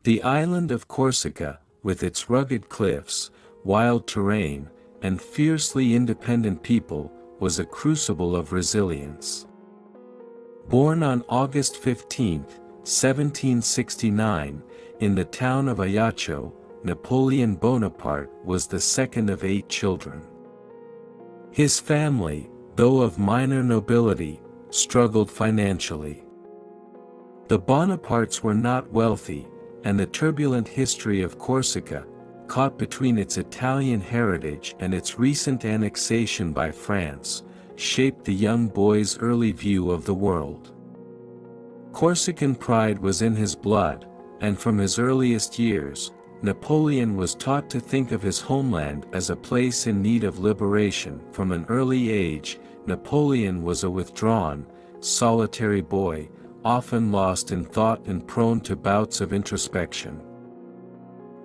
The island of Corsica, with its rugged cliffs, wild terrain, and fiercely independent people, was a crucible of resilience. Born on August 15, 1769, in the town of Ajaccio, Napoleon Bonaparte was the second of 8 children. His family, though of minor nobility, struggled financially. The Bonapartes were not wealthy, and the turbulent history of Corsica, caught between its Italian heritage and its recent annexation by France, shaped the young boy's early view of the world. Corsican pride was in his blood, and from his earliest years, Napoleon was taught to think of his homeland as a place in need of liberation. From an early age, Napoleon was a withdrawn, solitary boy, often lost in thought and prone to bouts of introspection.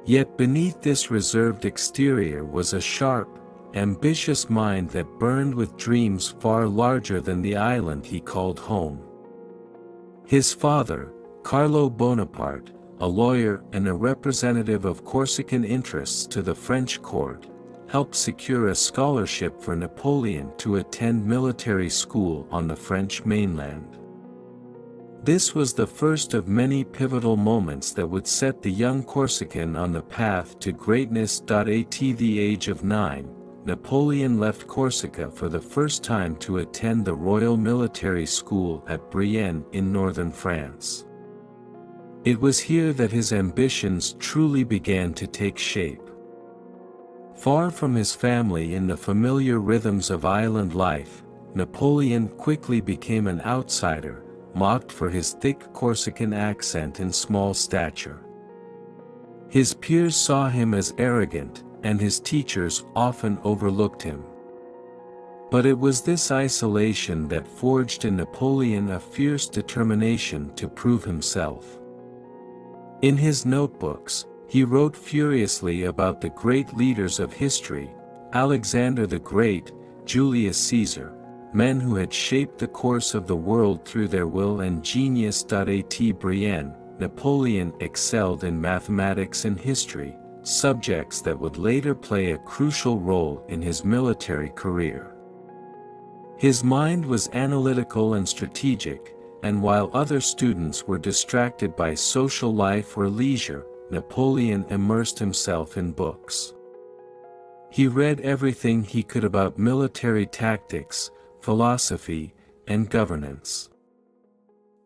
Yet beneath this reserved exterior was a sharp, ambitious mind that burned with dreams far larger than the island he called home. His father, Carlo Bonaparte, a lawyer and a representative of Corsican interests to the French court, helped secure a scholarship for Napoleon to attend military school on the French mainland. This was the first of many pivotal moments that would set the young Corsican on the path to greatness. At the age of 9, Napoleon left Corsica for the first time to attend the Royal Military School at Brienne in northern France. It was here that his ambitions truly began to take shape. Far from his family in the familiar rhythms of island life, Napoleon quickly became an outsider, mocked for his thick Corsican accent and small stature. His peers saw him as arrogant, and his teachers often overlooked him. But it was this isolation that forged in Napoleon a fierce determination to prove himself. In his notebooks, he wrote furiously about the great leaders of history, Alexander the Great, Julius Caesar, men who had shaped the course of the world through their will and genius. At Brienne, Napoleon excelled in mathematics and history, subjects that would later play a crucial role in his military career. His mind was analytical and strategic, and while other students were distracted by social life or leisure, Napoleon immersed himself in books. He read everything he could about military tactics, philosophy, and governance.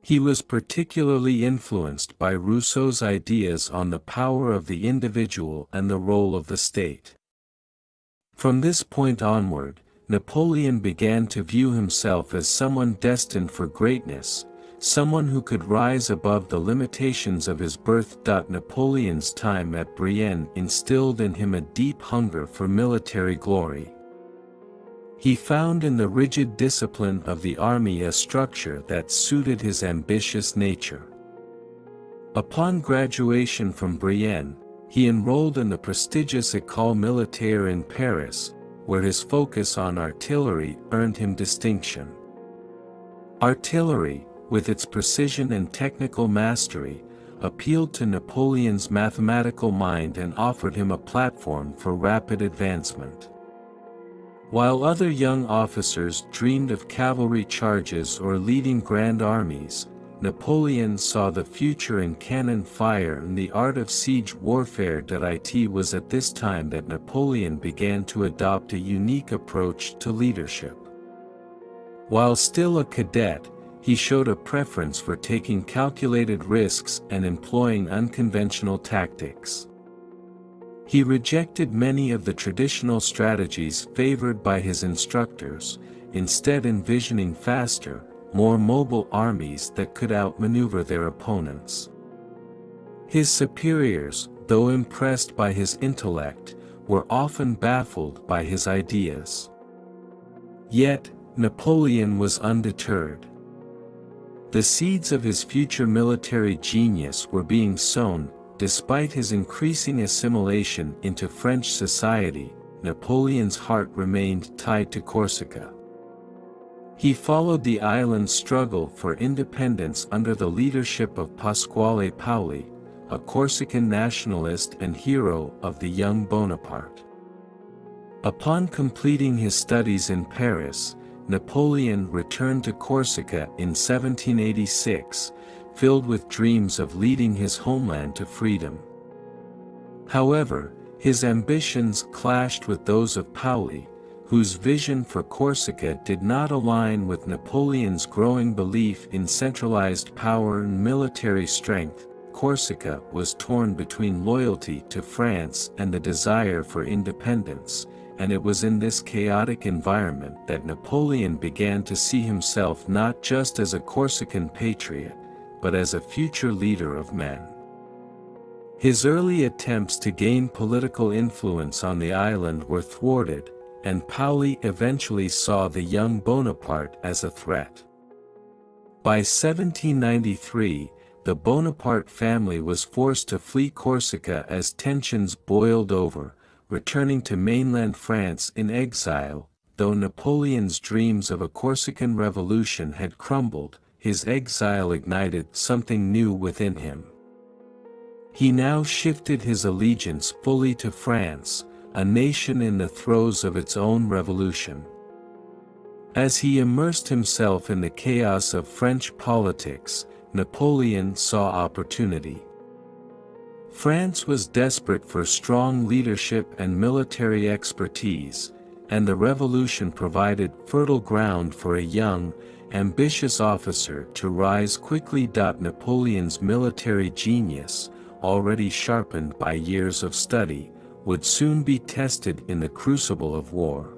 He was particularly influenced by Rousseau's ideas on the power of the individual and the role of the state. From this point onward, Napoleon began to view himself as someone destined for greatness, someone who could rise above the limitations of his birth. Napoleon's time at Brienne instilled in him a deep hunger for military glory. He found in the rigid discipline of the army a structure that suited his ambitious nature. Upon graduation from Brienne, he enrolled in the prestigious École Militaire in Paris, where his focus on artillery earned him distinction. Artillery, with its precision and technical mastery, appealed to Napoleon's mathematical mind and offered him a platform for rapid advancement. While other young officers dreamed of cavalry charges or leading grand armies, Napoleon saw the future in cannon fire and the art of siege warfare. It was at this time that Napoleon began to adopt a unique approach to leadership. While still a cadet, he showed a preference for taking calculated risks and employing unconventional tactics. He rejected many of the traditional strategies favored by his instructors, instead envisioning faster, more mobile armies that could outmaneuver their opponents. His superiors, though impressed by his intellect, were often baffled by his ideas. Yet, Napoleon was undeterred. The seeds of his future military genius were being sown. Despite his increasing assimilation into French society, Napoleon's heart remained tied to Corsica. He followed the island's struggle for independence under the leadership of Pasquale Paoli, a Corsican nationalist and hero of the young Bonaparte. Upon completing his studies in Paris, Napoleon returned to Corsica in 1786, filled with dreams of leading his homeland to freedom. However, his ambitions clashed with those of Paoli, whose vision for Corsica did not align with Napoleon's growing belief in centralized power and military strength. Corsica was torn between loyalty to France and the desire for independence, and it was in this chaotic environment that Napoleon began to see himself not just as a Corsican patriot, but as a future leader of men. His early attempts to gain political influence on the island were thwarted, and Paoli eventually saw the young Bonaparte as a threat. By 1793, the Bonaparte family was forced to flee Corsica as tensions boiled over, returning to mainland France in exile. Though Napoleon's dreams of a Corsican revolution had crumbled, his exile ignited something new within him. He now shifted his allegiance fully to France, a nation in the throes of its own revolution. As he immersed himself in the chaos of French politics, Napoleon saw opportunity. France was desperate for strong leadership and military expertise, and the revolution provided fertile ground for a young, ambitious officer to rise quickly. Napoleon's military genius, already sharpened by years of study, would soon be tested in the crucible of war.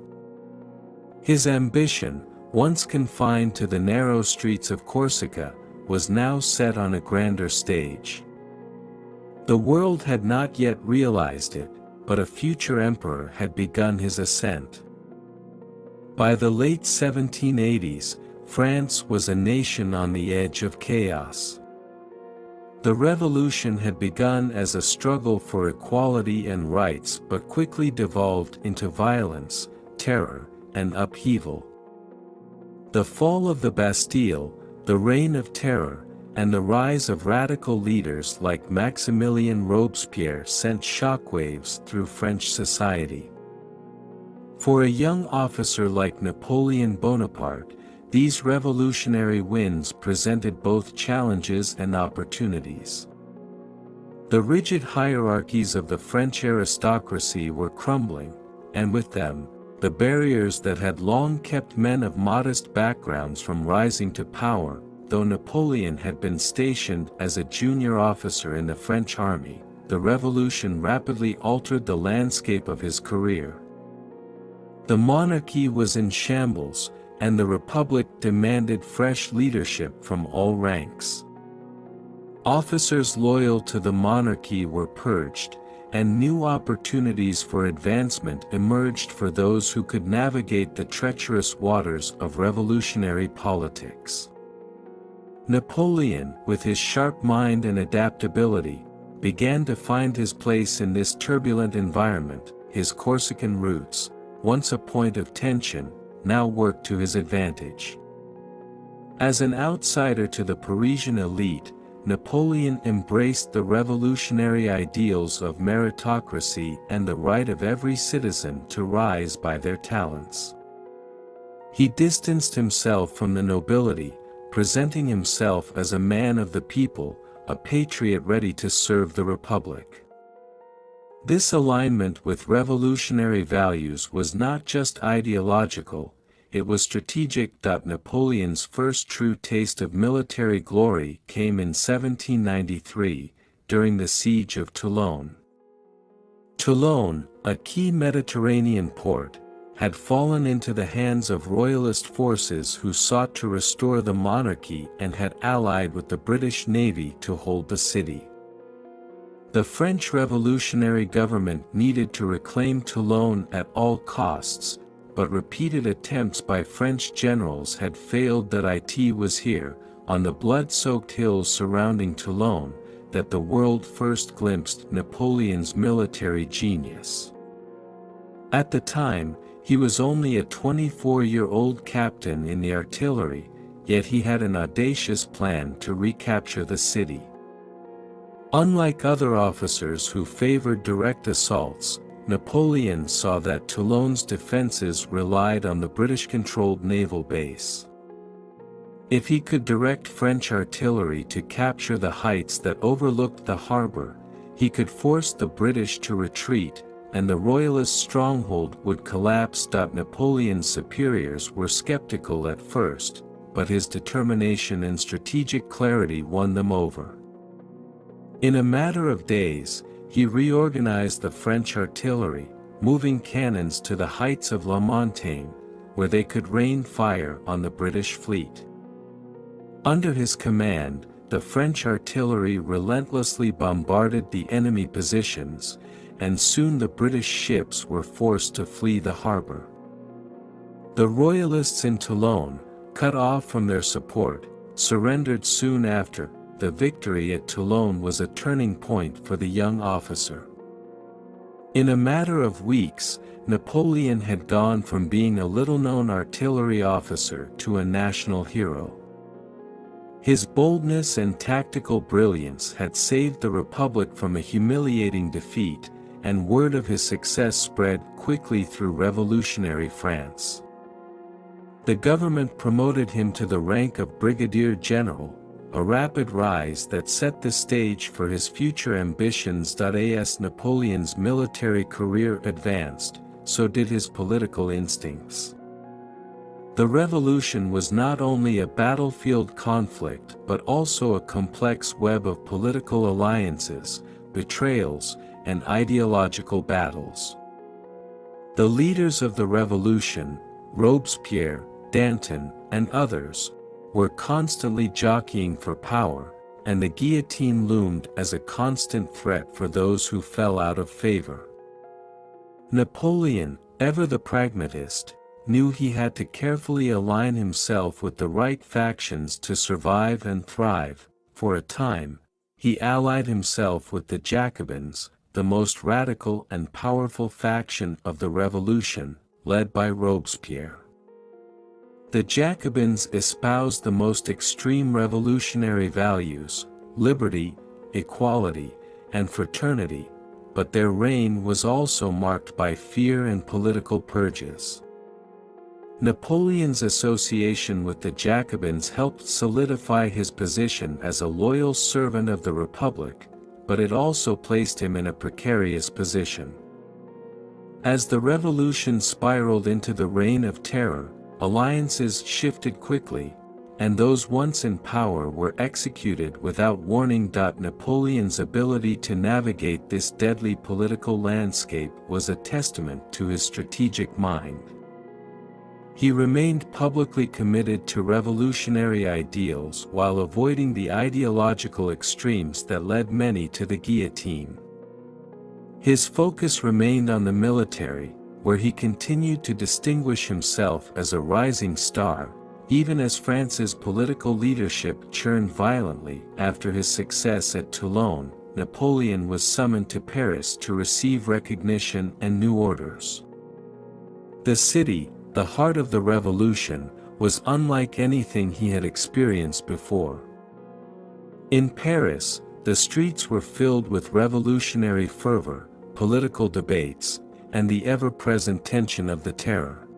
His ambition, once confined to the narrow streets of Corsica, was now set on a grander stage. The world had not yet realized it, but a future emperor had begun his ascent. By the late 1780s, France was a nation on the edge of chaos. The revolution had begun as a struggle for equality and rights but quickly devolved into violence, terror, and upheaval. The fall of the Bastille, the Reign of Terror, and the rise of radical leaders like Maximilien Robespierre sent shockwaves through French society. For a young officer like Napoleon Bonaparte, these revolutionary winds presented both challenges and opportunities. The rigid hierarchies of the French aristocracy were crumbling, and with them, the barriers that had long kept men of modest backgrounds from rising to power. Though Napoleon had been stationed as a junior officer in the French army, the revolution rapidly altered the landscape of his career. The monarchy was in shambles, and the Republic demanded fresh leadership from all ranks. Officers loyal to the monarchy were purged, and new opportunities for advancement emerged for those who could navigate the treacherous waters of revolutionary politics. Napoleon, with his sharp mind and adaptability, began to find his place in this turbulent environment. His Corsican roots, once a point of tension, now worked to his advantage. As an outsider to the Parisian elite, Napoleon embraced the revolutionary ideals of meritocracy and the right of every citizen to rise by their talents. He distanced himself from the nobility, presenting himself as a man of the people, a patriot ready to serve the Republic. This alignment with revolutionary values was not just ideological, it was strategic. Napoleon's first true taste of military glory came in 1793, during the siege of Toulon. Toulon, a key Mediterranean port, had fallen into the hands of royalist forces who sought to restore the monarchy and had allied with the British Navy to hold the city. The French revolutionary government needed to reclaim Toulon at all costs, but repeated attempts by French generals had failed. It was here, on the blood-soaked hills surrounding Toulon, that the world first glimpsed Napoleon's military genius. At the time, he was only a 24-year-old captain in the artillery, yet he had an audacious plan to recapture the city. Unlike other officers who favored direct assaults, Napoleon saw that Toulon's defenses relied on the British-controlled naval base. If he could direct French artillery to capture the heights that overlooked the harbor, he could force the British to retreat, and the Royalist stronghold would collapse. Napoleon's superiors were skeptical at first, but his determination and strategic clarity won them over. In a matter of days, he reorganized the French artillery, moving cannons to the heights of La Montagne, where they could rain fire on the British fleet. Under his command, the French artillery relentlessly bombarded the enemy positions, and soon the British ships were forced to flee the harbor. The Royalists in Toulon, cut off from their support, surrendered soon after. The victory at Toulon was a turning point for the young officer. In a matter of weeks, Napoleon had gone from being a little-known artillery officer to a national hero. His boldness and tactical brilliance had saved the Republic from a humiliating defeat, and word of his success spread quickly through revolutionary France. The government promoted him to the rank of brigadier general, a rapid rise that set the stage for his future ambitions. As Napoleon's military career advanced, so did his political instincts. The revolution was not only a battlefield conflict but also a complex web of political alliances, betrayals, and ideological battles. The leaders of the revolution, Robespierre, Danton, and others, were constantly jockeying for power, and the guillotine loomed as a constant threat for those who fell out of favor. Napoleon, ever the pragmatist, knew he had to carefully align himself with the right factions to survive and thrive. For a time, he allied himself with the Jacobins, the most radical and powerful faction of the revolution, led by Robespierre. The Jacobins espoused the most extreme revolutionary values, liberty, equality, and fraternity, but their reign was also marked by fear and political purges. Napoleon's association with the Jacobins helped solidify his position as a loyal servant of the Republic, but it also placed him in a precarious position. As the revolution spiraled into the Reign of Terror, alliances shifted quickly, and those once in power were executed without warning. Napoleon's ability to navigate this deadly political landscape was a testament to his strategic mind. He remained publicly committed to revolutionary ideals while avoiding the ideological extremes that led many to the guillotine. His focus remained on the military, where he continued to distinguish himself as a rising star, even as France's political leadership churned violently. After his success at Toulon, Napoleon was summoned to Paris to receive recognition and new orders. The city, the heart of the revolution, was unlike anything he had experienced before. In Paris, the streets were filled with revolutionary fervor, political debates, and the ever-present tension of the terror.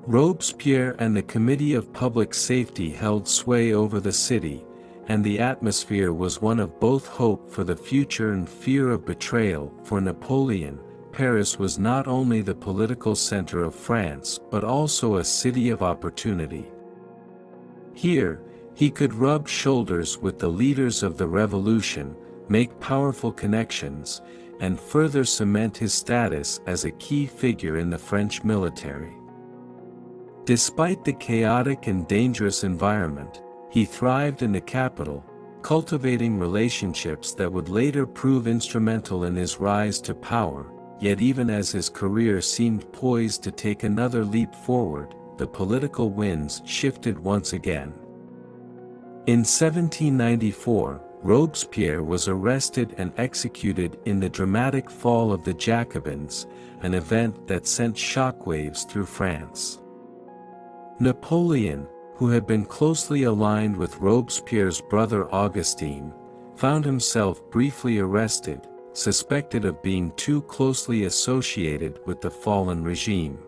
Robespierre and the Committee of Public Safety held sway over the city, and the atmosphere was one of both hope for the future and fear of betrayal. For Napoleon, Paris was not only the political center of France but also a city of opportunity. Here, he could rub shoulders with the leaders of the revolution, make powerful connections, and further cement his status as a key figure in the French military. Despite the chaotic and dangerous environment, he thrived in the capital, cultivating relationships that would later prove instrumental in his rise to power. Yet even as his career seemed poised to take another leap forward, the political winds shifted once again. In 1794, Robespierre was arrested and executed in the dramatic fall of the Jacobins, an event that sent shockwaves through France. Napoleon, who had been closely aligned with Robespierre's brother Augustin, found himself briefly arrested, suspected of being too closely associated with the fallen regime.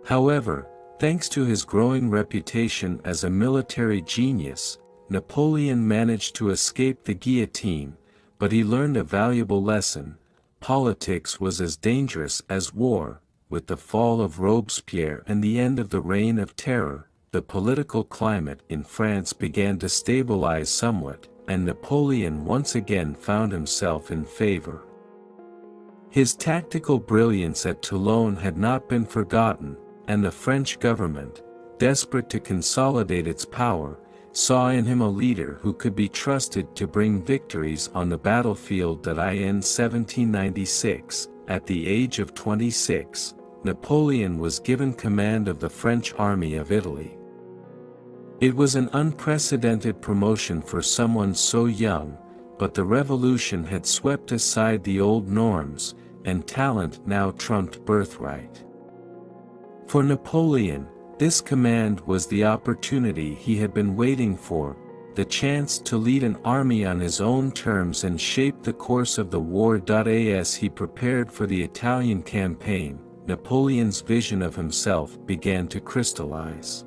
However, thanks to his growing reputation as a military genius, Napoleon managed to escape the guillotine, but he learned a valuable lesson: politics was as dangerous as war. With the fall of Robespierre and the end of the Reign of Terror, the political climate in France began to stabilize somewhat, and Napoleon once again found himself in favor. His tactical brilliance at Toulon had not been forgotten, and the French government, desperate to consolidate its power, saw in him a leader who could be trusted to bring victories on the battlefield. In 1796, at the age of 26, Napoleon was given command of the French army of Italy. It was an unprecedented promotion for someone so young, but the revolution had swept aside the old norms, and talent now trumped birthright. For Napoleon, this command was the opportunity he had been waiting for, the chance to lead an army on his own terms and shape the course of the war. As he prepared for the Italian campaign, Napoleon's vision of himself began to crystallize.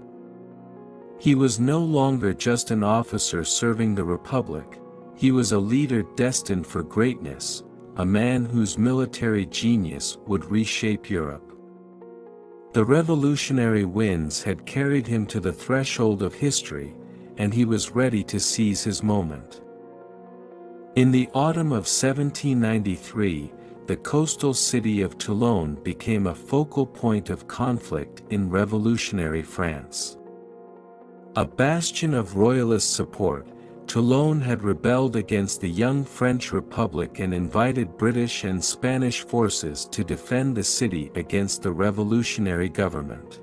He was no longer just an officer serving the Republic, he was a leader destined for greatness, a man whose military genius would reshape Europe. The revolutionary winds had carried him to the threshold of history, and he was ready to seize his moment. In the autumn of 1793, the coastal city of Toulon became a focal point of conflict in revolutionary France. A bastion of royalist support, Toulon had rebelled against the young French Republic and invited British and Spanish forces to defend the city against the revolutionary government.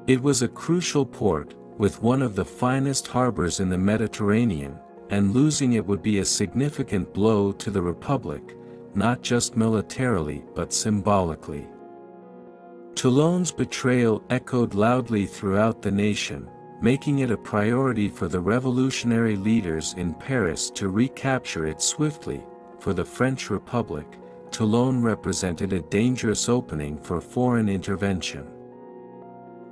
It was a crucial port, with one of the finest harbors in the Mediterranean, and losing it would be a significant blow to the Republic, not just militarily but symbolically. Toulon's betrayal echoed loudly throughout the nation, making it a priority for the revolutionary leaders in Paris to recapture it swiftly. For the French Republic, Toulon represented a dangerous opening for foreign intervention.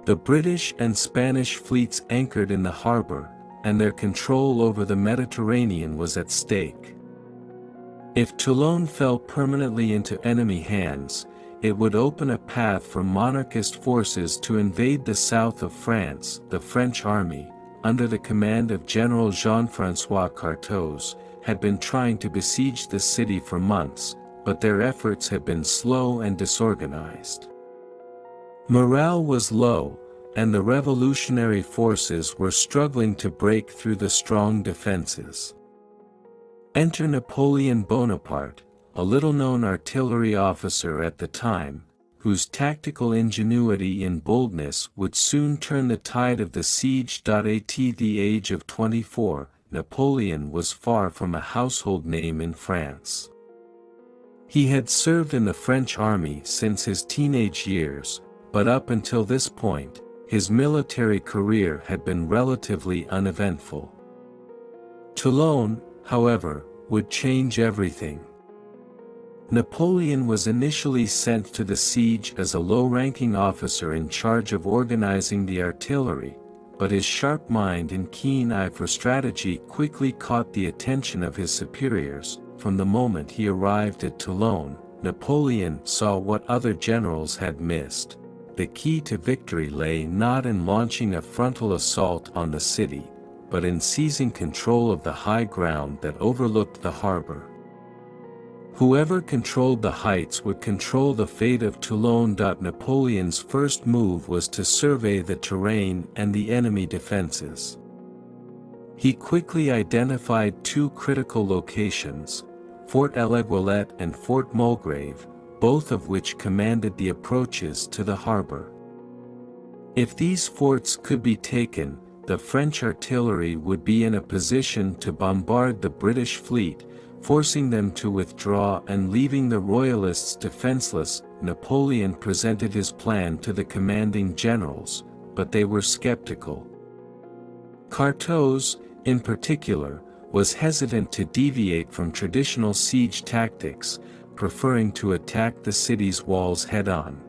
The British and Spanish fleets anchored in the harbor, and their control over the Mediterranean was at stake. If Toulon fell permanently into enemy hands, it would open a path for monarchist forces to invade the south of France. The French army, under the command of General Jean-François Cartaux, had been trying to besiege the city for months, but their efforts had been slow and disorganized. Morale was low, and the revolutionary forces were struggling to break through the strong defenses. Enter Napoleon Bonaparte, a little-known artillery officer at the time, whose tactical ingenuity and boldness would soon turn the tide of the siege. At the age of 24, Napoleon was far from a household name in France. He had served in the French army since his teenage years, but up until this point, his military career had been relatively uneventful. Toulon, however, would change everything. Napoleon was initially sent to the siege as a low-ranking officer in charge of organizing the artillery, but his sharp mind and keen eye for strategy quickly caught the attention of his superiors. From the moment he arrived at Toulon, Napoleon saw what other generals had missed. The key to victory lay not in launching a frontal assault on the city, but in seizing control of the high ground that overlooked the harbor. Whoever controlled the heights would control the fate of Toulon. Napoleon's first move was to survey the terrain and the enemy defenses. He quickly identified two critical locations, Fort l'Aiguillette and Fort Mulgrave, both of which commanded the approaches to the harbor. If these forts could be taken, the French artillery would be in a position to bombard the British fleet, forcing them to withdraw and leaving the Royalists defenseless. Napoleon presented his plan to the commanding generals, but they were skeptical. Cartaux, in particular, was hesitant to deviate from traditional siege tactics, preferring to attack the city's walls head-on.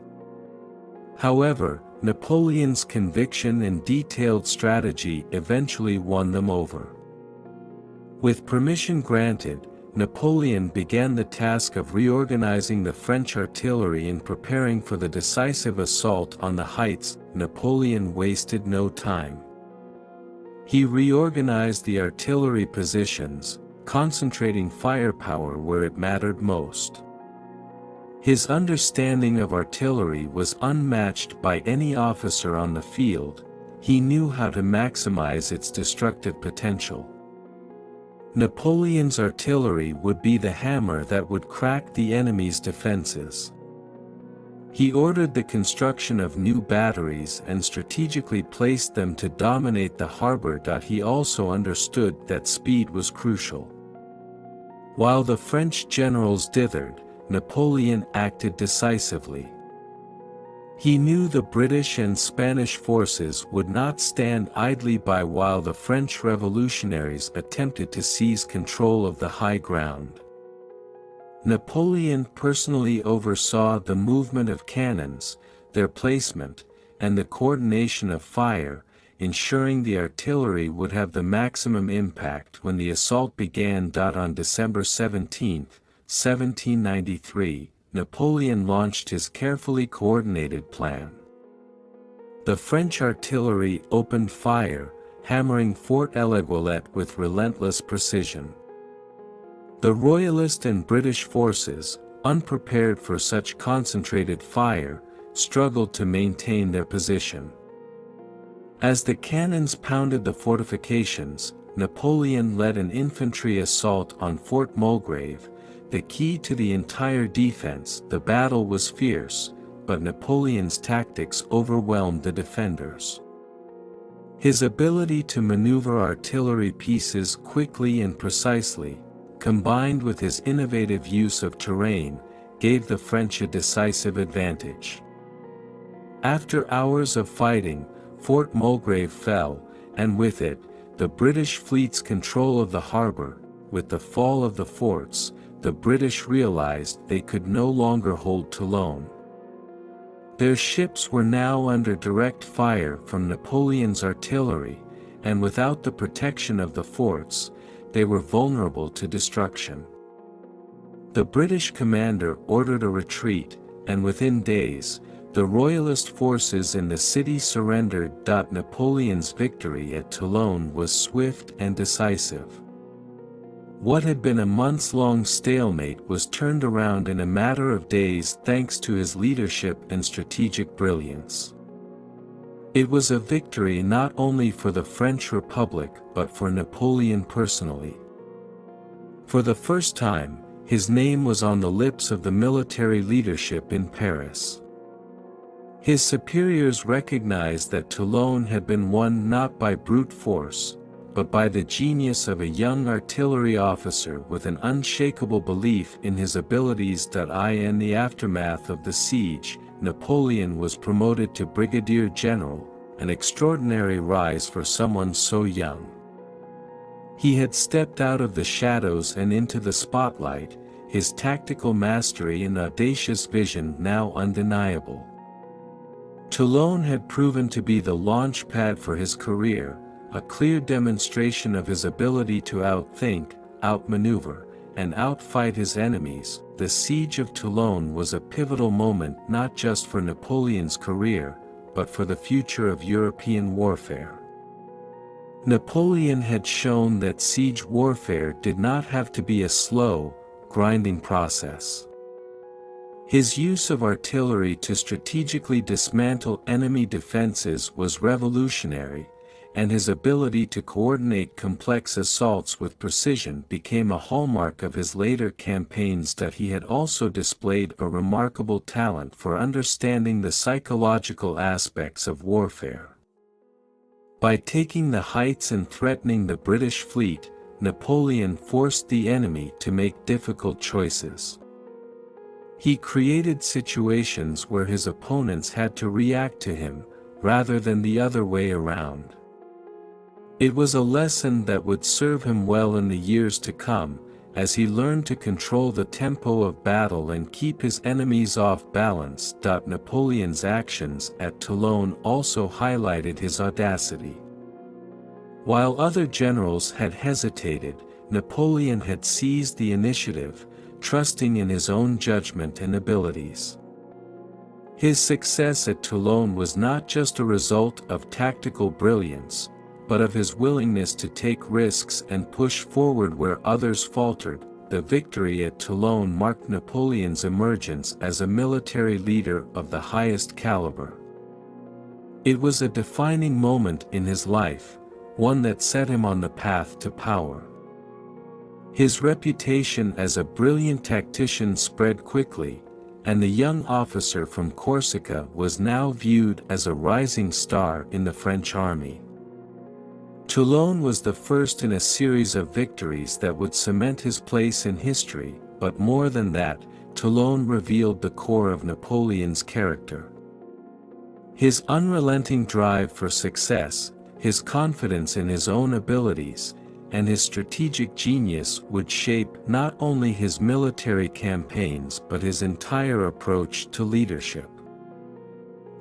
However, Napoleon's conviction and detailed strategy eventually won them over. With permission granted, Napoleon began the task of reorganizing the French artillery and preparing for the decisive assault on the heights. Napoleon wasted no time. He reorganized the artillery positions, concentrating firepower where it mattered most. His understanding of artillery was unmatched by any officer on the field. He knew how to maximize its destructive potential. Napoleon's artillery would be the hammer that would crack the enemy's defenses. He ordered the construction of new batteries and strategically placed them to dominate the harbor. He also understood that speed was crucial. While the French generals dithered, Napoleon acted decisively. He knew the British and Spanish forces would not stand idly by while the French revolutionaries attempted to seize control of the high ground. Napoleon personally oversaw the movement of cannons, their placement, and the coordination of fire, ensuring the artillery would have the maximum impact when the assault began. On December 17, 1793, Napoleon launched his carefully coordinated plan. The French artillery opened fire, hammering Fort Elleguillet with relentless precision. The Royalist and British forces, unprepared for such concentrated fire, struggled to maintain their position. As the cannons pounded the fortifications, Napoleon led an infantry assault on Fort Mulgrave, the key to the entire defense. The battle was fierce, but Napoleon's tactics overwhelmed the defenders. His ability to maneuver artillery pieces quickly and precisely, combined with his innovative use of terrain, gave the French a decisive advantage. After hours of fighting, Fort Mulgrave fell, and with it, the British fleet's control of the harbor. With the fall of the forts, the British realized they could no longer hold Toulon. Their ships were now under direct fire from Napoleon's artillery, and without the protection of the forts, they were vulnerable to destruction. The British commander ordered a retreat, and within days, the Royalist forces in the city surrendered. Napoleon's victory at Toulon was swift and decisive. What had been a months-long stalemate was turned around in a matter of days thanks to his leadership and strategic brilliance. It was a victory not only for the French Republic but for Napoleon personally. For the first time, his name was on the lips of the military leadership in Paris. His superiors recognized that Toulon had been won not by brute force, but by the genius of a young artillery officer with an unshakable belief in his abilities. In the aftermath of the siege, Napoleon was promoted to brigadier general, an extraordinary rise for someone so young. He had stepped out of the shadows and into the spotlight, his tactical mastery and audacious vision now undeniable. Toulon had proven to be the launch pad for his career, a clear demonstration of his ability to outthink, outmaneuver, and outfight his enemies. The siege of Toulon was a pivotal moment not just for Napoleon's career, but for the future of European warfare. Napoleon had shown that siege warfare did not have to be a slow, grinding process. His use of artillery to strategically dismantle enemy defenses was revolutionary, and his ability to coordinate complex assaults with precision became a hallmark of his later campaigns. He had also displayed a remarkable talent for understanding the psychological aspects of warfare. By taking the heights and threatening the British fleet, Napoleon forced the enemy to make difficult choices. He created situations where his opponents had to react to him, rather than the other way around. It was a lesson that would serve him well in the years to come, as he learned to control the tempo of battle and keep his enemies off balance. Napoleon's actions at Toulon also highlighted his audacity. While other generals had hesitated, Napoleon had seized the initiative, trusting in his own judgment and abilities. His success at Toulon was not just a result of tactical brilliance, but of his willingness to take risks and push forward where others faltered. The victory at Toulon marked Napoleon's emergence as a military leader of the highest caliber. It was a defining moment in his life, one that set him on the path to power. His reputation as a brilliant tactician spread quickly, and the young officer from Corsica was now viewed as a rising star in the French army. Toulon was the first in a series of victories that would cement his place in history, but more than that, Toulon revealed the core of Napoleon's character. His unrelenting drive for success, his confidence in his own abilities, and his strategic genius would shape not only his military campaigns but his entire approach to leadership.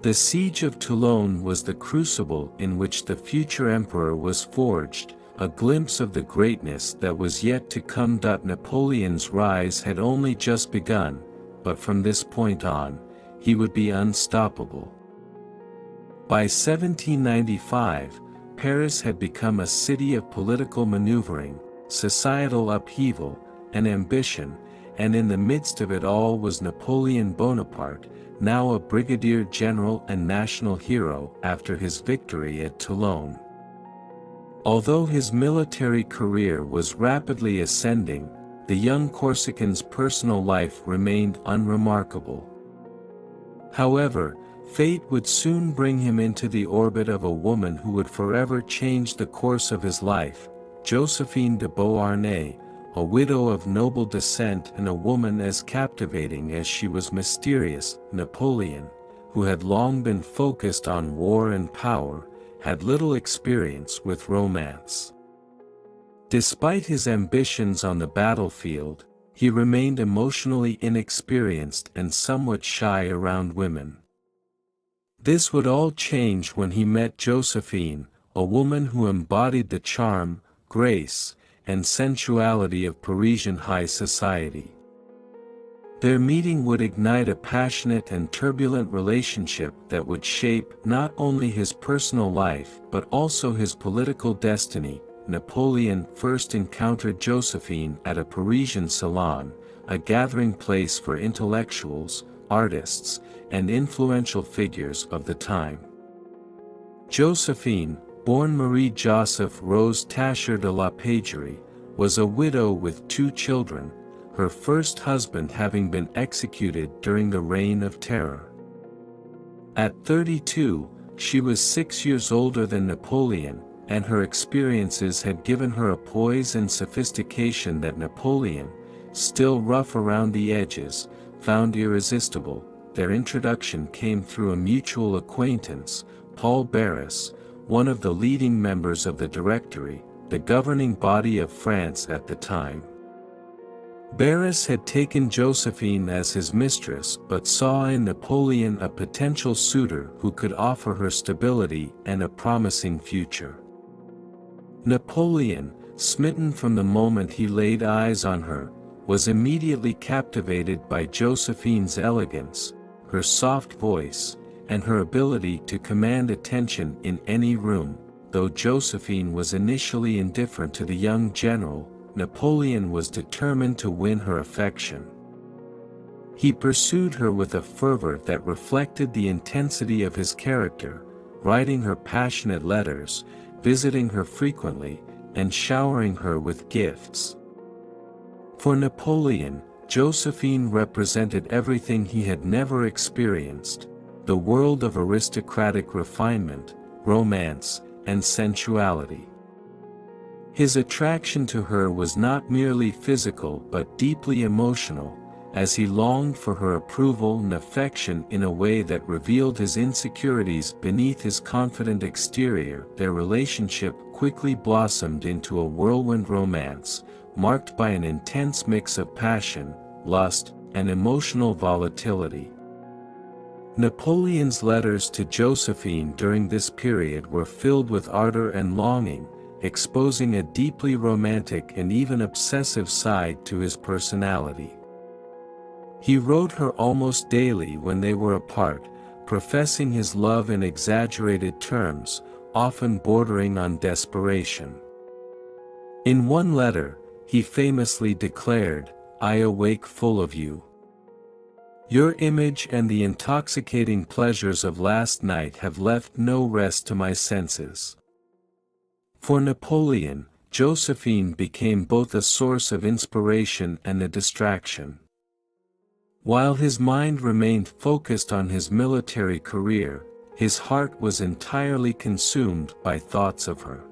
The siege of Toulon was the crucible in which the future emperor was forged, a glimpse of the greatness that was yet to come. Napoleon's rise had only just begun, but from this point on, he would be unstoppable. By 1795, Paris had become a city of political maneuvering, societal upheaval, and ambition, and in the midst of it all was Napoleon Bonaparte, now a brigadier general and national hero after his victory at Toulon. Although his military career was rapidly ascending, the young Corsican's personal life remained unremarkable. However, fate would soon bring him into the orbit of a woman who would forever change the course of his life, Josephine de Beauharnais, a widow of noble descent and a woman as captivating as she was mysterious. Napoleon, who had long been focused on war and power, had little experience with romance. Despite his ambitions on the battlefield, he remained emotionally inexperienced and somewhat shy around women. This would all change when he met Josephine, a woman who embodied the charm, grace, and sensuality of Parisian high society. Their meeting would ignite a passionate and turbulent relationship that would shape not only his personal life but also his political destiny. Napoleon first encountered Josephine at a Parisian salon, a gathering place for intellectuals, artists, and influential figures of the time. Josephine, born Marie Joseph Rose Tascher de la Pagerie, was a widow with 2 children, her first husband having been executed during the Reign of Terror. At 32, she was 6 years older than Napoleon, and her experiences had given her a poise and sophistication that Napoleon, still rough around the edges, found irresistible. Their introduction came through a mutual acquaintance, Paul Barras, one of the leading members of the Directory, the governing body of France at the time. Barras had taken Josephine as his mistress but saw in Napoleon a potential suitor who could offer her stability and a promising future. Napoleon, smitten from the moment he laid eyes on her, was immediately captivated by Josephine's elegance, her soft voice, and her ability to command attention in any room. Though Josephine was initially indifferent to the young general, Napoleon was determined to win her affection. He pursued her with a fervor that reflected the intensity of his character, writing her passionate letters, visiting her frequently, and showering her with gifts. For Napoleon, Josephine represented everything he had never experienced: the world of aristocratic refinement, romance, and sensuality. His attraction to her was not merely physical but deeply emotional, as he longed for her approval and affection in a way that revealed his insecurities beneath his confident exterior. Their relationship quickly blossomed into a whirlwind romance, marked by an intense mix of passion, lust, and emotional volatility. Napoleon's letters to Josephine during this period were filled with ardor and longing, exposing a deeply romantic and even obsessive side to his personality. He wrote her almost daily when they were apart, professing his love in exaggerated terms, often bordering on desperation. In one letter, he famously declared, "I awake full of you. Your image and the intoxicating pleasures of last night have left no rest to my senses." For Napoleon, Josephine became both a source of inspiration and a distraction. While his mind remained focused on his military career, his heart was entirely consumed by thoughts of her.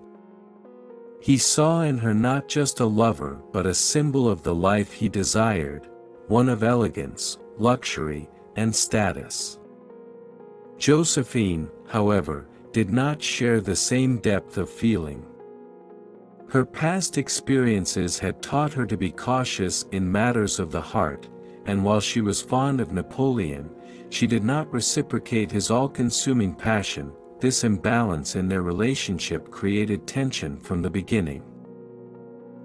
He saw in her not just a lover but a symbol of the life he desired, one of elegance, luxury, and status. Josephine, however, did not share the same depth of feeling. Her past experiences had taught her to be cautious in matters of the heart, and while she was fond of Napoleon, she did not reciprocate his all-consuming passion. This imbalance in their relationship created tension from the beginning.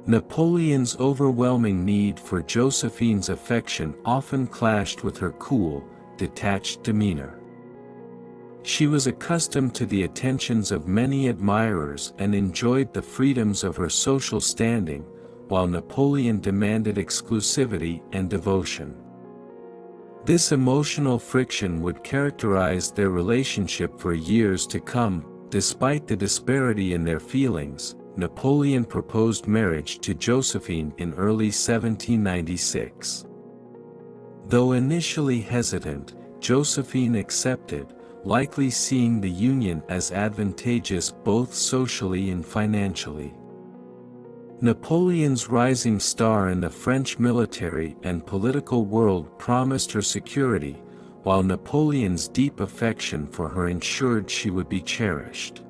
Napoleon's overwhelming need for Josephine's affection often clashed with her cool, detached demeanor. She was accustomed to the attentions of many admirers and enjoyed the freedoms of her social standing, while Napoleon demanded exclusivity and devotion. This emotional friction would characterize their relationship for years to come. Despite the disparity in their feelings, Napoleon proposed marriage to Josephine in early 1796. Though initially hesitant, Josephine accepted, likely seeing the union as advantageous both socially and financially. Napoleon's rising star in the French military and political world promised her security, while Napoleon's deep affection for her ensured she would be cherished.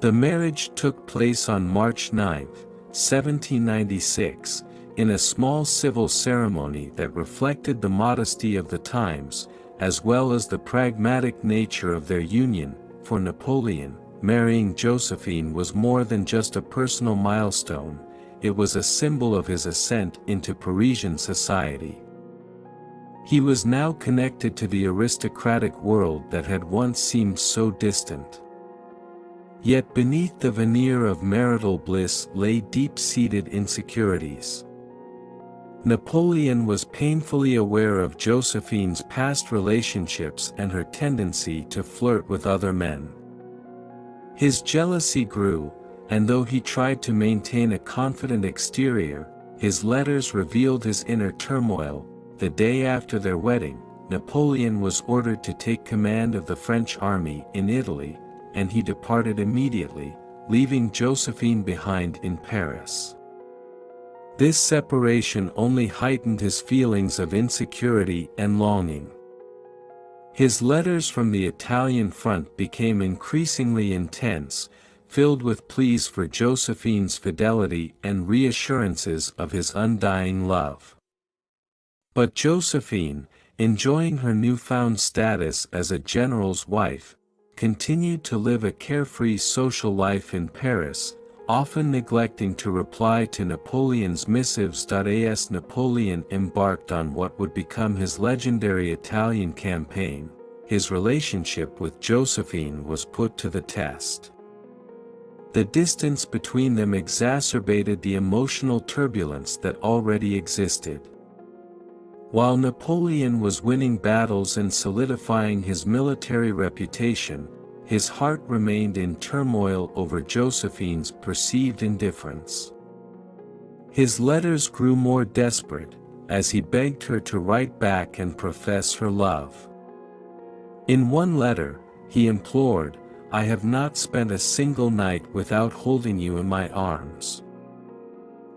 The marriage took place on March 9, 1796, in a small civil ceremony that reflected the modesty of the times, as well as the pragmatic nature of their union. For Napoleon, marrying Josephine was more than just a personal milestone, it was a symbol of his ascent into Parisian society. He was now connected to the aristocratic world that had once seemed so distant. Yet beneath the veneer of marital bliss lay deep-seated insecurities. Napoleon was painfully aware of Josephine's past relationships and her tendency to flirt with other men. His jealousy grew, and though he tried to maintain a confident exterior, his letters revealed his inner turmoil. The day after their wedding, Napoleon was ordered to take command of the French army in Italy, and he departed immediately, leaving Josephine behind in Paris. This separation only heightened his feelings of insecurity and longing. His letters from the Italian front became increasingly intense, filled with pleas for Josephine's fidelity and reassurances of his undying love. But Josephine, enjoying her newfound status as a general's wife, continued to live a carefree social life in Paris, often neglecting to reply to Napoleon's missives. As Napoleon embarked on what would become his legendary Italian campaign, his relationship with Josephine was put to the test. The distance between them exacerbated the emotional turbulence that already existed. While Napoleon was winning battles and solidifying his military reputation, his heart remained in turmoil over Josephine's perceived indifference. His letters grew more desperate, as he begged her to write back and profess her love. In one letter, he implored, "I have not spent a single night without holding you in my arms.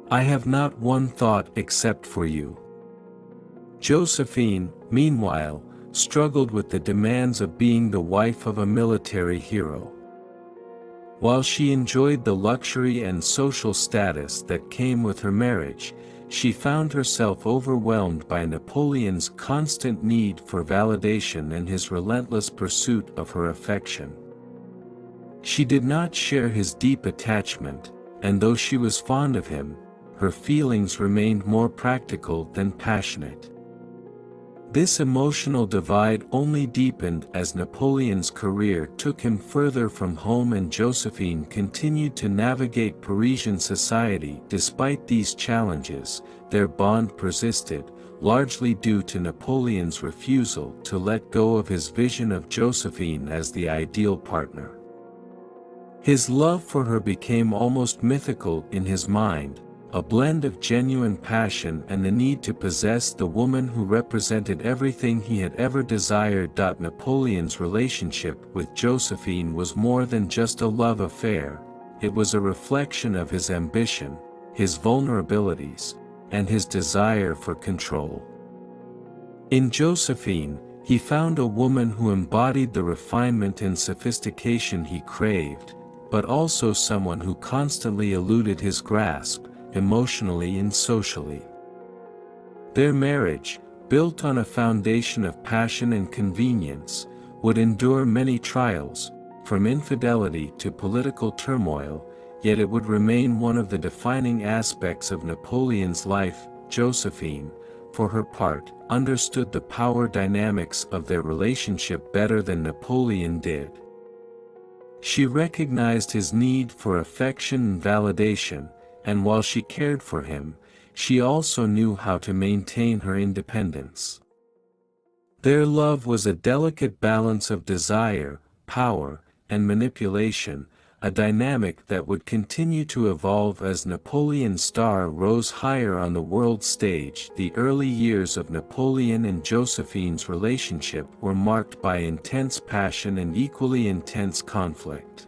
I have not one thought except for you. Josephine, meanwhile, struggled with the demands of being the wife of a military hero. While she enjoyed the luxury and social status that came with her marriage, she found herself overwhelmed by Napoleon's constant need for validation and his relentless pursuit of her affection. She did not share his deep attachment, and though she was fond of him, her feelings remained more practical than passionate. This emotional divide only deepened as Napoleon's career took him further from home, and Josephine continued to navigate Parisian society. Despite these challenges, their bond persisted, largely due to Napoleon's refusal to let go of his vision of Josephine as the ideal partner. His love for her became almost mythical in his mind, a blend of genuine passion and the need to possess the woman who represented everything he had ever desired. Napoleon's relationship with Josephine was more than just a love affair, it was a reflection of his ambition, his vulnerabilities, and his desire for control. In Josephine, he found a woman who embodied the refinement and sophistication he craved, but also someone who constantly eluded his grasp, emotionally and socially. Their marriage, built on a foundation of passion and convenience, would endure many trials, from infidelity to political turmoil, yet it would remain one of the defining aspects of Napoleon's life. Josephine, for her part, understood the power dynamics of their relationship better than Napoleon did. She recognized his need for affection and validation, and while she cared for him, she also knew how to maintain her independence. Their love was a delicate balance of desire, power, and manipulation, a dynamic that would continue to evolve as Napoleon's star rose higher on the world stage. The early years of Napoleon and Josephine's relationship were marked by intense passion and equally intense conflict.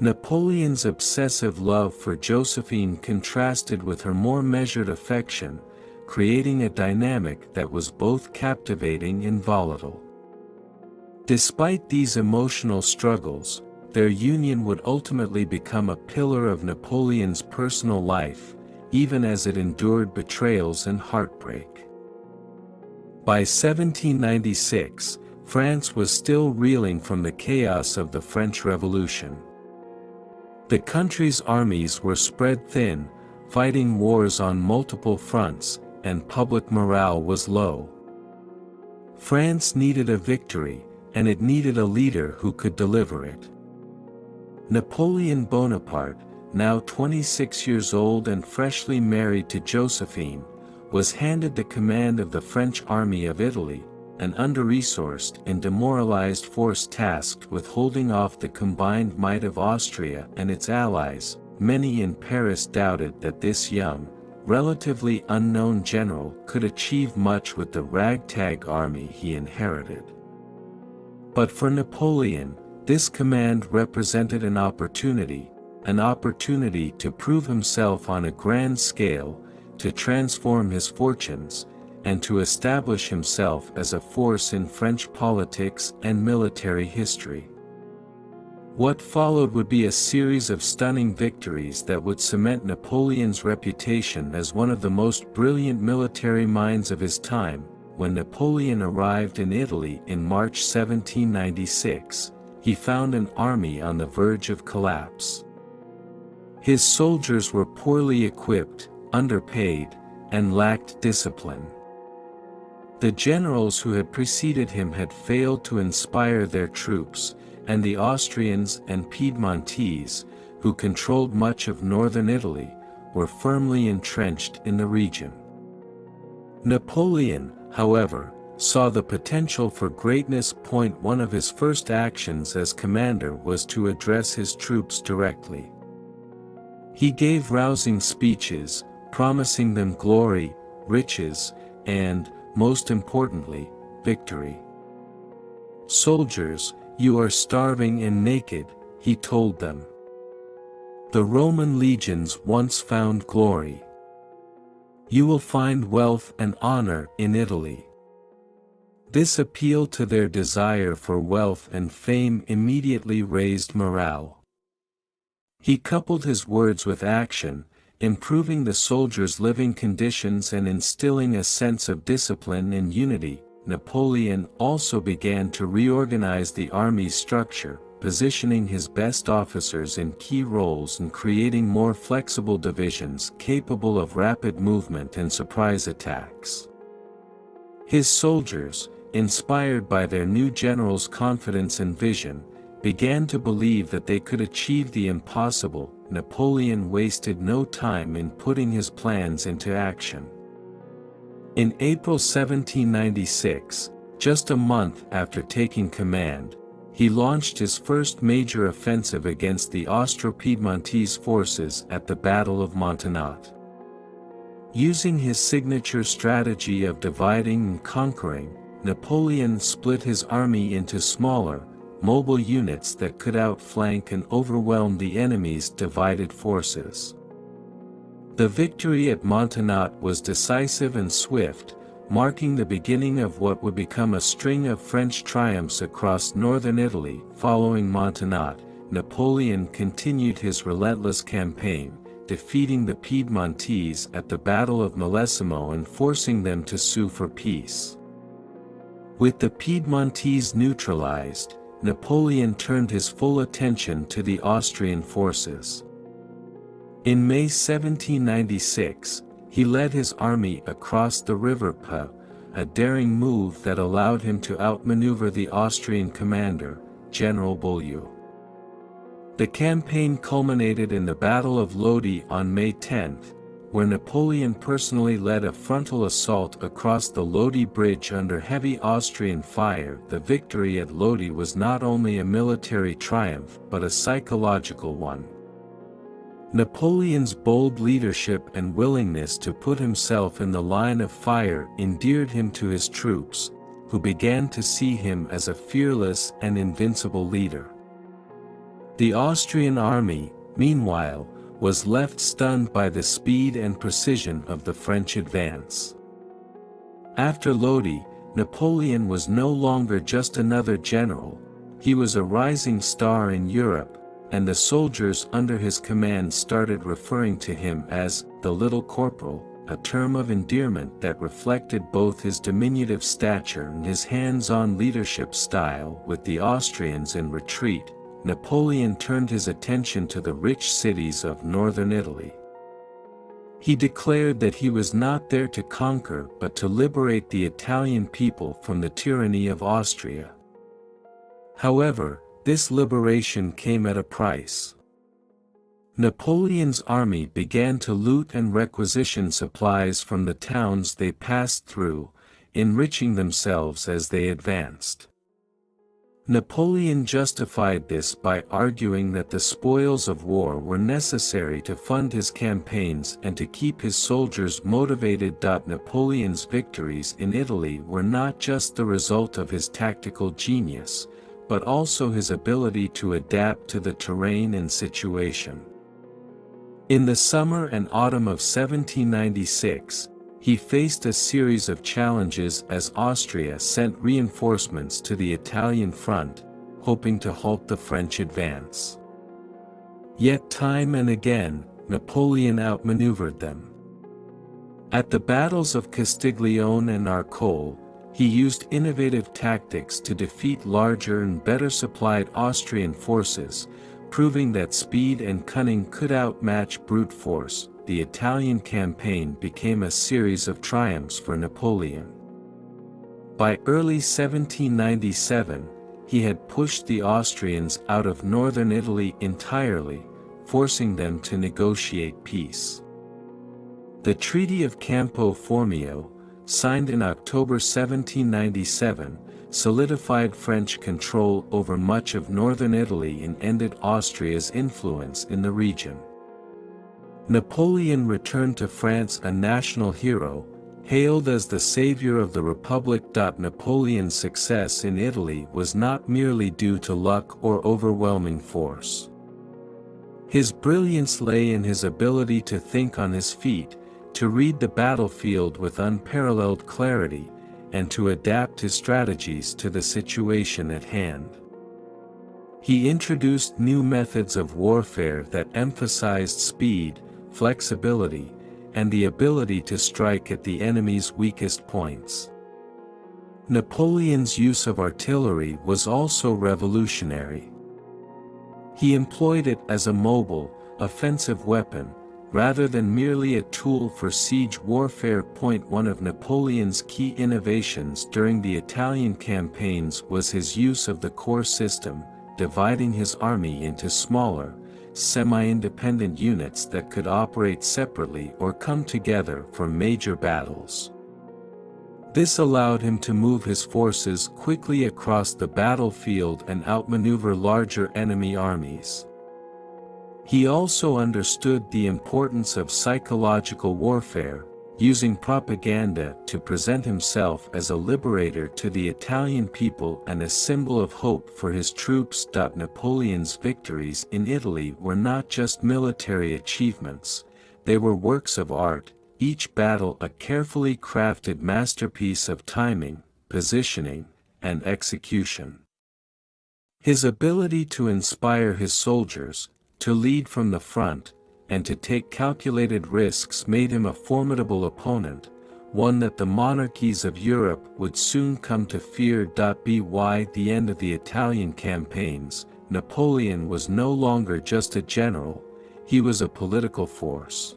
Napoleon's obsessive love for Josephine contrasted with her more measured affection, creating a dynamic that was both captivating and volatile. Despite these emotional struggles, their union would ultimately become a pillar of Napoleon's personal life, even as it endured betrayals and heartbreak. By 1796, France was still reeling from the chaos of the French Revolution. The country's armies were spread thin, fighting wars on multiple fronts, and public morale was low. France needed a victory, and it needed a leader who could deliver it. Napoleon Bonaparte, now 26 years old and freshly married to Josephine, was handed the command of the French army of Italy, an under-resourced and demoralized force tasked with holding off the combined might of Austria and its allies. Many in Paris doubted that this young, relatively unknown general could achieve much with the ragtag army he inherited. But for Napoleon, this command represented an opportunity to prove himself on a grand scale, to transform his fortunes, and to establish himself as a force in French politics and military history. What followed would be a series of stunning victories that would cement Napoleon's reputation as one of the most brilliant military minds of his time. When Napoleon arrived in Italy in March 1796, he found an army on the verge of collapse. His soldiers were poorly equipped, underpaid, and lacked discipline. The generals who had preceded him had failed to inspire their troops, and the Austrians and Piedmontese, who controlled much of northern Italy, were firmly entrenched in the region. Napoleon, however, saw the potential for greatness. One of his first actions as commander was to address his troops directly. He gave rousing speeches, promising them glory, riches, and, most importantly, victory. "Soldiers, you are starving and naked," he told them. "The Roman legions once found glory. You will find wealth and honor in Italy." This appeal to their desire for wealth and fame immediately raised morale. He coupled his words with action, improving the soldiers' living conditions and instilling a sense of discipline and unity. Napoleon also began to reorganize the army's structure, positioning his best officers in key roles and creating more flexible divisions capable of rapid movement and surprise attacks. His soldiers, inspired by their new general's confidence and vision, began to believe that they could achieve the impossible. Napoleon wasted no time in putting his plans into action. In April 1796, just a month after taking command, he launched his first major offensive against the Austro-Piedmontese forces at the Battle of Montenotte. Using his signature strategy of dividing and conquering, Napoleon split his army into smaller, mobile units that could outflank and overwhelm the enemy's divided forces. The victory at Montenotte was decisive and swift, marking the beginning of what would become a string of French triumphs across northern Italy. Following Montenotte, Napoleon continued his relentless campaign, defeating the Piedmontese at the Battle of Millesimo and forcing them to sue for peace. With the Piedmontese neutralized, Napoleon turned his full attention to the Austrian forces. In May 1796, he led his army across the River Po, a daring move that allowed him to outmaneuver the Austrian commander, General Beaulieu. The campaign culminated in the Battle of Lodi on May 10, where Napoleon personally led a frontal assault across the Lodi Bridge under heavy Austrian fire. The victory at Lodi was not only a military triumph but a psychological one. Napoleon's bold leadership and willingness to put himself in the line of fire endeared him to his troops, who began to see him as a fearless and invincible leader. The Austrian army, meanwhile, was left stunned by the speed and precision of the French advance. After Lodi, Napoleon was no longer just another general, he was a rising star in Europe, and the soldiers under his command started referring to him as the Little Corporal, a term of endearment that reflected both his diminutive stature and his hands-on leadership style. With the Austrians in retreat, Napoleon turned his attention to the rich cities of northern Italy. He declared that he was not there to conquer but to liberate the Italian people from the tyranny of Austria. However, this liberation came at a price. Napoleon's army began to loot and requisition supplies from the towns they passed through, enriching themselves as they advanced. Napoleon justified this by arguing that the spoils of war were necessary to fund his campaigns and to keep his soldiers motivated. Napoleon's victories in Italy were not just the result of his tactical genius, but also his ability to adapt to the terrain and situation. In the summer and autumn of 1796, he faced a series of challenges as Austria sent reinforcements to the Italian front, hoping to halt the French advance. Yet time and again, Napoleon outmaneuvered them. At the battles of Castiglione and Arcole, he used innovative tactics to defeat larger and better supplied Austrian forces, proving that speed and cunning could outmatch brute force. The Italian campaign became a series of triumphs for Napoleon. By early 1797, he had pushed the Austrians out of northern Italy entirely, forcing them to negotiate peace. The Treaty of Campo Formio, signed in October 1797, solidified French control over much of northern Italy and ended Austria's influence in the region. Napoleon returned to France a national hero, hailed as the savior of the Republic. Napoleon's success in Italy was not merely due to luck or overwhelming force. His brilliance lay in his ability to think on his feet, to read the battlefield with unparalleled clarity, and to adapt his strategies to the situation at hand. He introduced new methods of warfare that emphasized speed, flexibility, and the ability to strike at the enemy's weakest points. Napoleon's use of artillery was also revolutionary. He employed it as a mobile, offensive weapon, rather than merely a tool for siege warfare. One of Napoleon's key innovations during the Italian campaigns was his use of the corps system, dividing his army into smaller, semi-independent units that could operate separately or come together for major battles. This allowed him to move his forces quickly across the battlefield and outmaneuver larger enemy armies. He also understood the importance of psychological warfare, using propaganda to present himself as a liberator to the Italian people and a symbol of hope for his troops. Napoleon's victories in Italy were not just military achievements, they were works of art, each battle a carefully crafted masterpiece of timing, positioning, and execution. His ability to inspire his soldiers, to lead from the front, and to take calculated risks made him a formidable opponent, one that the monarchies of Europe would soon come to fear. By the end of the Italian campaigns, Napoleon was no longer just a general, he was a political force.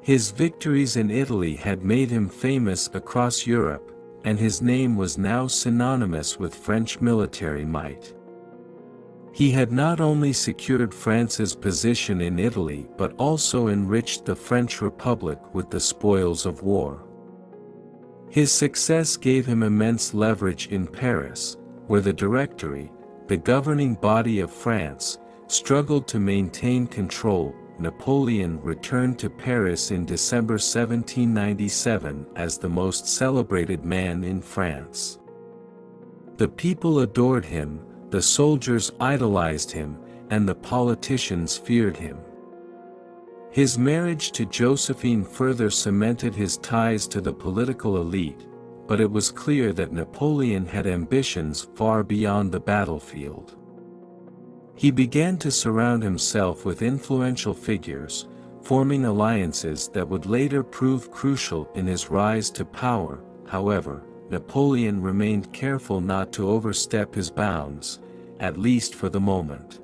His victories in Italy had made him famous across Europe, and his name was now synonymous with French military might. He had not only secured France's position in Italy but also enriched the French Republic with the spoils of war. His success gave him immense leverage in Paris, where the Directory, the governing body of France, struggled to maintain control. Napoleon returned to Paris in December 1797 as the most celebrated man in France. The people adored him, the soldiers idolized him, and the politicians feared him. His marriage to Josephine further cemented his ties to the political elite, but it was clear that Napoleon had ambitions far beyond the battlefield. He began to surround himself with influential figures, forming alliances that would later prove crucial in his rise to power. However, Napoleon remained careful not to overstep his bounds, at least for the moment.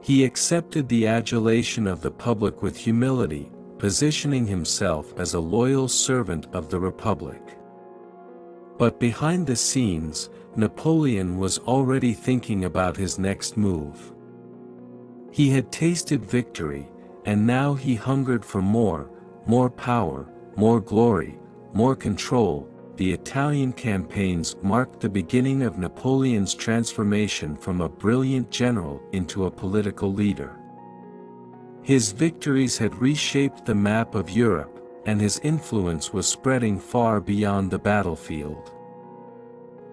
He accepted the adulation of the public with humility, positioning himself as a loyal servant of the Republic. But behind the scenes, Napoleon was already thinking about his next move. He had tasted victory, and now he hungered for more power, more glory, more control. The Italian campaigns marked the beginning of Napoleon's transformation from a brilliant general into a political leader. His victories had reshaped the map of Europe, and his influence was spreading far beyond the battlefield.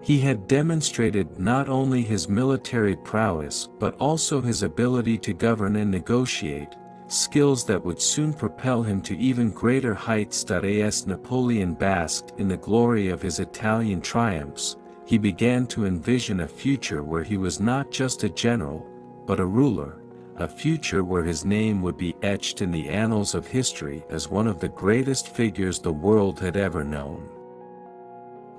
He had demonstrated not only his military prowess but also his ability to govern and negotiate, skills that would soon propel him to even greater heights. As Napoleon basked in the glory of his Italian triumphs, he began to envision a future where he was not just a general, but a ruler, a future where his name would be etched in the annals of history as one of the greatest figures the world had ever known.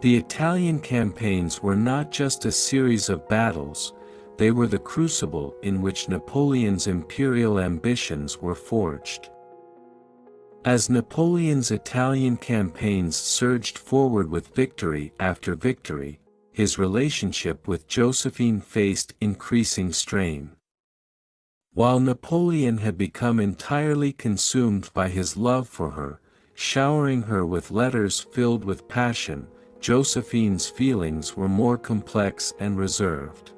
The Italian campaigns were not just a series of battles, they were the crucible in which Napoleon's imperial ambitions were forged. As Napoleon's Italian campaigns surged forward with victory after victory, his relationship with Josephine faced increasing strain. While Napoleon had become entirely consumed by his love for her, showering her with letters filled with passion, Josephine's feelings were more complex and reserved.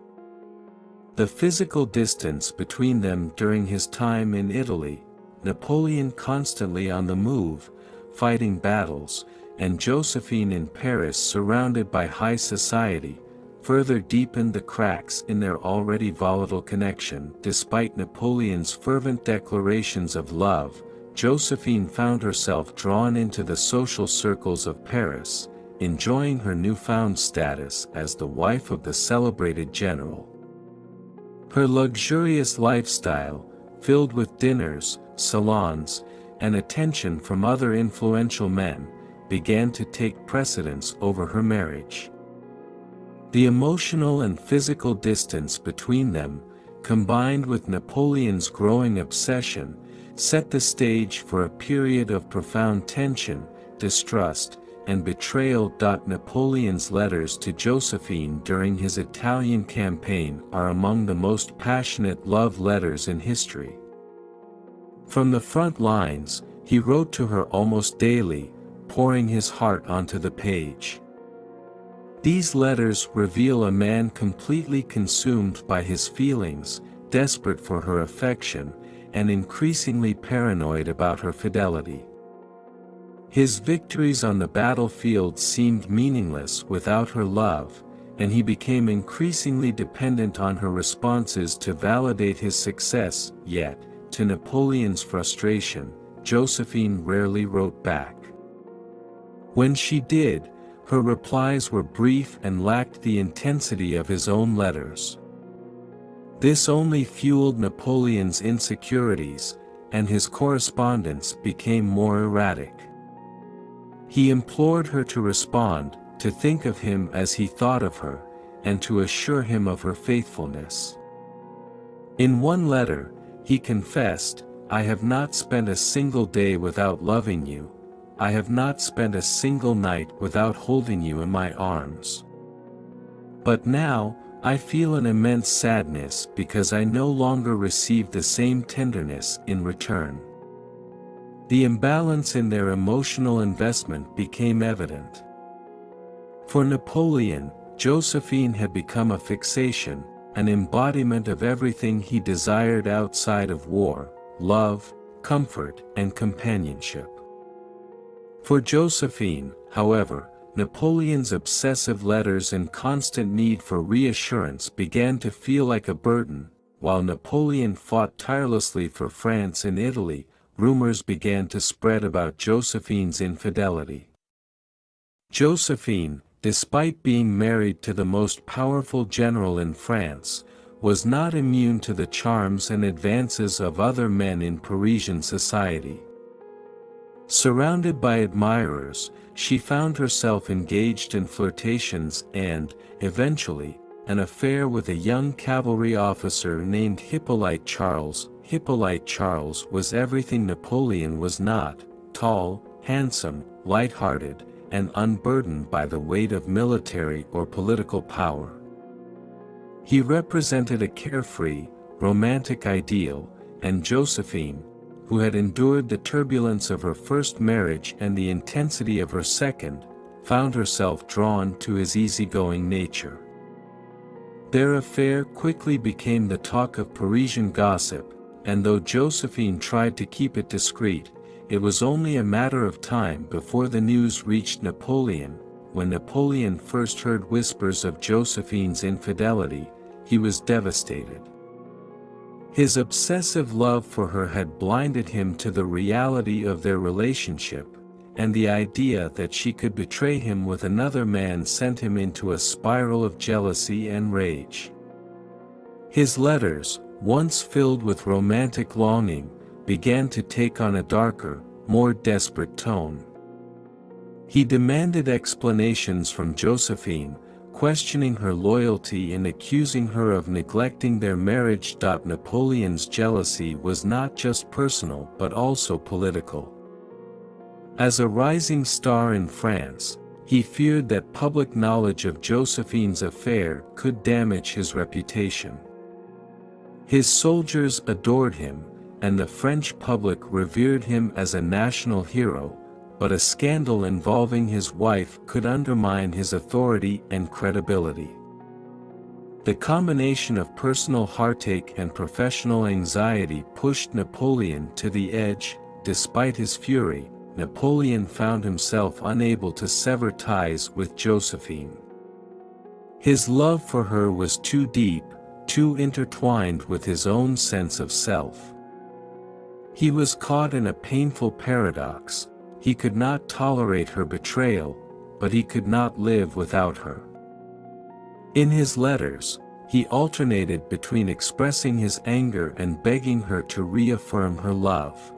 The physical distance between them during his time in Italy, Napoleon constantly on the move, fighting battles, and Josephine in Paris surrounded by high society, further deepened the cracks in their already volatile connection. Despite Napoleon's fervent declarations of love, Josephine found herself drawn into the social circles of Paris, enjoying her newfound status as the wife of the celebrated general. Her luxurious lifestyle, filled with dinners, salons, and attention from other influential men, began to take precedence over her marriage. The emotional and physical distance between them, combined with Napoleon's growing obsession, set the stage for a period of profound tension, distrust, and betrayal. Napoleon's letters to Josephine during his Italian campaign are among the most passionate love letters in history. From the front lines, he wrote to her almost daily, pouring his heart onto the page. These letters reveal a man completely consumed by his feelings, desperate for her affection, and increasingly paranoid about her fidelity. His victories on the battlefield seemed meaningless without her love, and he became increasingly dependent on her responses to validate his success. Yet, to Napoleon's frustration, Josephine rarely wrote back. When she did, her replies were brief and lacked the intensity of his own letters. This only fueled Napoleon's insecurities, and his correspondence became more erratic. He implored her to respond, to think of him as he thought of her, and to assure him of her faithfulness. In one letter, he confessed, "I have not spent a single day without loving you. I have not spent a single night without holding you in my arms. But now, I feel an immense sadness because I no longer receive the same tenderness in return." The imbalance in their emotional investment became evident. For Napoleon, Josephine had become a fixation, an embodiment of everything he desired outside of war: love, comfort, and companionship. For Josephine, however, Napoleon's obsessive letters and constant need for reassurance began to feel like a burden. While Napoleon fought tirelessly for France and Italy, rumors began to spread about Josephine's infidelity. Josephine, despite being married to the most powerful general in France, was not immune to the charms and advances of other men in Parisian society. Surrounded by admirers, she found herself engaged in flirtations and, eventually, an affair with a young cavalry officer named Hippolyte Charles. Hippolyte Charles was everything Napoleon was not: tall, handsome, light-hearted, and unburdened by the weight of military or political power. He represented a carefree, romantic ideal, and Josephine, who had endured the turbulence of her first marriage and the intensity of her second, found herself drawn to his easygoing nature. Their affair quickly became the talk of Parisian gossip, and though Josephine tried to keep it discreet, it was only a matter of time before the news reached Napoleon. When Napoleon first heard whispers of Josephine's infidelity, he was devastated. His obsessive love for her had blinded him to the reality of their relationship, and the idea that she could betray him with another man sent him into a spiral of jealousy and rage. His letters, once filled with romantic longing, began to take on a darker, more desperate tone. He demanded explanations from Josephine, questioning her loyalty and accusing her of neglecting their marriage. Napoleon's jealousy was not just personal but also political. As a rising star in France, he feared that public knowledge of Josephine's affair could damage his reputation. His soldiers adored him, and the French public revered him as a national hero, but a scandal involving his wife could undermine his authority and credibility. The combination of personal heartache and professional anxiety pushed Napoleon to the edge. Despite his fury, Napoleon found himself unable to sever ties with Josephine. His love for her was too deep, too intertwined with his own sense of self. He was caught in a painful paradox. He could not tolerate her betrayal, but he could not live without her. In his letters, he alternated between expressing his anger and begging her to reaffirm her love.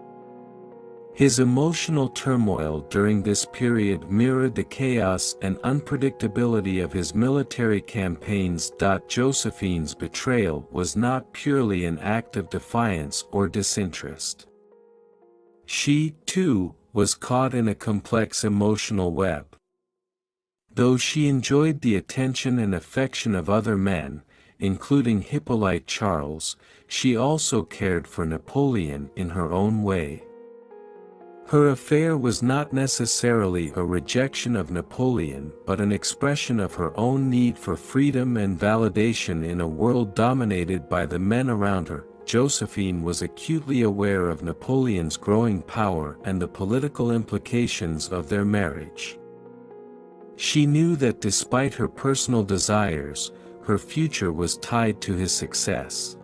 His emotional turmoil during this period mirrored the chaos and unpredictability of his military campaigns. Josephine's betrayal was not purely an act of defiance or disinterest. She, too, was caught in a complex emotional web. Though she enjoyed the attention and affection of other men, including Hippolyte Charles, she also cared for Napoleon in her own way. Her affair was not necessarily a rejection of Napoleon but an expression of her own need for freedom and validation in a world dominated by the men around her. Josephine was acutely aware of Napoleon's growing power and the political implications of their marriage. She knew that despite her personal desires, her future was tied to his success.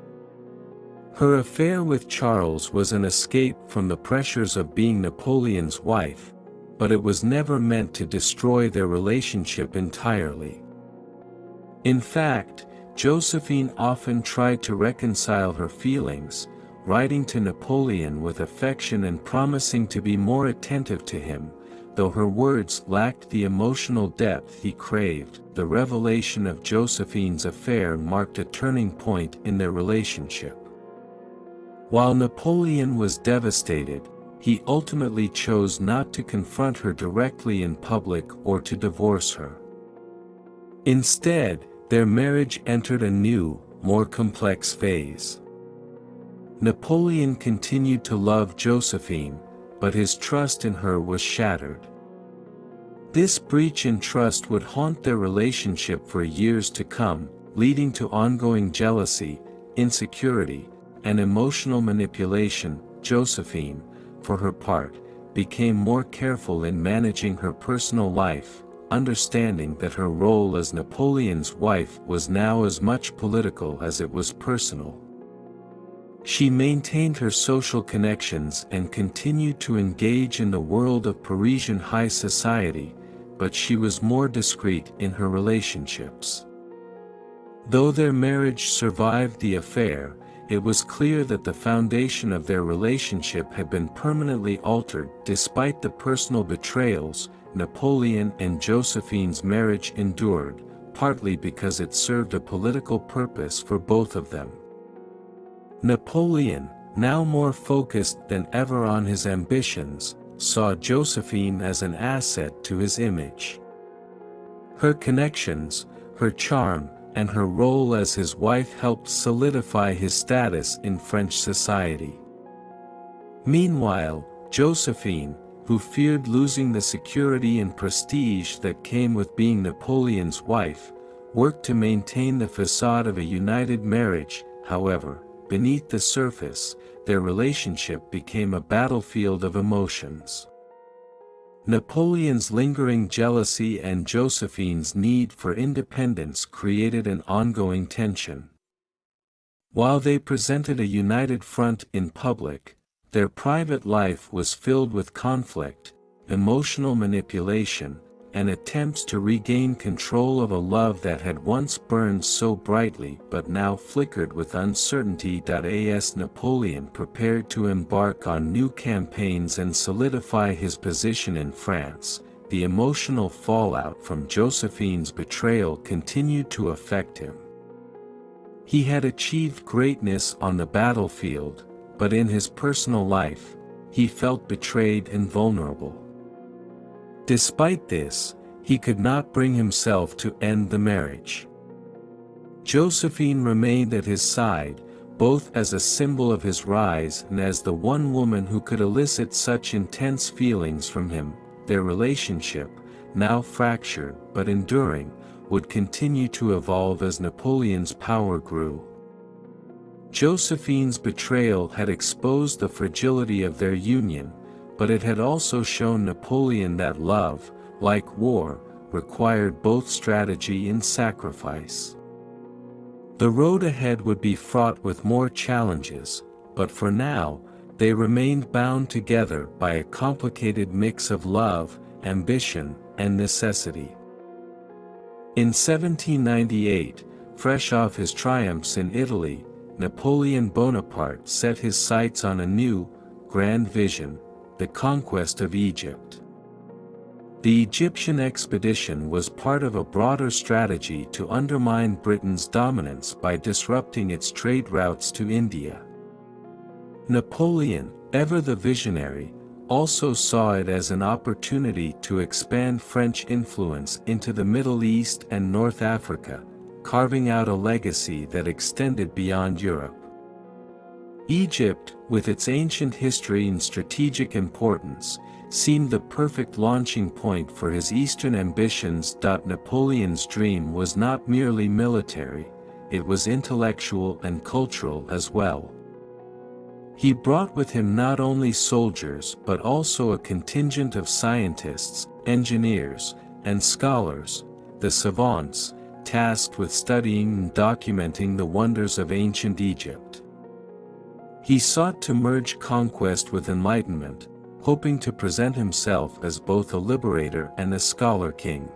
Her affair with Charles was an escape from the pressures of being Napoleon's wife, but it was never meant to destroy their relationship entirely. In fact, Josephine often tried to reconcile her feelings, writing to Napoleon with affection and promising to be more attentive to him. Though her words lacked the emotional depth he craved, the revelation of Josephine's affair marked a turning point in their relationship. While Napoleon was devastated, he ultimately chose not to confront her directly in public or to divorce her. Instead, their marriage entered a new, more complex phase. Napoleon continued to love Josephine, but his trust in her was shattered. This breach in trust would haunt their relationship for years to come, leading to ongoing jealousy, insecurity, and emotional manipulation. Josephine, for her part, became more careful in managing her personal life, understanding that her role as Napoleon's wife was now as much political as it was personal. She maintained her social connections and continued to engage in the world of Parisian high society, but she was more discreet in her relationships. Though their marriage survived the affair, it was clear that the foundation of their relationship had been permanently altered. Despite the personal betrayals, Napoleon and Josephine's marriage endured, partly because it served a political purpose for both of them. Napoleon, now more focused than ever on his ambitions, saw Josephine as an asset to his image. Her connections, her charm, and her role as his wife helped solidify his status in French society. Meanwhile, Josephine, who feared losing the security and prestige that came with being Napoleon's wife, worked to maintain the facade of a united marriage. However, beneath the surface, their relationship became a battlefield of emotions. Napoleon's lingering jealousy and Josephine's need for independence created an ongoing tension. While they presented a united front in public, their private life was filled with conflict, emotional manipulation, and attempts to regain control of a love that had once burned so brightly but now flickered with uncertainty. As Napoleon prepared to embark on new campaigns and solidify his position in France, the emotional fallout from Josephine's betrayal continued to affect him. He had achieved greatness on the battlefield, but in his personal life, he felt betrayed and vulnerable. Despite this, he could not bring himself to end the marriage. Josephine remained at his side, both as a symbol of his rise and as the one woman who could elicit such intense feelings from him. Their relationship, now fractured but enduring, would continue to evolve as Napoleon's power grew. Josephine's betrayal had exposed the fragility of their union, but it had also shown Napoleon that love, like war, required both strategy and sacrifice. The road ahead would be fraught with more challenges, but for now, they remained bound together by a complicated mix of love, ambition, and necessity. In 1798, fresh off his triumphs in Italy, Napoleon Bonaparte set his sights on a new, grand vision, the conquest of Egypt. The Egyptian expedition was part of a broader strategy to undermine Britain's dominance by disrupting its trade routes to India. Napoleon, ever the visionary, also saw it as an opportunity to expand French influence into the Middle East and North Africa, carving out a legacy that extended beyond Europe. Egypt, with its ancient history and strategic importance, seemed the perfect launching point for his eastern ambitions. Napoleon's dream was not merely military, it was intellectual and cultural as well. He brought with him not only soldiers but also a contingent of scientists, engineers, and scholars, the savants, tasked with studying and documenting the wonders of ancient Egypt. He sought to merge conquest with enlightenment, hoping to present himself as both a liberator and a scholar king.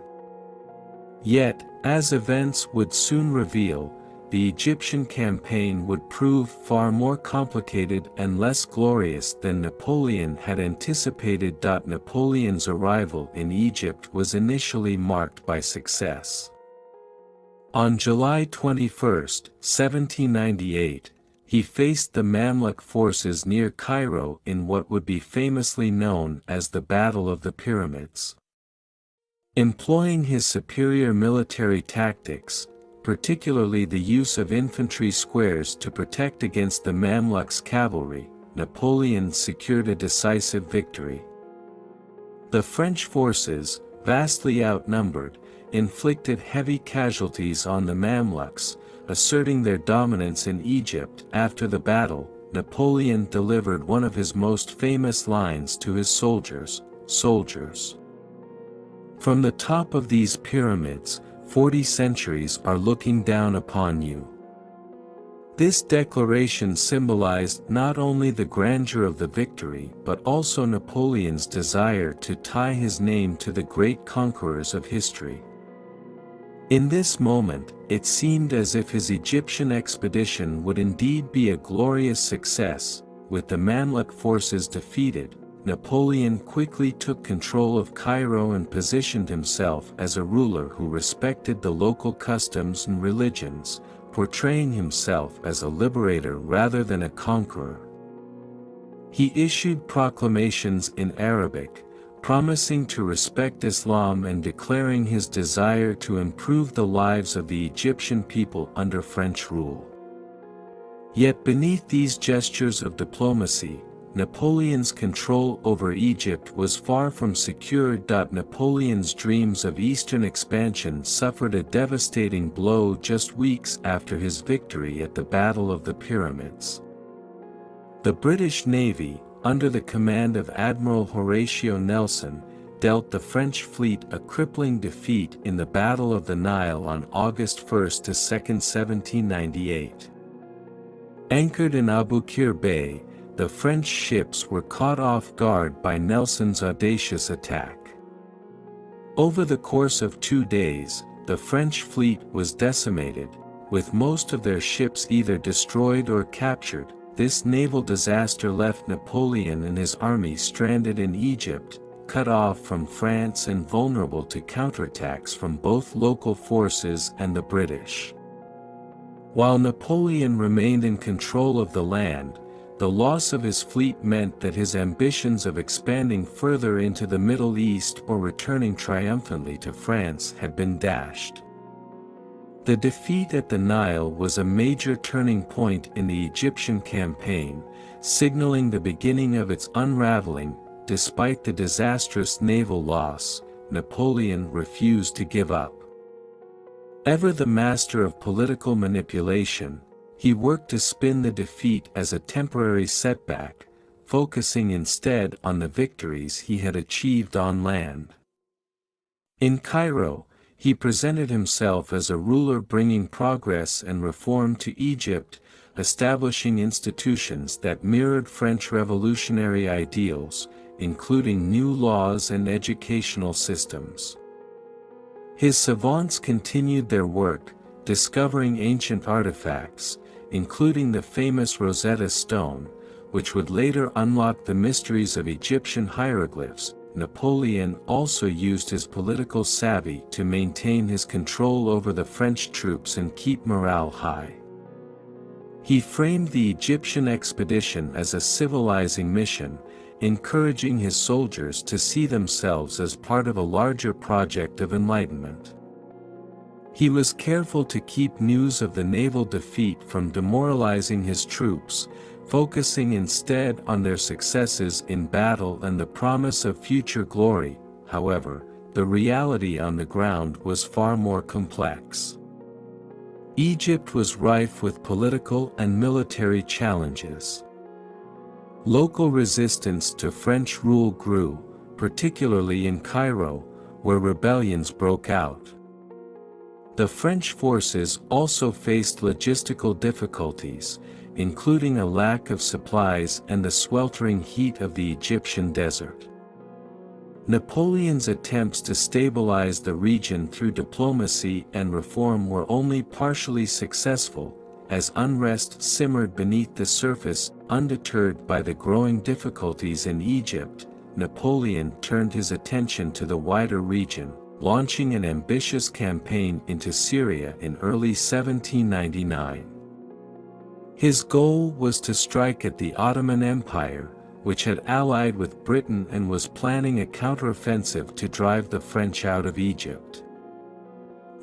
Yet, as events would soon reveal, the Egyptian campaign would prove far more complicated and less glorious than Napoleon had anticipated. Napoleon's arrival in Egypt was initially marked by success. On July 21, 1798, he faced the Mamluk forces near Cairo in what would be famously known as the Battle of the Pyramids. Employing his superior military tactics, particularly the use of infantry squares to protect against the Mamluks' cavalry, Napoleon secured a decisive victory. The French forces, vastly outnumbered, inflicted heavy casualties on the Mamluks, asserting their dominance in Egypt. After the battle, Napoleon delivered one of his most famous lines to his soldiers: "Soldiers, from the top of these pyramids, 40 centuries are looking down upon you." This declaration symbolized not only the grandeur of the victory but also Napoleon's desire to tie his name to the great conquerors of history. In this moment, it seemed as if his Egyptian expedition would indeed be a glorious success. With the Mamluk forces defeated, Napoleon quickly took control of Cairo and positioned himself as a ruler who respected the local customs and religions, portraying himself as a liberator rather than a conqueror. He issued proclamations in Arabic, promising to respect Islam and declaring his desire to improve the lives of the Egyptian people under French rule. Yet beneath these gestures of diplomacy, Napoleon's control over Egypt was far from secure. Napoleon's dreams of eastern expansion suffered a devastating blow just weeks after his victory at the Battle of the Pyramids. The British Navy, under the command of Admiral Horatio Nelson, dealt the French fleet a crippling defeat in the Battle of the Nile on August 1 to 2, 1798. Anchored in Abu Qir Bay, the French ships were caught off guard by Nelson's audacious attack. Over the course of 2 days, the French fleet was decimated, with most of their ships either destroyed or captured. This naval disaster left Napoleon and his army stranded in Egypt, cut off from France and vulnerable to counterattacks from both local forces and the British. While Napoleon remained in control of the land, the loss of his fleet meant that his ambitions of expanding further into the Middle East or returning triumphantly to France had been dashed. The defeat at the Nile was a major turning point in the Egyptian campaign, signaling the beginning of its unraveling. Despite the disastrous naval loss, Napoleon refused to give up. Ever the master of political manipulation, he worked to spin the defeat as a temporary setback, focusing instead on the victories he had achieved on land. In Cairo, he presented himself as a ruler bringing progress and reform to Egypt, establishing institutions that mirrored French revolutionary ideals, including new laws and educational systems. His savants continued their work, discovering ancient artifacts, including the famous Rosetta Stone, which would later unlock the mysteries of Egyptian hieroglyphs. Napoleon also used his political savvy to maintain his control over the French troops and keep morale high. He framed the Egyptian expedition as a civilizing mission, encouraging his soldiers to see themselves as part of a larger project of enlightenment. He was careful to keep news of the naval defeat from demoralizing his troops, focusing instead on their successes in battle and the promise of future glory. However, the reality on the ground was far more complex. Egypt was rife with political and military challenges. Local resistance to French rule grew, particularly in Cairo, where rebellions broke out. The French forces also faced logistical difficulties, including a lack of supplies and the sweltering heat of the Egyptian desert. Napoleon's attempts to stabilize the region through diplomacy and reform were only partially successful, as unrest simmered beneath the surface. Undeterred by the growing difficulties in Egypt, Napoleon turned his attention to the wider region, launching an ambitious campaign into Syria in early 1799. His goal was to strike at the Ottoman Empire, which had allied with Britain and was planning a counteroffensive to drive the French out of Egypt.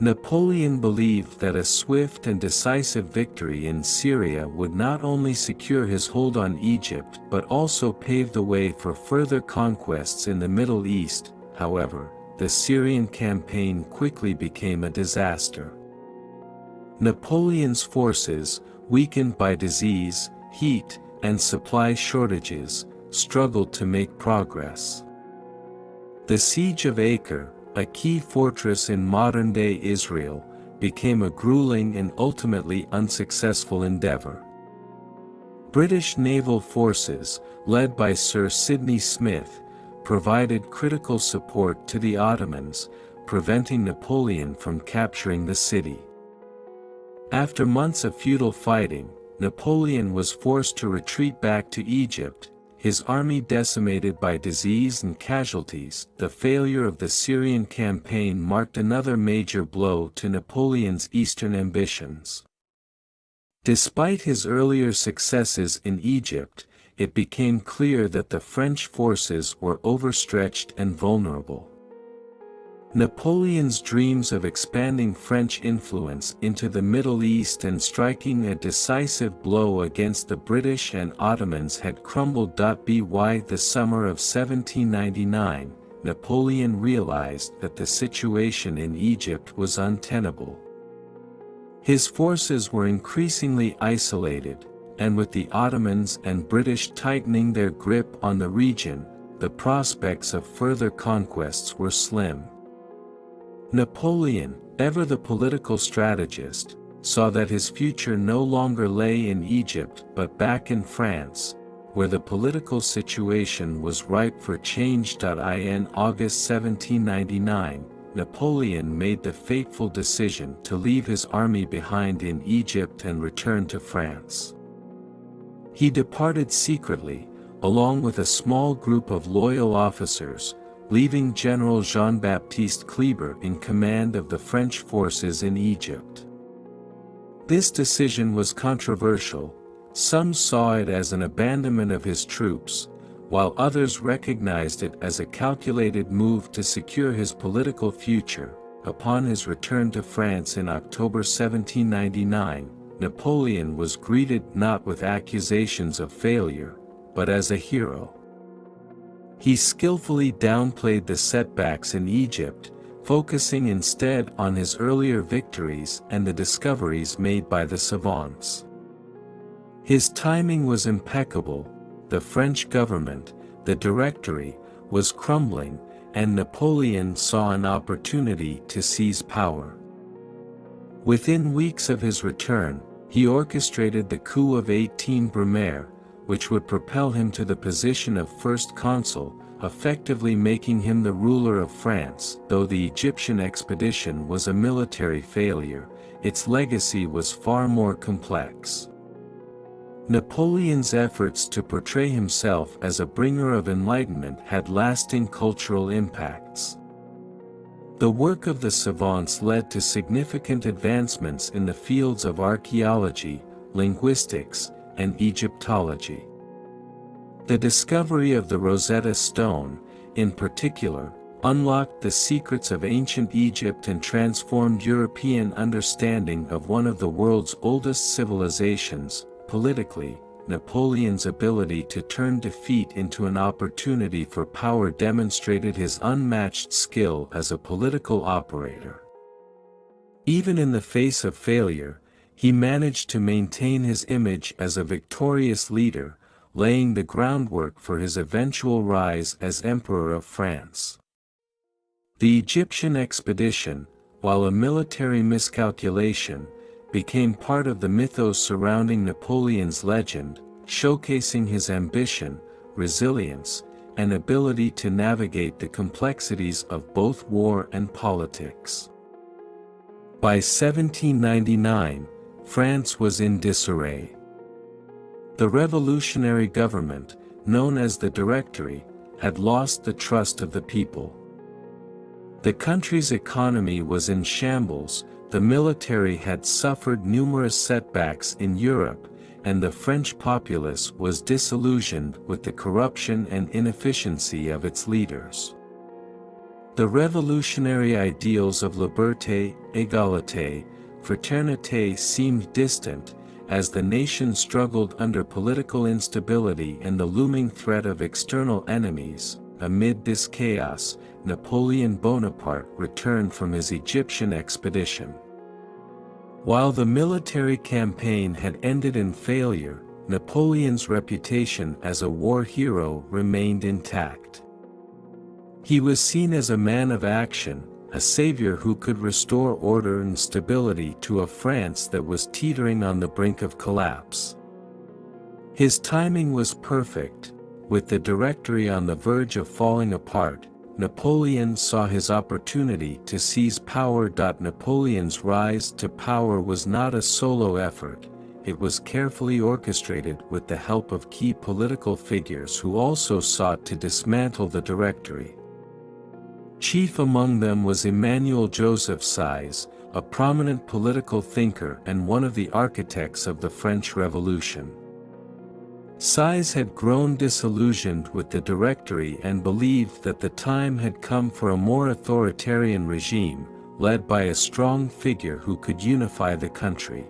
Napoleon believed that a swift and decisive victory in Syria would not only secure his hold on Egypt but also pave the way for further conquests in the Middle East. However, the Syrian campaign quickly became a disaster. Napoleon's forces, weakened by disease, heat, and supply shortages, struggled to make progress. The siege of Acre, a key fortress in modern-day Israel, became a grueling and ultimately unsuccessful endeavor. British naval forces, led by Sir Sidney Smith, provided critical support to the Ottomans, preventing Napoleon from capturing the city. After months of futile fighting, Napoleon was forced to retreat back to Egypt, his army decimated by disease and casualties. The failure of the Syrian campaign marked another major blow to Napoleon's eastern ambitions. Despite his earlier successes in Egypt, it became clear that the French forces were overstretched and vulnerable. Napoleon's dreams of expanding French influence into the Middle East and striking a decisive blow against the British and Ottomans had crumbled. By the summer of 1799, Napoleon realized that the situation in Egypt was untenable. His forces were increasingly isolated, and with the Ottomans and British tightening their grip on the region, the prospects of further conquests were slim. Napoleon, ever the political strategist, saw that his future no longer lay in Egypt but back in France, where the political situation was ripe for change. In August 1799, Napoleon made the fateful decision to leave his army behind in Egypt and return to France. He departed secretly, along with a small group of loyal officers, leaving General Jean-Baptiste Kleber in command of the French forces in Egypt. This decision was controversial. Some saw it as an abandonment of his troops, while others recognized it as a calculated move to secure his political future. Upon his return to France in October 1799, Napoleon was greeted not with accusations of failure, but as a hero. He skillfully downplayed the setbacks in Egypt, focusing instead on his earlier victories and the discoveries made by the savants. His timing was impeccable. The French government, the Directory, was crumbling, and Napoleon saw an opportunity to seize power. Within weeks of his return, he orchestrated the coup of 18 Brumaire, which would propel him to the position of first consul, effectively making him the ruler of France. Though the Egyptian expedition was a military failure, its legacy was far more complex. Napoleon's efforts to portray himself as a bringer of enlightenment had lasting cultural impacts. The work of the savants led to significant advancements in the fields of archaeology, linguistics, and Egyptology. The discovery of the Rosetta Stone, in particular, unlocked the secrets of ancient Egypt and transformed European understanding of one of the world's oldest civilizations. Politically, Napoleon's ability to turn defeat into an opportunity for power demonstrated his unmatched skill as a political operator. Even in the face of failure, he managed to maintain his image as a victorious leader, laying the groundwork for his eventual rise as Emperor of France. The Egyptian expedition, while a military miscalculation, became part of the mythos surrounding Napoleon's legend, showcasing his ambition, resilience, and ability to navigate the complexities of both war and politics. By 1799, France was in disarray. The revolutionary government, known as the Directory, had lost the trust of the people. The country's economy was in shambles, the military had suffered numerous setbacks in Europe, and the French populace was disillusioned with the corruption and inefficiency of its leaders. The revolutionary ideals of liberté, égalité, fraternité seemed distant, as the nation struggled under political instability and the looming threat of external enemies. Amid this chaos, Napoleon Bonaparte returned from his Egyptian expedition. While the military campaign had ended in failure, Napoleon's reputation as a war hero remained intact. He was seen as a man of action, a savior who could restore order and stability to a France that was teetering on the brink of collapse. His timing was perfect. With the Directory on the verge of falling apart, Napoleon saw his opportunity to seize power. Napoleon's rise to power was not a solo effort, it was carefully orchestrated with the help of key political figures who also sought to dismantle the Directory. Chief among them was Emmanuel Joseph Size, a prominent political thinker and one of the architects of the French Revolution. Size had grown disillusioned with the Directory and believed that the time had come for a more authoritarian regime, led by a strong figure who could unify the country.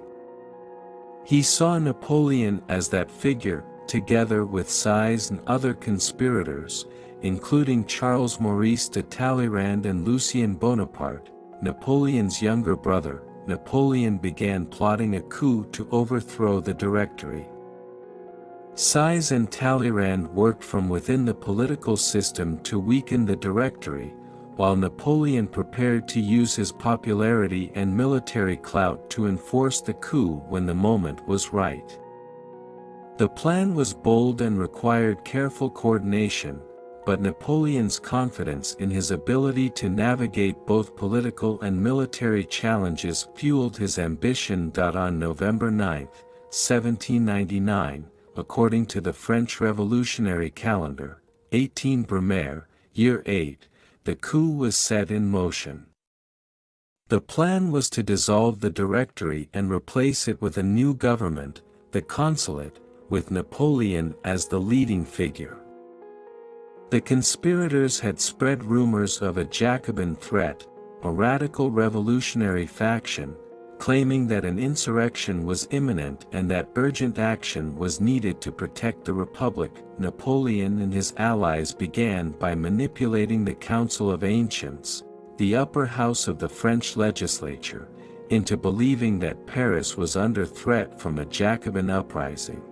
He saw Napoleon as that figure, together with Size and other conspirators, including Charles Maurice de Talleyrand and Lucien Bonaparte, Napoleon's younger brother. Napoleon began plotting a coup to overthrow the Directory. Size and Talleyrand worked from within the political system to weaken the Directory, while Napoleon prepared to use his popularity and military clout to enforce the coup when the moment was right. The plan was bold and required careful coordination, but Napoleon's confidence in his ability to navigate both political and military challenges fueled his ambition. On November 9, 1799, according to the French Revolutionary Calendar, 18 Brumaire, year 8, the coup was set in motion. The plan was to dissolve the Directory and replace it with a new government, the Consulate, with Napoleon as the leading figure. The conspirators had spread rumors of a Jacobin threat, a radical revolutionary faction, claiming that an insurrection was imminent and that urgent action was needed to protect the Republic. Napoleon and his allies began by manipulating the Council of Ancients, the upper house of the French legislature, into believing that Paris was under threat from a Jacobin uprising.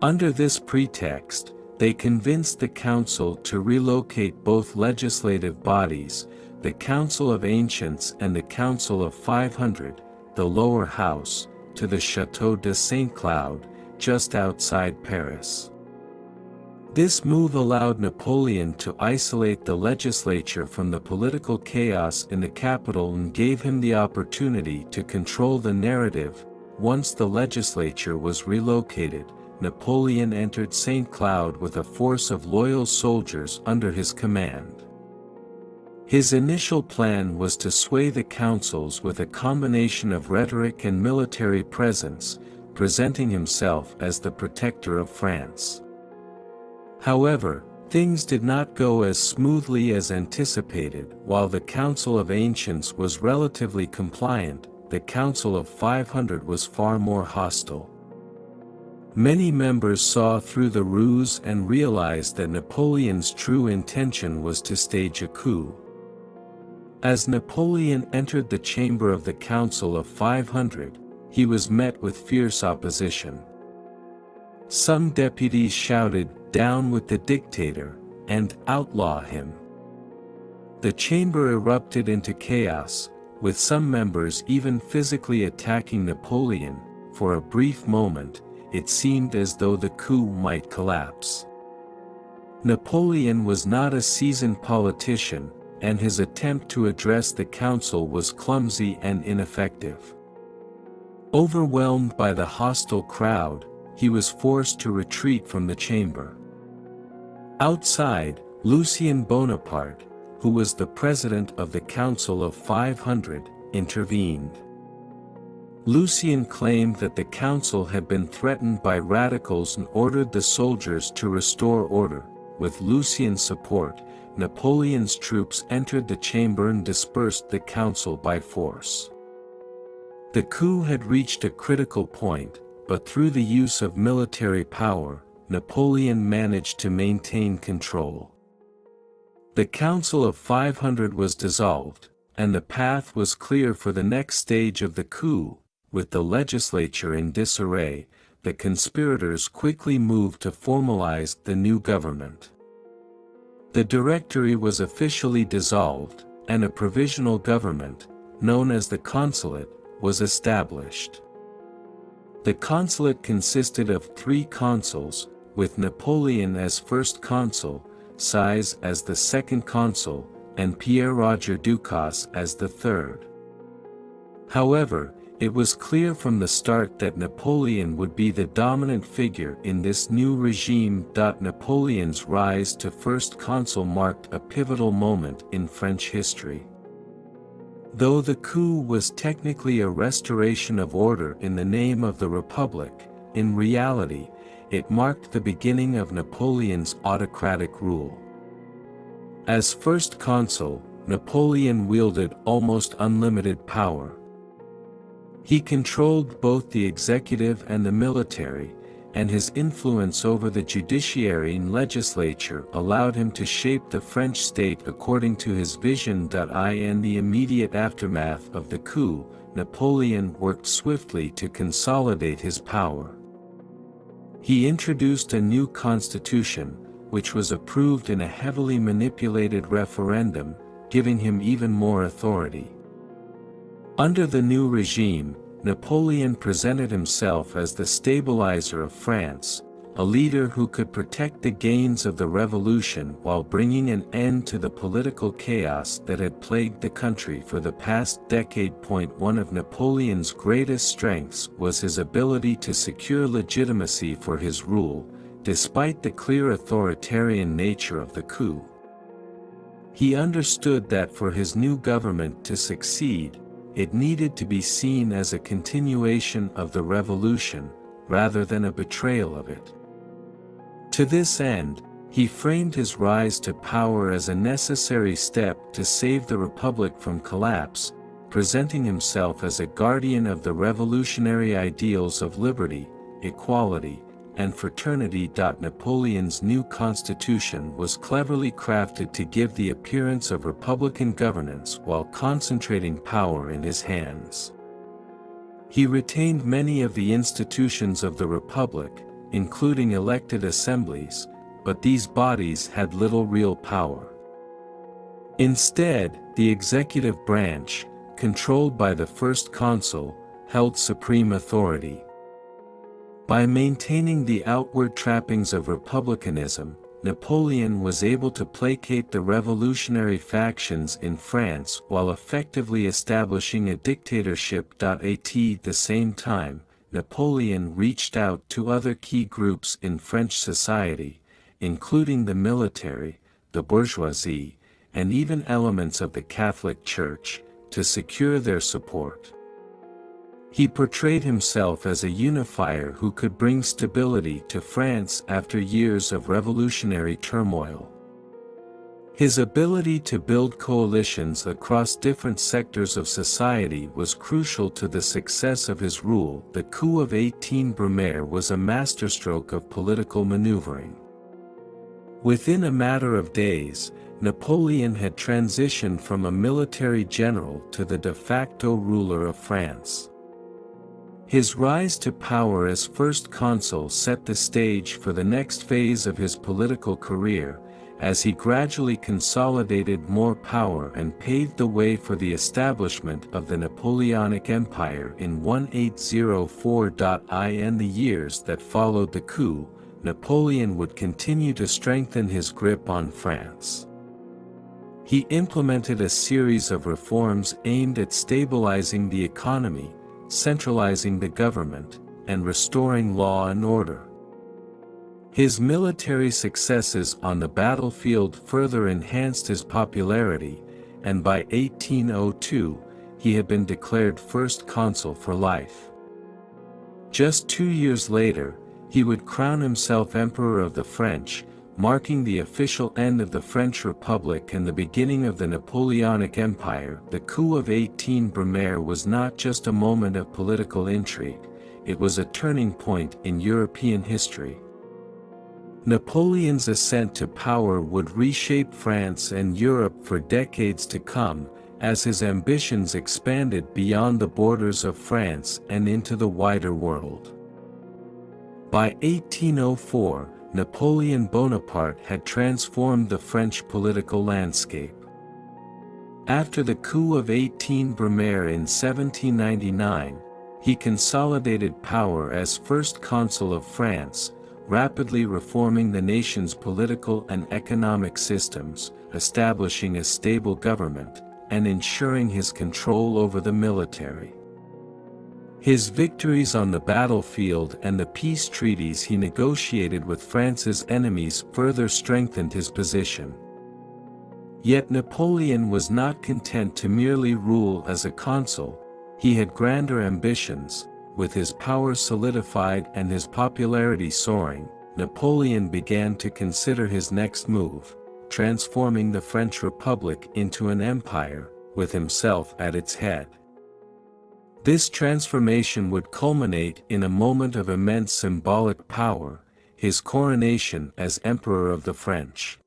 Under this pretext, they convinced the council to relocate both legislative bodies, the Council of Ancients and the Council of 500, the lower house, to the Château de Saint-Cloud, just outside Paris. This move allowed Napoleon to isolate the legislature from the political chaos in the capital and gave him the opportunity to control the narrative. Once the legislature was relocated, Napoleon entered Saint-Cloud with a force of loyal soldiers under his command. His initial plan was to sway the councils with a combination of rhetoric and military presence, presenting himself as the protector of France. However, things did not go as smoothly as anticipated. While the Council of Ancients was relatively compliant, the Council of 500 was far more hostile. Many members saw through the ruse and realized that Napoleon's true intention was to stage a coup. As Napoleon entered the chamber of the Council of 500, he was met with fierce opposition. Some deputies shouted, "Down with the dictator," and "Outlaw him." The chamber erupted into chaos, with some members even physically attacking Napoleon. For a brief moment, it seemed as though the coup might collapse. Napoleon was not a seasoned politician, and his attempt to address the council was clumsy and ineffective. Overwhelmed by the hostile crowd, he was forced to retreat from the chamber. Outside, Napoleon Bonaparte, who was the president of the Council of 500, intervened. Napoleon claimed that the council had been threatened by radicals and ordered the soldiers to restore order. With Napoleon's support, Napoleon's troops entered the chamber and dispersed the council by force. The coup had reached a critical point, but through the use of military power, Napoleon managed to maintain control. The Council of 500 was dissolved, and the path was clear for the next stage of the coup. With the legislature in disarray, the conspirators quickly moved to formalize the new government. The Directory was officially dissolved, and a provisional government, known as the Consulate, was established. The consulate consisted of 3 consuls, with Napoleon as first consul, Size as the second consul, and Pierre-Roger Ducasse as the third. However, it was clear from the start that Napoleon would be the dominant figure in this new regime. Napoleon's rise to first consul marked a pivotal moment in French history. Though the coup was technically a restoration of order in the name of the Republic, in reality, it marked the beginning of Napoleon's autocratic rule. As first consul, Napoleon wielded almost unlimited power. He controlled both the executive and the military, and his influence over the judiciary and legislature allowed him to shape the French state according to his vision. In the immediate aftermath of the coup, Napoleon worked swiftly to consolidate his power. He introduced a new constitution, which was approved in a heavily manipulated referendum, giving him even more authority. Under the new regime, Napoleon presented himself as the stabilizer of France, a leader who could protect the gains of the revolution while bringing an end to the political chaos that had plagued the country for the past decade. One of Napoleon's greatest strengths was his ability to secure legitimacy for his rule, despite the clear authoritarian nature of the coup. He understood that for his new government to succeed, it needed to be seen as a continuation of the revolution, rather than a betrayal of it. To this end, he framed his rise to power as a necessary step to save the Republic from collapse, presenting himself as a guardian of the revolutionary ideals of liberty, equality, and fraternity. Napoleon's new constitution was cleverly crafted to give the appearance of republican governance while concentrating power in his hands. He retained many of the institutions of the Republic, including elected assemblies, but these bodies had little real power. Instead, the executive branch, controlled by the first consul, held supreme authority. By maintaining the outward trappings of republicanism, Napoleon was able to placate the revolutionary factions in France while effectively establishing a dictatorship. At the same time, Napoleon reached out to other key groups in French society, including the military, the bourgeoisie, and even elements of the Catholic Church, to secure their support. He portrayed himself as a unifier who could bring stability to France after years of revolutionary turmoil. His ability to build coalitions across different sectors of society was crucial to the success of his rule. The coup of 18 Brumaire was a masterstroke of political maneuvering. Within a matter of days, Napoleon had transitioned from a military general to the de facto ruler of France. His rise to power as first consul set the stage for the next phase of his political career, as he gradually consolidated more power and paved the way for the establishment of the Napoleonic Empire in 1804. In the years that followed the coup, Napoleon would continue to strengthen his grip on France. He implemented a series of reforms aimed at stabilizing the economy, centralizing the government, and restoring law and order. His military successes on the battlefield further enhanced his popularity, and by 1802, he had been declared first consul for life. Just 2 years later, he would crown himself Emperor of the French, marking the official end of the French Republic and the beginning of the Napoleonic Empire. The coup of 18 Brumaire was not just a moment of political intrigue, it was a turning point in European history. Napoleon's ascent to power would reshape France and Europe for decades to come, as his ambitions expanded beyond the borders of France and into the wider world. By 1804, Napoleon Bonaparte had transformed the French political landscape. After the coup of 18 Brumaire in 1799, he consolidated power as first consul of France, rapidly reforming the nation's political and economic systems, establishing a stable government, and ensuring his control over the military. His victories on the battlefield and the peace treaties he negotiated with France's enemies further strengthened his position. Yet Napoleon was not content to merely rule as a consul. He had grander ambitions. With his power solidified and his popularity soaring, Napoleon began to consider his next move, transforming the French Republic into an empire, with himself at its head. This transformation would culminate in a moment of immense symbolic power, his coronation as Emperor of the French.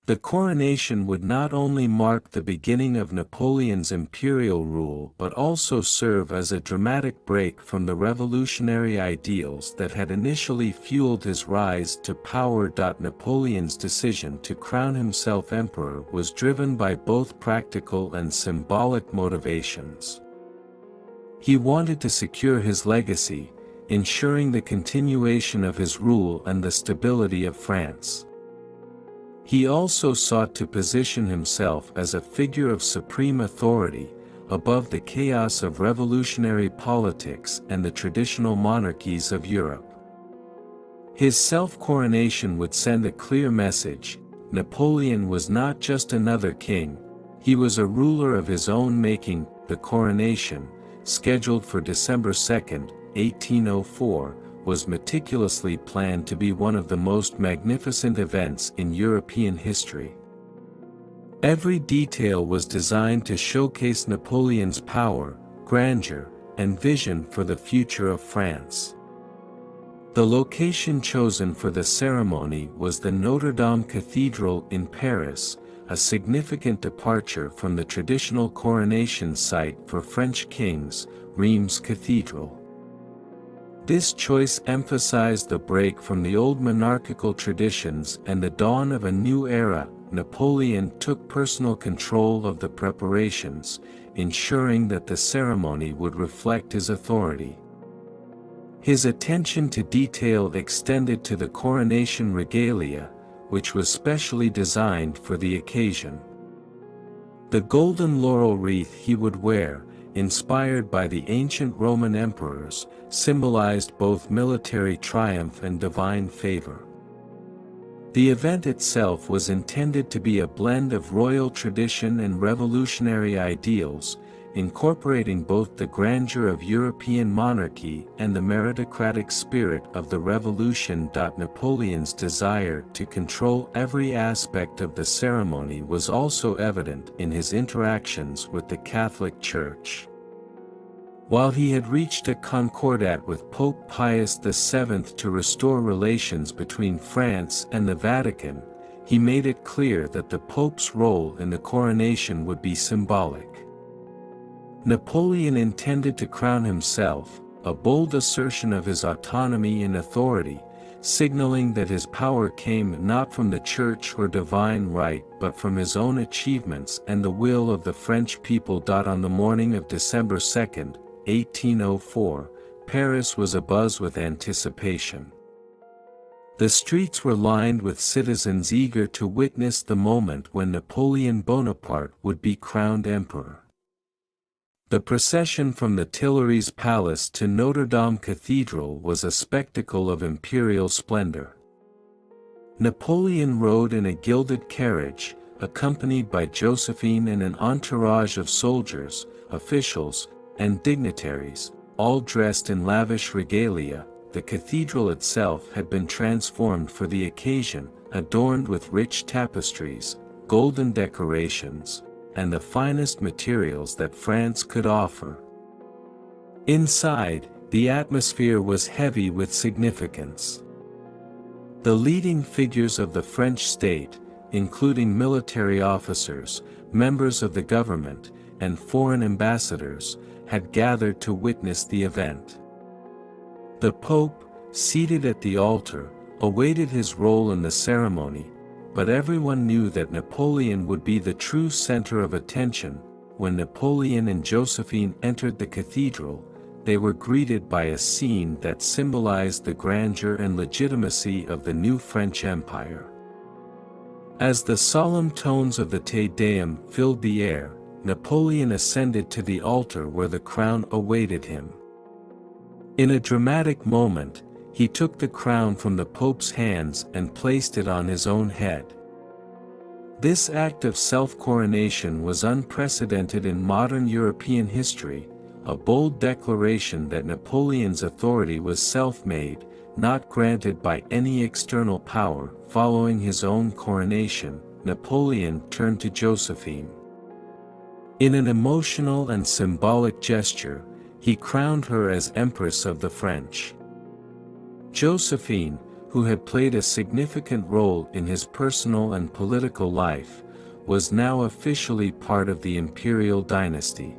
The coronation would not only mark the beginning of Napoleon's imperial rule but also serve as a dramatic break from the revolutionary ideals that had initially fueled his rise to power. Napoleon's decision to crown himself emperor was driven by both practical and symbolic motivations. He wanted to secure his legacy, ensuring the continuation of his rule and the stability of France. He also sought to position himself as a figure of supreme authority, above the chaos of revolutionary politics and the traditional monarchies of Europe. His self-coronation would send a clear message: Napoleon was not just another king, he was a ruler of his own making. The coronation, scheduled for December 2, 1804, was meticulously planned to be one of the most magnificent events in European history. Every detail was designed to showcase Napoleon's power, grandeur, and vision for the future of France. The location chosen for the ceremony was the Notre Dame Cathedral in Paris, a significant departure from the traditional coronation site for French kings, Reims Cathedral. This choice emphasized the break from the old monarchical traditions and the dawn of a new era, Napoleon took personal control of the preparations, ensuring that the ceremony would reflect his authority. His attention to detail extended to the coronation regalia, which was specially designed for the occasion. The golden laurel wreath he would wear, inspired by the ancient Roman emperors, symbolized both military triumph and divine favor. The event itself was intended to be a blend of royal tradition and revolutionary ideals, incorporating both the grandeur of European monarchy and the meritocratic spirit of the revolution. Napoleon's desire to control every aspect of the ceremony was also evident in his interactions with the Catholic Church. While he had reached a concordat with Pope Pius VII to restore relations between France and the Vatican, he made it clear that the Pope's role in the coronation would be symbolic. Napoleon intended to crown himself, a bold assertion of his autonomy and authority, signaling that his power came not from the Church or divine right but from his own achievements and the will of the French people. On the morning of December 2, 1804, Paris was abuzz with anticipation. The streets were lined with citizens eager to witness the moment when Napoleon Bonaparte would be crowned emperor. The procession from the Tuileries Palace to Notre Dame Cathedral was a spectacle of imperial splendor. Napoleon rode in a gilded carriage, accompanied by Josephine and an entourage of soldiers, officials, and dignitaries, all dressed in lavish regalia. The cathedral itself had been transformed for the occasion, adorned with rich tapestries, golden decorations, and the finest materials that France could offer. Inside, the atmosphere was heavy with significance. The leading figures of the French state, including military officers, members of the government, and foreign ambassadors, had gathered to witness the event. The Pope, seated at the altar, awaited his role in the ceremony, but everyone knew that Napoleon would be the true center of attention. When Napoleon and Josephine entered the cathedral, they were greeted by a scene that symbolized the grandeur and legitimacy of the new French Empire. As the solemn tones of the Te Deum filled the air, Napoleon ascended to the altar where the crown awaited him. In a dramatic moment, he took the crown from the Pope's hands and placed it on his own head. This act of self-coronation was unprecedented in modern European history, a bold declaration that Napoleon's authority was self-made, not granted by any external power. Following his own coronation, Napoleon turned to Josephine. In an emotional and symbolic gesture, he crowned her as Empress of the French. Josephine, who had played a significant role in his personal and political life, was now officially part of the imperial dynasty.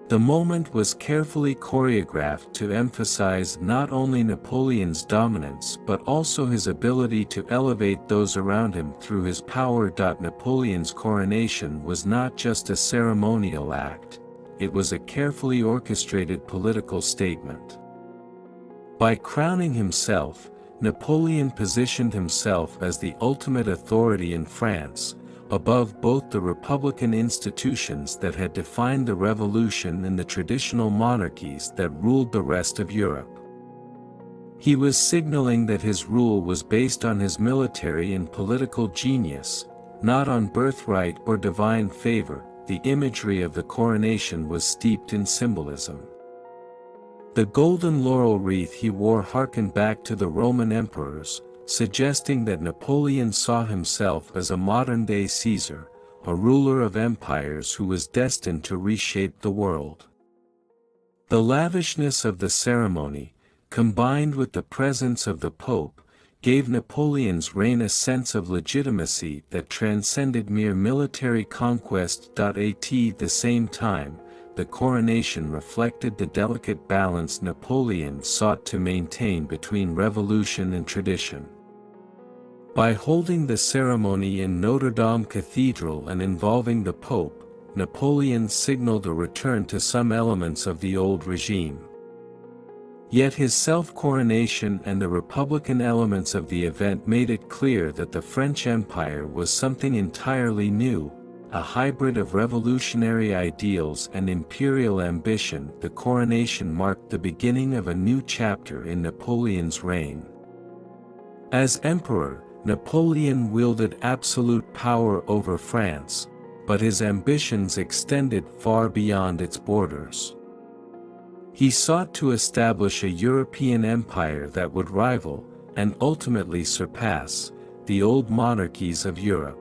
The moment was carefully choreographed to emphasize not only Napoleon's dominance but also his ability to elevate those around him through his power. Napoleon's coronation was not just a ceremonial act, it was a carefully orchestrated political statement. By crowning himself, Napoleon positioned himself as the ultimate authority in France, above both the republican institutions that had defined the revolution and the traditional monarchies that ruled the rest of Europe. He was signaling that his rule was based on his military and political genius, not on birthright or divine favor. The imagery of the coronation was steeped in symbolism. The golden laurel wreath he wore harkened back to the Roman emperors, suggesting that Napoleon saw himself as a modern-day Caesar, a ruler of empires who was destined to reshape the world. The lavishness of the ceremony, combined with the presence of the Pope, gave Napoleon's reign a sense of legitimacy that transcended mere military conquest. At the same time, the coronation reflected the delicate balance Napoleon sought to maintain between revolution and tradition. By holding the ceremony in Notre Dame Cathedral and involving the Pope, Napoleon signaled a return to some elements of the old regime. Yet his self-coronation and the republican elements of the event made it clear that the French Empire was something entirely new, a hybrid of revolutionary ideals and imperial ambition. The coronation marked the beginning of a new chapter in Napoleon's reign. As emperor, Napoleon wielded absolute power over France, but his ambitions extended far beyond its borders. He sought to establish a European empire that would rival, and ultimately surpass, the old monarchies of Europe.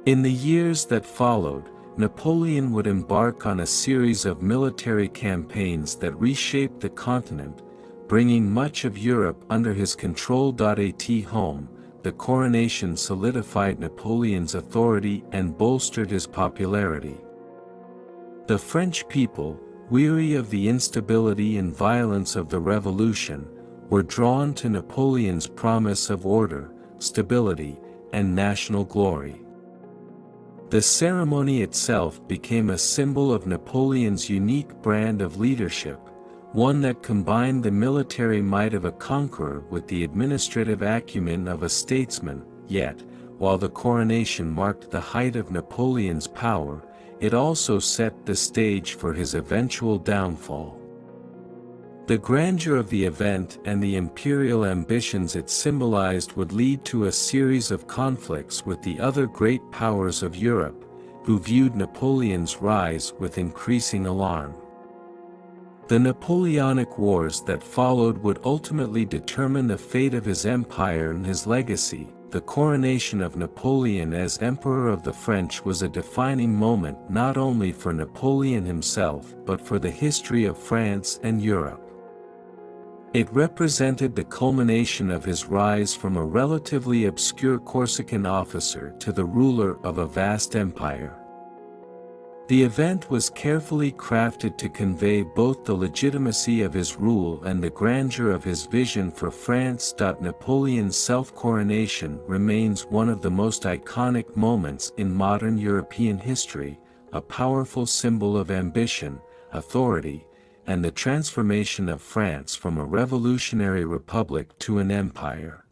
In the years that followed, Napoleon would embark on a series of military campaigns that reshaped the continent, bringing much of Europe under his control. At home, the coronation solidified Napoleon's authority and bolstered his popularity. The French people, weary of the instability and violence of the revolution, were drawn to Napoleon's promise of order, stability, and national glory. The ceremony itself became a symbol of Napoleon's unique brand of leadership, one that combined the military might of a conqueror with the administrative acumen of a statesman. Yet, while the coronation marked the height of Napoleon's power, it also set the stage for his eventual downfall. The grandeur of the event and the imperial ambitions it symbolized would lead to a series of conflicts with the other great powers of Europe, who viewed Napoleon's rise with increasing alarm. The Napoleonic Wars that followed would ultimately determine the fate of his empire and his legacy. The coronation of Napoleon as Emperor of the French was a defining moment not only for Napoleon himself but for the history of France and Europe. It represented the culmination of his rise from a relatively obscure Corsican officer to the ruler of a vast empire. The event was carefully crafted to convey both the legitimacy of his rule and the grandeur of his vision for France. Napoleon's self-coronation remains one of the most iconic moments in modern European history, a powerful symbol of ambition, authority, and the transformation of France from a revolutionary republic to an empire.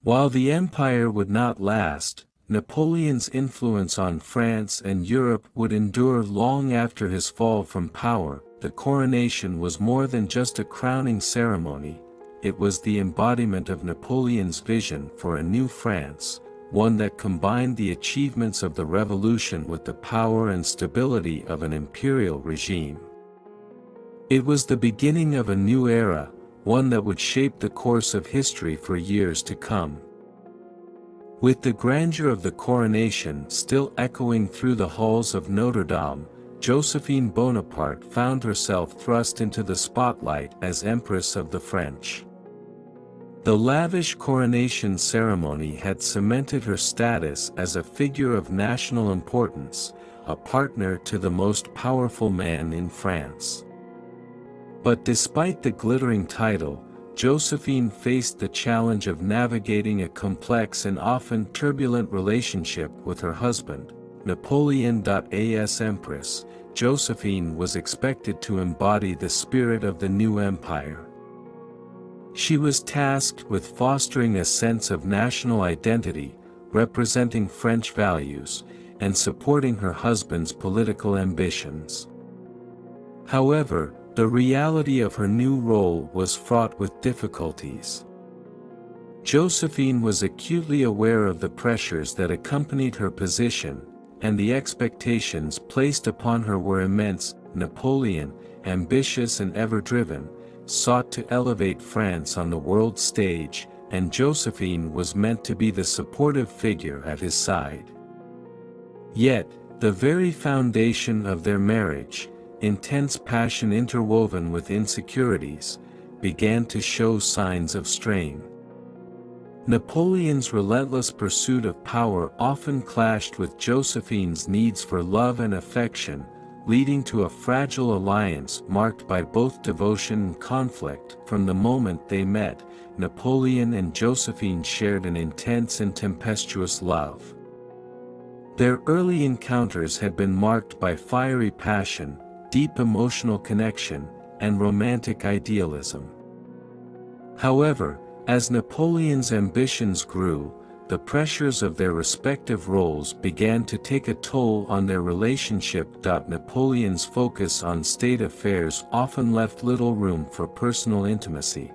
While the empire would not last, Napoleon's influence on France and Europe would endure long after his fall from power. The coronation was more than just a crowning ceremony, it was the embodiment of Napoleon's vision for a new France, one that combined the achievements of the revolution with the power and stability of an imperial regime. It was the beginning of a new era, one that would shape the course of history for years to come. With the grandeur of the coronation still echoing through the halls of Notre Dame, Josephine Bonaparte found herself thrust into the spotlight as Empress of the French. The lavish coronation ceremony had cemented her status as a figure of national importance, a partner to the most powerful man in France. But despite the glittering title, Josephine faced the challenge of navigating a complex and often turbulent relationship with her husband, Napoleon. As Empress, Josephine was expected to embody the spirit of the new empire. She was tasked with fostering a sense of national identity, representing French values, and supporting her husband's political ambitions. However, the reality of her new role was fraught with difficulties. Josephine was acutely aware of the pressures that accompanied her position, and the expectations placed upon her were immense. Napoleon, ambitious and ever-driven, sought to elevate France on the world stage, and Josephine was meant to be the supportive figure at his side. Yet, the very foundation of their marriage, intense passion interwoven with insecurities, began to show signs of strain. Napoleon's relentless pursuit of power often clashed with Josephine's needs for love and affection, leading to a fragile alliance marked by both devotion and conflict. From the moment they met, Napoleon and Josephine shared an intense and tempestuous love. Their early encounters had been marked by fiery passion, deep emotional connection, and romantic idealism. However, as Napoleon's ambitions grew, the pressures of their respective roles began to take a toll on their relationship. Napoleon's focus on state affairs often left little room for personal intimacy.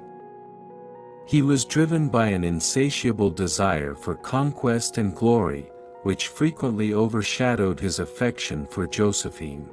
He was driven by an insatiable desire for conquest and glory, which frequently overshadowed his affection for Josephine.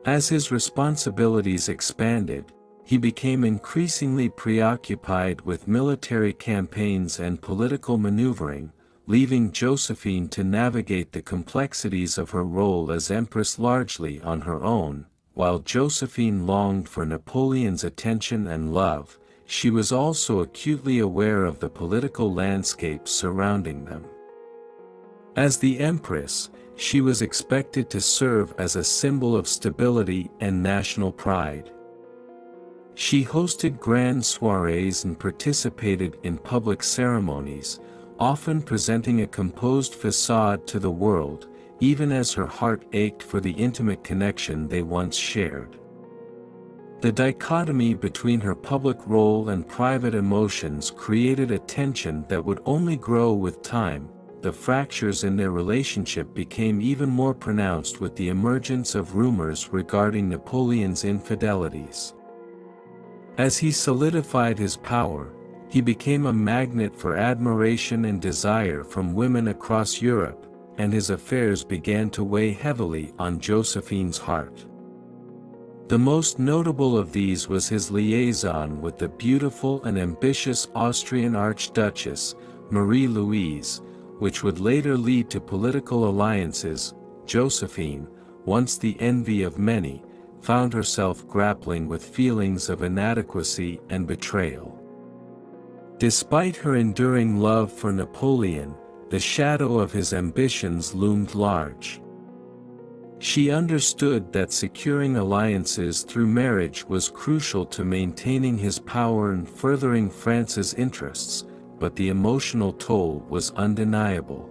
As his responsibilities expanded, he became increasingly preoccupied with military campaigns and political maneuvering, leaving Josephine to navigate the complexities of her role as empress largely on her own. While Josephine longed for Napoleon's attention and love, she was also acutely aware of the political landscape surrounding them. As the empress, she was expected to serve as a symbol of stability and national pride. She hosted grand soirees and participated in public ceremonies, often presenting a composed facade to the world, even as her heart ached for the intimate connection they once shared. The dichotomy between her public role and private emotions created a tension that would only grow with time. The fractures in their relationship became even more pronounced with the emergence of rumors regarding Napoleon's infidelities. As he solidified his power, he became a magnet for admiration and desire from women across Europe, and his affairs began to weigh heavily on Josephine's heart. The most notable of these was his liaison with the beautiful and ambitious Austrian Archduchess, Marie-Louise, which would later lead to political alliances. Josephine, once the envy of many, found herself grappling with feelings of inadequacy and betrayal. Despite her enduring love for Napoleon, the shadow of his ambitions loomed large. She understood that securing alliances through marriage was crucial to maintaining his power and furthering France's interests, but the emotional toll was undeniable.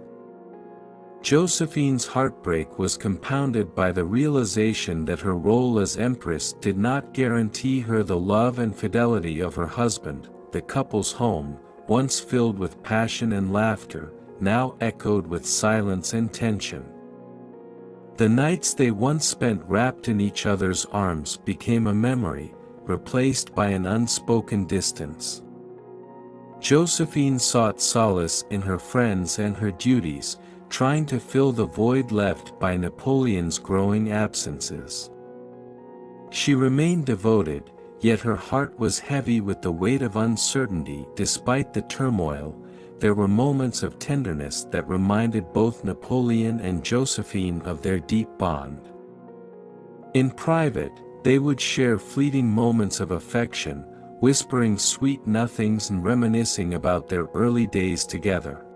Josephine's heartbreak was compounded by the realization that her role as empress did not guarantee her the love and fidelity of her husband. The couple's home, once filled with passion and laughter, now echoed with silence and tension. The nights they once spent wrapped in each other's arms became a memory, replaced by an unspoken distance. Josephine sought solace in her friends and her duties, trying to fill the void left by Napoleon's growing absences. She remained devoted, yet her heart was heavy with the weight of uncertainty. Despite the turmoil, there were moments of tenderness that reminded both Napoleon and Josephine of their deep bond. In private, they would share fleeting moments of affection, whispering sweet nothings and reminiscing about their early days together.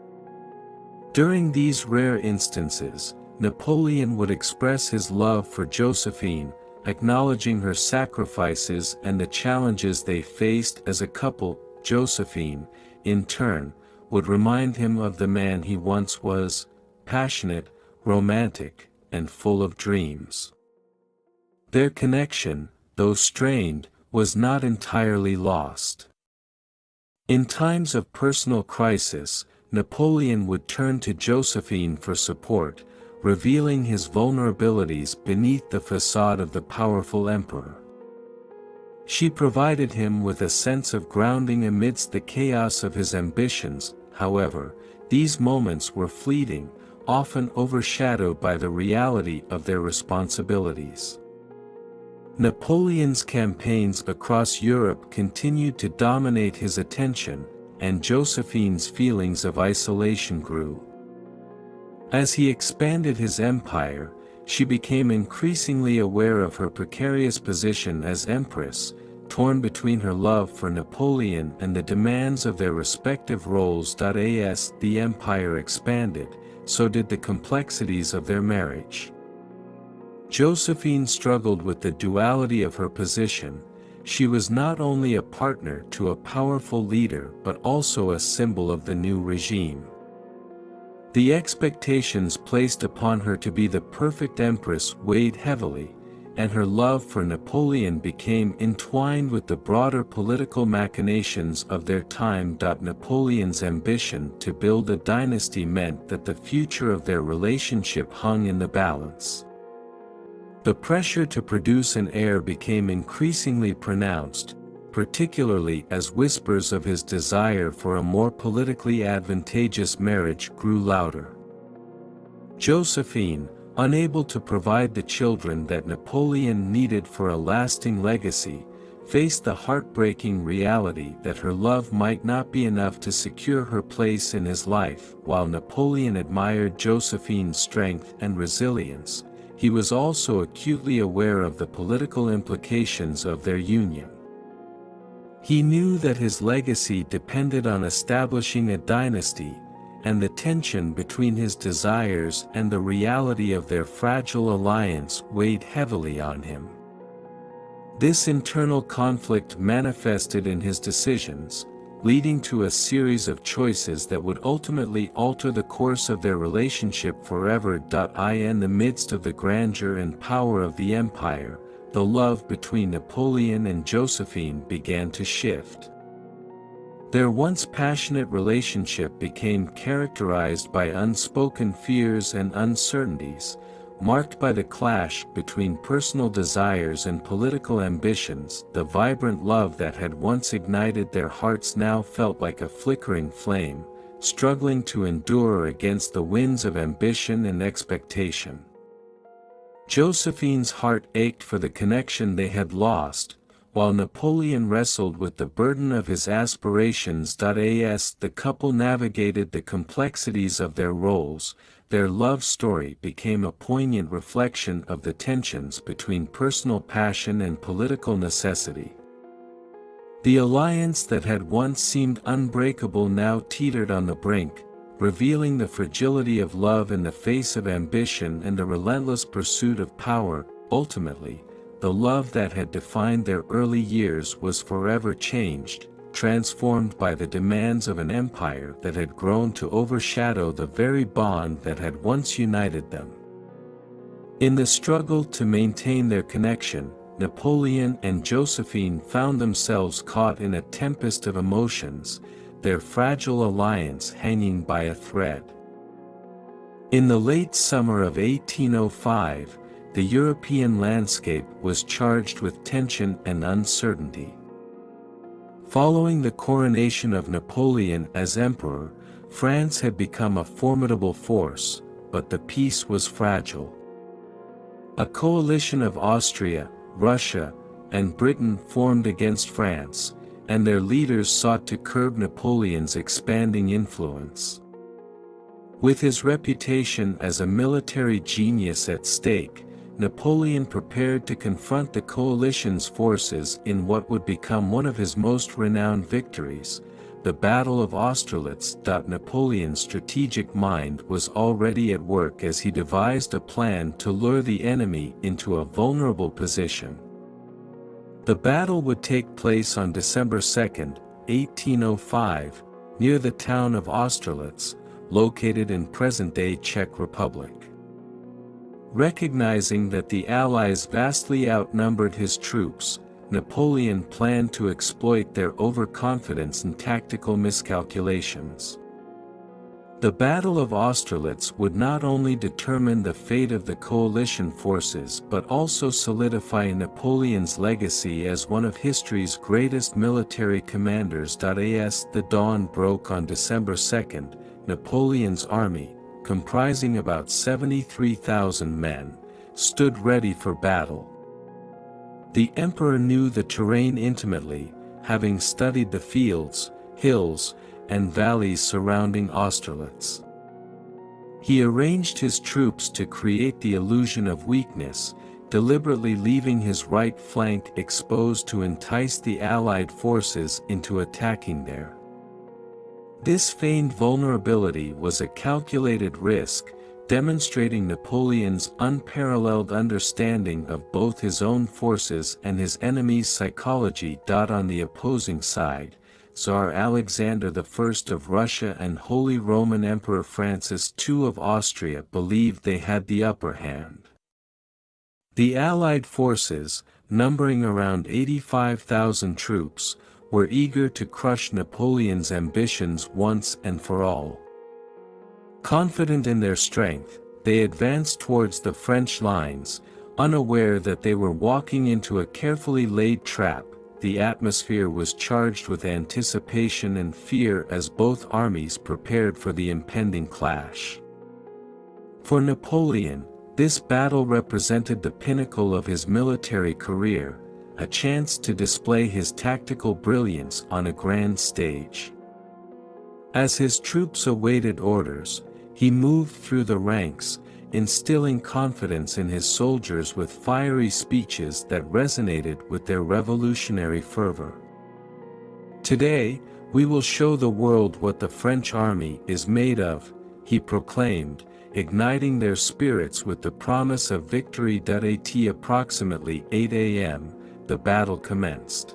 During these rare instances, Napoleon would express his love for Josephine, acknowledging her sacrifices and the challenges they faced as a couple. Josephine, in turn, would remind him of the man he once was, passionate, romantic, and full of dreams. Their connection, though strained, was not entirely lost. In times of personal crisis, Napoleon would turn to Josephine for support, revealing his vulnerabilities beneath the facade of the powerful emperor. She provided him with a sense of grounding amidst the chaos of his ambitions. However, these moments were fleeting, often overshadowed by the reality of their responsibilities. Napoleon's campaigns across Europe continued to dominate his attention, and Josephine's feelings of isolation grew. As he expanded his empire, she became increasingly aware of her precarious position as empress, torn between her love for Napoleon and the demands of their respective roles. As the empire expanded, so did the complexities of their marriage. Josephine struggled with the duality of her position. She was not only a partner to a powerful leader but also a symbol of the new regime. The expectations placed upon her to be the perfect empress weighed heavily, and her love for Napoleon became entwined with the broader political machinations of their time. Napoleon's ambition to build a dynasty meant that the future of their relationship hung in the balance. The pressure to produce an heir became increasingly pronounced, particularly as whispers of his desire for a more politically advantageous marriage grew louder. Josephine, unable to provide the children that Napoleon needed for a lasting legacy, faced the heartbreaking reality that her love might not be enough to secure her place in his life. While Napoleon admired Josephine's strength and resilience, he was also acutely aware of the political implications of their union. He knew that his legacy depended on establishing a dynasty, and the tension between his desires and the reality of their fragile alliance weighed heavily on him. This internal conflict manifested in his decisions, leading to a series of choices that would ultimately alter the course of their relationship forever. In the midst of the grandeur and power of the empire, the love between Napoleon and Josephine began to shift. Their once passionate relationship became characterized by unspoken fears and uncertainties, marked by the clash between personal desires and political ambitions. The vibrant love that had once ignited their hearts now felt like a flickering flame, struggling to endure against the winds of ambition and expectation. Josephine's heart ached for the connection they had lost, while Napoleon wrestled with the burden of his aspirations. As the couple navigated the complexities of their roles, their love story became a poignant reflection of the tensions between personal passion and political necessity. The alliance that had once seemed unbreakable now teetered on the brink, revealing the fragility of love in the face of ambition and the relentless pursuit of power. Ultimately, the love that had defined their early years was forever changed, transformed by the demands of an empire that had grown to overshadow the very bond that had once united them. In the struggle to maintain their connection, Napoleon and Josephine found themselves caught in a tempest of emotions, their fragile alliance hanging by a thread. In the late summer of 1805, the European landscape was charged with tension and uncertainty. Following the coronation of Napoleon as emperor, France had become a formidable force, but the peace was fragile. A coalition of Austria, Russia, and Britain formed against France, and their leaders sought to curb Napoleon's expanding influence. With his reputation as a military genius at stake, Napoleon prepared to confront the coalition's forces in what would become one of his most renowned victories, the Battle of Austerlitz. Napoleon's strategic mind was already at work as he devised a plan to lure the enemy into a vulnerable position. The battle would take place on December 2, 1805, near the town of Austerlitz, located in present-day Czech Republic. Recognizing that the Allies vastly outnumbered his troops, Napoleon planned to exploit their overconfidence and tactical miscalculations. The Battle of Austerlitz would not only determine the fate of the coalition forces but also solidify Napoleon's legacy as one of history's greatest military commanders. As the dawn broke on December 2, Napoleon's army, comprising about 73,000 men, stood ready for battle. The emperor knew the terrain intimately, having studied the fields, hills, and valleys surrounding Austerlitz. He arranged his troops to create the illusion of weakness, deliberately leaving his right flank exposed to entice the Allied forces into attacking there. This feigned vulnerability was a calculated risk, demonstrating Napoleon's unparalleled understanding of both his own forces and his enemy's psychology. On the opposing side, Tsar Alexander I of Russia and Holy Roman Emperor Francis II of Austria believed they had the upper hand. The Allied forces, numbering around 85,000 troops, were eager to crush Napoleon's ambitions once and for all. Confident in their strength, they advanced towards the French lines, unaware that they were walking into a carefully laid trap. The atmosphere was charged with anticipation and fear as both armies prepared for the impending clash. For Napoleon, this battle represented the pinnacle of his military career, a chance to display his tactical brilliance on a grand stage. As his troops awaited orders, he moved through the ranks, instilling confidence in his soldiers with fiery speeches that resonated with their revolutionary fervor. "Today, we will show the world what the French army is made of," he proclaimed, igniting their spirits with the promise of victory. At approximately 8 a.m., the battle commenced.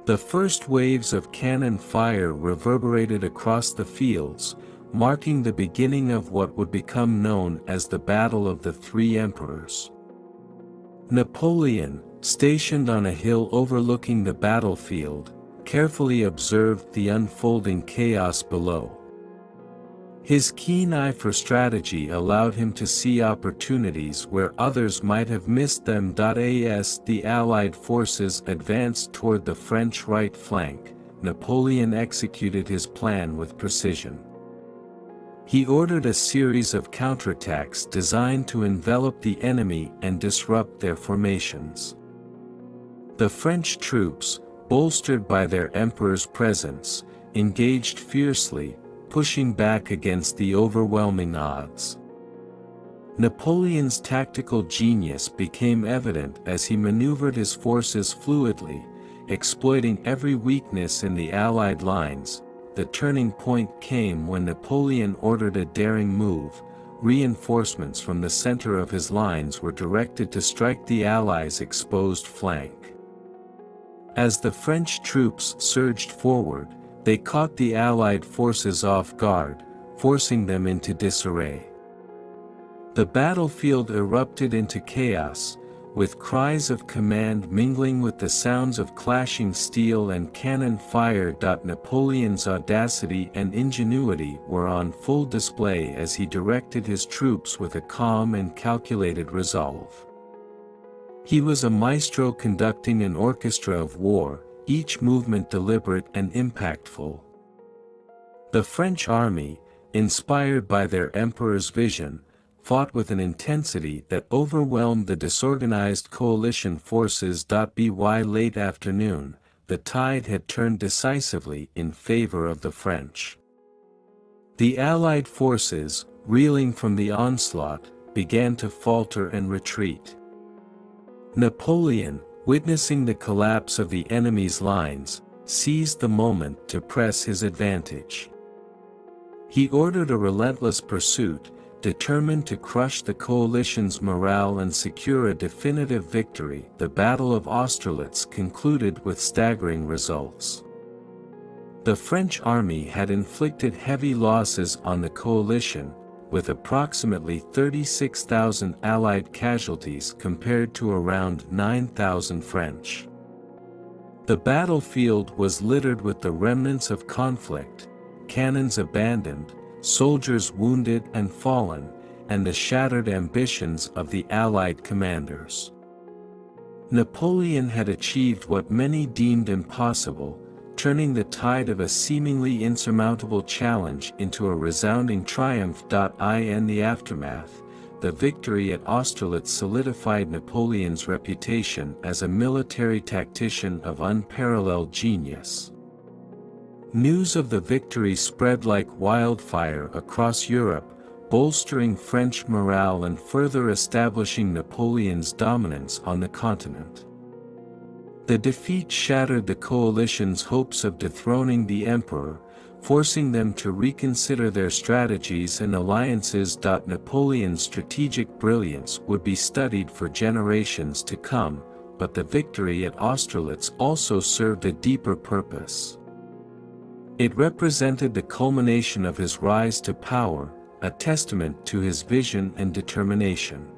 The first waves of cannon fire reverberated across the fields, marking the beginning of what would become known as the Battle of the Three Emperors. Napoleon, stationed on a hill overlooking the battlefield, carefully observed the unfolding chaos below. His keen eye for strategy allowed him to see opportunities where others might have missed them. As the Allied forces advanced toward the French right flank, Napoleon executed his plan with precision. He ordered a series of counterattacks designed to envelop the enemy and disrupt their formations. The French troops, bolstered by their emperor's presence, engaged fiercely, pushing back against the overwhelming odds. Napoleon's tactical genius became evident as he maneuvered his forces fluidly, exploiting every weakness in the Allied lines. The turning point came when Napoleon ordered a daring move. Reinforcements from the center of his lines were directed to strike the Allies' exposed flank. As the French troops surged forward, they caught the Allied forces off guard, forcing them into disarray. The battlefield erupted into chaos, with cries of command mingling with the sounds of clashing steel and cannon fire. Napoleon's audacity and ingenuity were on full display as he directed his troops with a calm and calculated resolve. He was a maestro conducting an orchestra of war, each movement deliberate and impactful. The French army, inspired by their emperor's vision, fought with an intensity that overwhelmed the disorganized coalition forces. By late afternoon, the tide had turned decisively in favor of the French. The Allied forces, reeling from the onslaught, began to falter and retreat. Napoleon, witnessing the collapse of the enemy's lines, seized the moment to press his advantage. He ordered a relentless pursuit, determined to crush the coalition's morale and secure a definitive victory. The Battle of Austerlitz concluded with staggering results. The French army had inflicted heavy losses on the coalition, with approximately 36,000 Allied casualties compared to around 9,000 French. The battlefield was littered with the remnants of conflict, cannons abandoned, soldiers wounded and fallen, and the shattered ambitions of the Allied commanders. Napoleon had achieved what many deemed impossible, turning the tide of a seemingly insurmountable challenge into a resounding triumph. In the aftermath, the victory at Austerlitz solidified Napoleon's reputation as a military tactician of unparalleled genius. News of the victory spread like wildfire across Europe, bolstering French morale and further establishing Napoleon's dominance on the continent. The defeat shattered the coalition's hopes of dethroning the emperor, forcing them to reconsider their strategies and alliances. Napoleon's strategic brilliance would be studied for generations to come, but the victory at Austerlitz also served a deeper purpose. It represented the culmination of his rise to power, a testament to his vision and determination.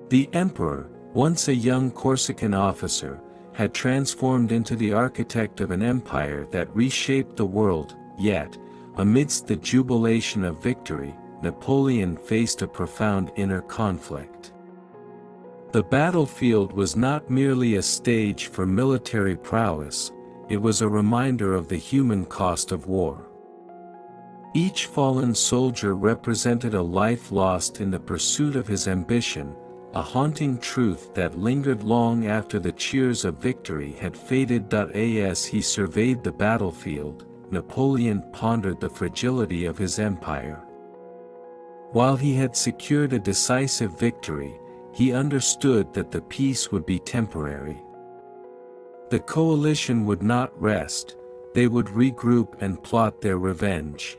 The emperor, once a young Corsican officer, had transformed into the architect of an empire that reshaped the world, yet, amidst the jubilation of victory, Napoleon faced a profound inner conflict. The battlefield was not merely a stage for military prowess, it was a reminder of the human cost of war. Each fallen soldier represented a life lost in the pursuit of his ambition, a haunting truth that lingered long after the cheers of victory had faded. As he surveyed the battlefield, Napoleon pondered the fragility of his empire. While he had secured a decisive victory, he understood that the peace would be temporary. The coalition would not rest, they would regroup and plot their revenge.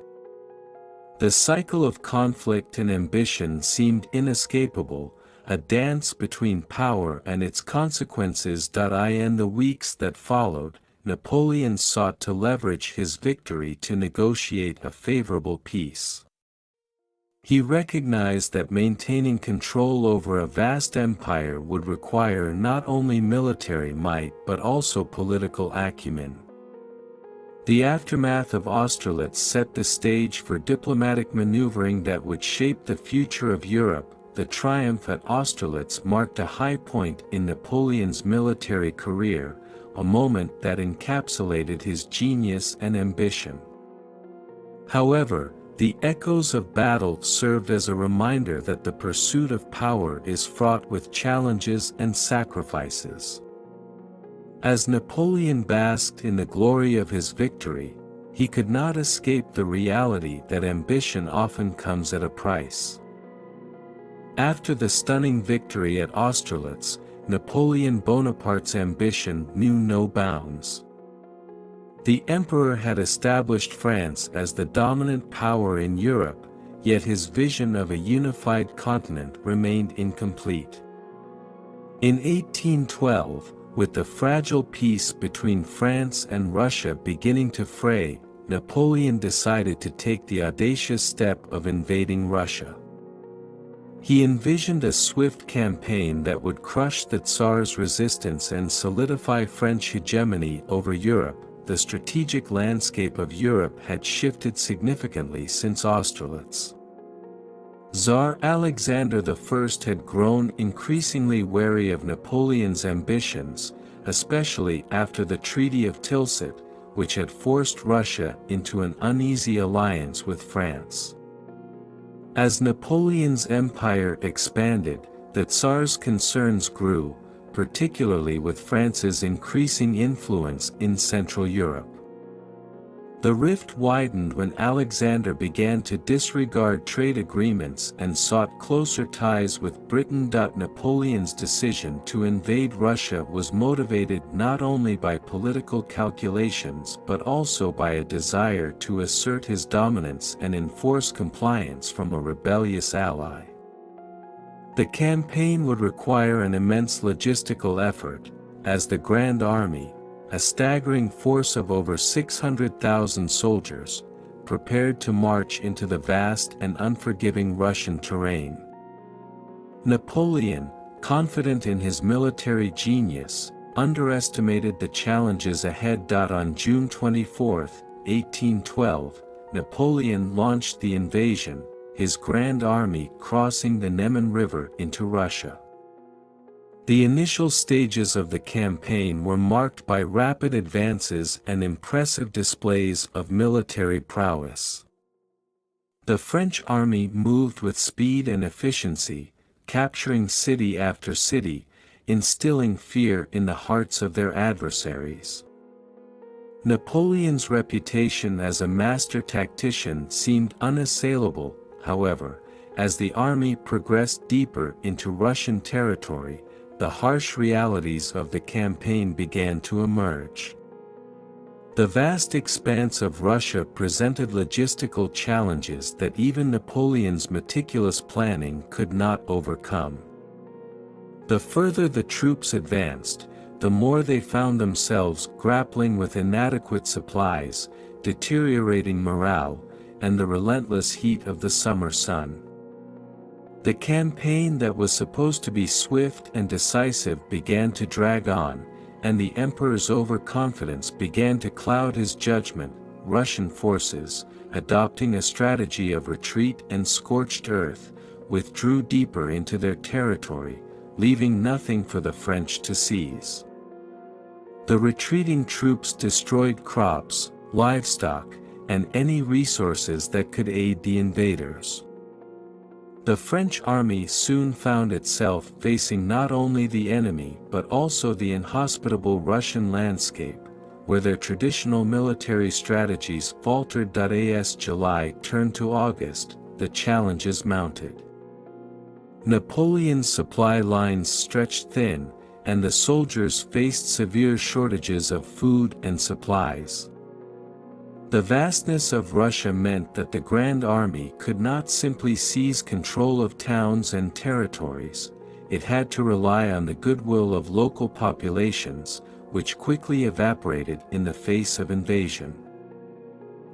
The cycle of conflict and ambition seemed inescapable, a dance between power and its consequences. In the weeks that followed, Napoleon sought to leverage his victory to negotiate a favorable peace. He recognized that maintaining control over a vast empire would require not only military might but also political acumen. The aftermath of Austerlitz set the stage for diplomatic maneuvering that would shape the future of Europe. The triumph at Austerlitz marked a high point in Napoleon's military career, a moment that encapsulated his genius and ambition. However, the echoes of battle served as a reminder that the pursuit of power is fraught with challenges and sacrifices. As Napoleon basked in the glory of his victory, he could not escape the reality that ambition often comes at a price. After the stunning victory at Austerlitz, Napoleon Bonaparte's ambition knew no bounds. The emperor had established France as the dominant power in Europe, yet his vision of a unified continent remained incomplete. In 1812, with the fragile peace between France and Russia beginning to fray, Napoleon decided to take the audacious step of invading Russia. He envisioned a swift campaign that would crush the Tsar's resistance and solidify French hegemony over Europe. The strategic landscape of Europe had shifted significantly since Austerlitz. Tsar Alexander I had grown increasingly wary of Napoleon's ambitions, especially after the Treaty of Tilsit, which had forced Russia into an uneasy alliance with France. As Napoleon's empire expanded, the Tsar's concerns grew, particularly with France's increasing influence in Central Europe. The rift widened when Alexander began to disregard trade agreements and sought closer ties with Britain. Napoleon's decision to invade Russia was motivated not only by political calculations but also by a desire to assert his dominance and enforce compliance from a rebellious ally. The campaign would require an immense logistical effort, as the Grand Army, a staggering force of over 600,000 soldiers, prepared to march into the vast and unforgiving Russian terrain. Napoleon, confident in his military genius, underestimated the challenges ahead. On June 24, 1812, Napoleon launched the invasion, his Grand Army crossing the Neman River into Russia. The initial stages of the campaign were marked by rapid advances and impressive displays of military prowess. The French army moved with speed and efficiency, capturing city after city, instilling fear in the hearts of their adversaries. Napoleon's reputation as a master tactician seemed unassailable, however, as the army progressed deeper into Russian territory, the harsh realities of the campaign began to emerge. The vast expanse of Russia presented logistical challenges that even Napoleon's meticulous planning could not overcome. The further the troops advanced, the more they found themselves grappling with inadequate supplies, deteriorating morale, and the relentless heat of the summer sun. The campaign that was supposed to be swift and decisive began to drag on, and the emperor's overconfidence began to cloud his judgment. Russian forces, adopting a strategy of retreat and scorched earth, withdrew deeper into their territory, leaving nothing for the French to seize. The retreating troops destroyed crops, livestock, and any resources that could aid the invaders. The French army soon found itself facing not only the enemy but also the inhospitable Russian landscape, where their traditional military strategies faltered. As July turned to August, the challenges mounted. Napoleon's supply lines stretched thin, and the soldiers faced severe shortages of food and supplies. The vastness of Russia meant that the Grand Army could not simply seize control of towns and territories. It had to rely on the goodwill of local populations, which quickly evaporated in the face of invasion.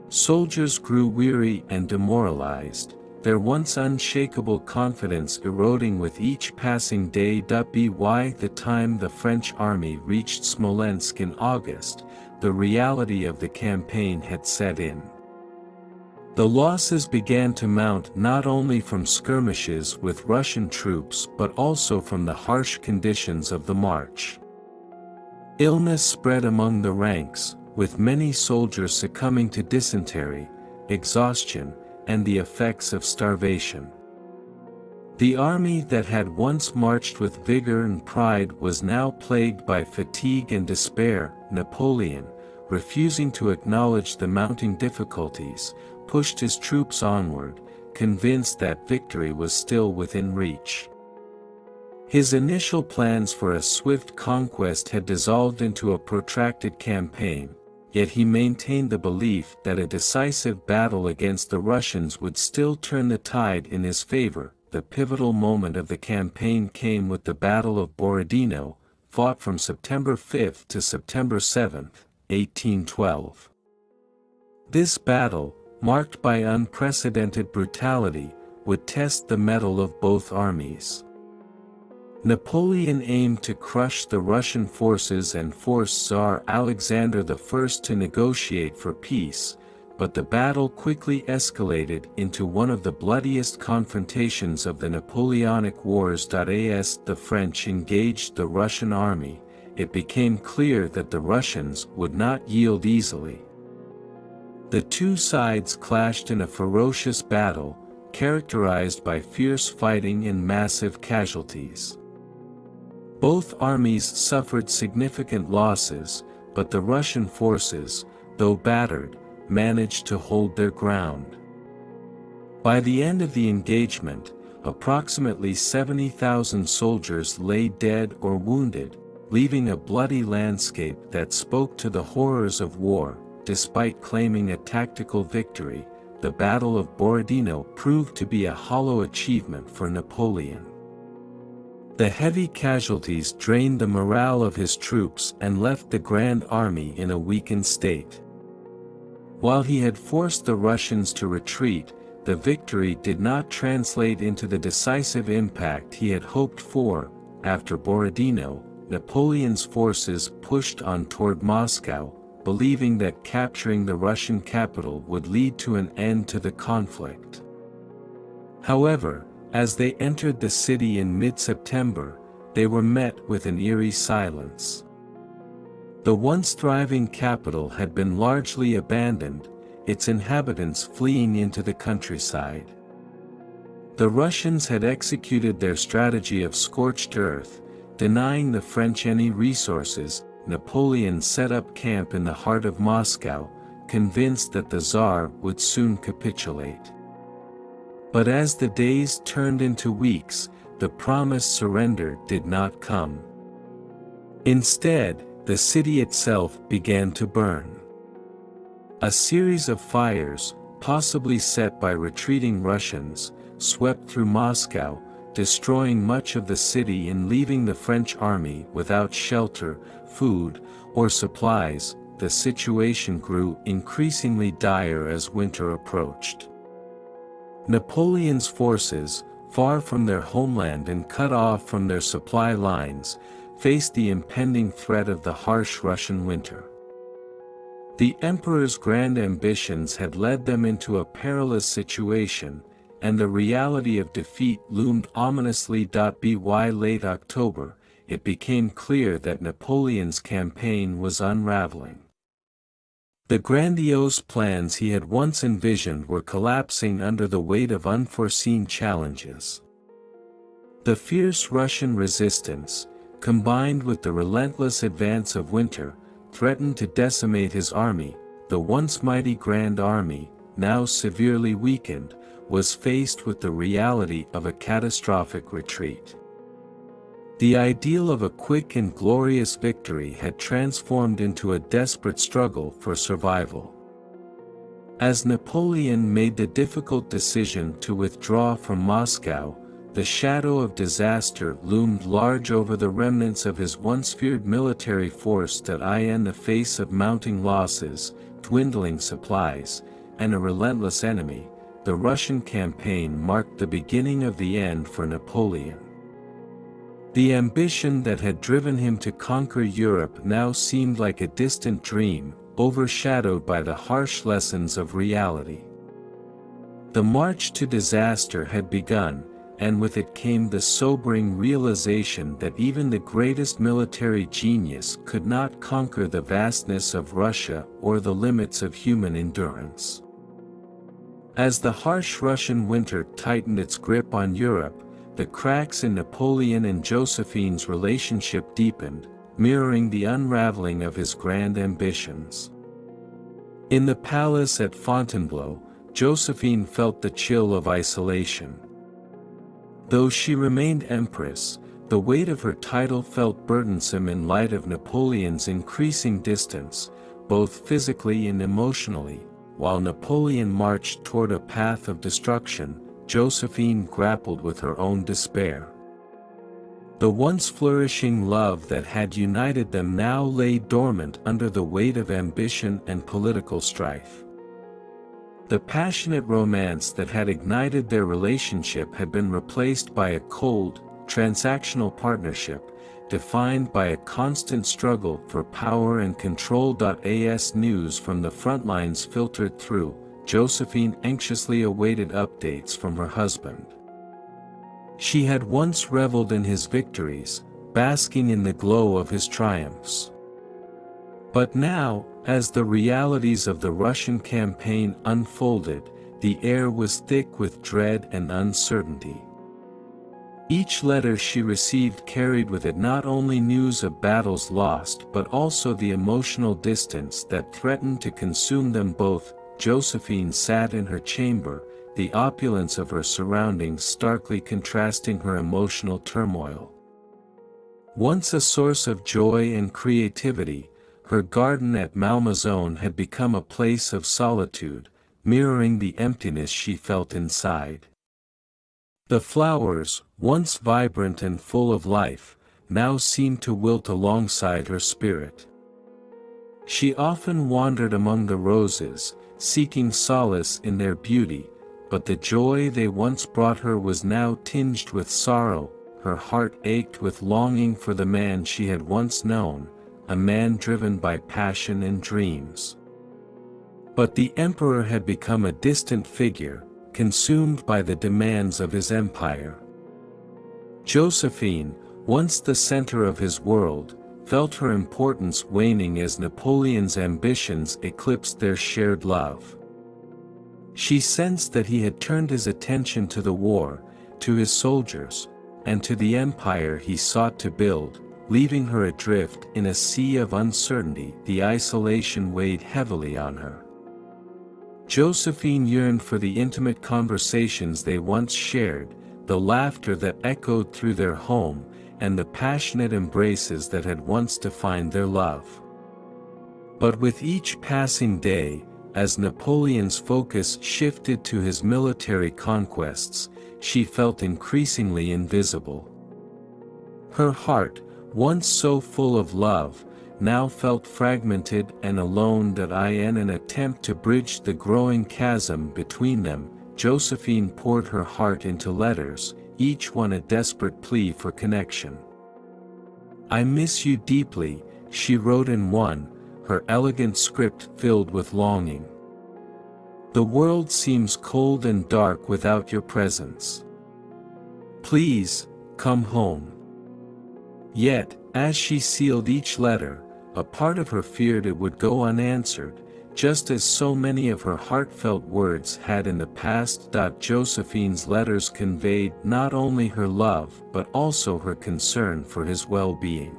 Soldiers grew weary and demoralized, their once unshakable confidence eroding with each passing day. By the time the French army reached Smolensk in August, the reality of the campaign had set in. The losses began to mount not only from skirmishes with Russian troops but also from the harsh conditions of the march. Illness spread among the ranks, with many soldiers succumbing to dysentery, exhaustion, and the effects of starvation. The army that had once marched with vigor and pride was now plagued by fatigue and despair. Napoleon, refusing to acknowledge the mounting difficulties, pushed his troops onward, convinced that victory was still within reach. His initial plans for a swift conquest had dissolved into a protracted campaign, yet he maintained the belief that a decisive battle against the Russians would still turn the tide in his favor. The pivotal moment of the campaign came with the Battle of Borodino, fought from September 5 to September 7, 1812. This battle, marked by unprecedented brutality, would test the mettle of both armies. Napoleon aimed to crush the Russian forces and force Tsar Alexander I to negotiate for peace, but the battle quickly escalated into one of the bloodiest confrontations of the Napoleonic Wars. As the French engaged the Russian army, it became clear that the Russians would not yield easily. The two sides clashed in a ferocious battle, characterized by fierce fighting and massive casualties. Both armies suffered significant losses, but the Russian forces, though battered, managed to hold their ground. By the end of the engagement, approximately 70,000 soldiers lay dead or wounded, leaving a bloody landscape that spoke to the horrors of war. Despite claiming a tactical victory, the Battle of Borodino proved to be a hollow achievement for Napoleon. The heavy casualties drained the morale of his troops and left the Grand Army in a weakened state. While he had forced the Russians to retreat, the victory did not translate into the decisive impact he had hoped for. After Borodino, Napoleon's forces pushed on toward Moscow, believing that capturing the Russian capital would lead to an end to the conflict. However, as they entered the city in mid-September, they were met with an eerie silence. The once thriving capital had been largely abandoned, its inhabitants fleeing into the countryside. The Russians had executed their strategy of scorched earth, denying the French any resources. Napoleon set up camp in the heart of Moscow, convinced that the Tsar would soon capitulate. But as the days turned into weeks, the promised surrender did not come. Instead, the city itself began to burn. A series of fires, possibly set by retreating Russians, swept through Moscow, destroying much of the city and leaving the French army without shelter, food, or supplies. The situation grew increasingly dire as winter approached. Napoleon's forces, far from their homeland and cut off from their supply lines, faced the impending threat of the harsh Russian winter. The emperor's grand ambitions had led them into a perilous situation, and the reality of defeat loomed ominously. By late October, it became clear that Napoleon's campaign was unraveling. The grandiose plans he had once envisioned were collapsing under the weight of unforeseen challenges. The fierce Russian resistance, combined with the relentless advance of winter, threatened to decimate his army. The once mighty Grand Army, now severely weakened, was faced with the reality of a catastrophic retreat. The ideal of a quick and glorious victory had transformed into a desperate struggle for survival. As Napoleon made the difficult decision to withdraw from Moscow, the shadow of disaster loomed large over the remnants of his once feared military force. In the face of mounting losses, dwindling supplies, and a relentless enemy, the Russian campaign marked the beginning of the end for Napoleon. The ambition that had driven him to conquer Europe now seemed like a distant dream, overshadowed by the harsh lessons of reality. The march to disaster had begun, and with it came the sobering realization that even the greatest military genius could not conquer the vastness of Russia or the limits of human endurance. As the harsh Russian winter tightened its grip on Europe, the cracks in Napoleon and Josephine's relationship deepened, mirroring the unraveling of his grand ambitions. In the palace at Fontainebleau, Josephine felt the chill of isolation. Though she remained empress, the weight of her title felt burdensome in light of Napoleon's increasing distance, both physically and emotionally. While Napoleon marched toward a path of destruction, Josephine grappled with her own despair. The once flourishing love that had united them now lay dormant under the weight of ambition and political strife. The passionate romance that had ignited their relationship had been replaced by a cold, transactional partnership, defined by a constant struggle for power and control. As news from the front lines filtered through, Josephine anxiously awaited updates from her husband. She had once reveled in his victories, basking in the glow of his triumphs. But now, as the realities of the Russian campaign unfolded, the air was thick with dread and uncertainty. Each letter she received carried with it not only news of battles lost but also the emotional distance that threatened to consume them both. Josephine sat in her chamber, the opulence of her surroundings starkly contrasting her emotional turmoil. Once a source of joy and creativity, her garden at Malmaison had become a place of solitude, mirroring the emptiness she felt inside. The flowers, once vibrant and full of life, now seemed to wilt alongside her spirit. She often wandered among the roses, seeking solace in their beauty, but the joy they once brought her was now tinged with sorrow. Her heart ached with longing for the man she had once known, a man driven by passion and dreams. But the emperor had become a distant figure, consumed by the demands of his empire. Josephine, once the center of his world, felt her importance waning as Napoleon's ambitions eclipsed their shared love. She sensed that he had turned his attention to the war, to his soldiers, and to the empire he sought to build, leaving her adrift in a sea of uncertainty. The isolation weighed heavily on her. Josephine yearned for the intimate conversations they once shared, the laughter that echoed through their home, and the passionate embraces that had once defined their love. But with each passing day, as Napoleon's focus shifted to his military conquests, she felt increasingly invisible. Her heart, once so full of love, now felt fragmented and alone. In an attempt to bridge the growing chasm between them, Josephine poured her heart into letters, each one a desperate plea for connection. "I miss you deeply," she wrote in one, her elegant script filled with longing. "The world seems cold and dark without your presence. Please, come home." Yet, as she sealed each letter, a part of her feared it would go unanswered, just as so many of her heartfelt words had in the past. Josephine's letters conveyed not only her love but also her concern for his well-being.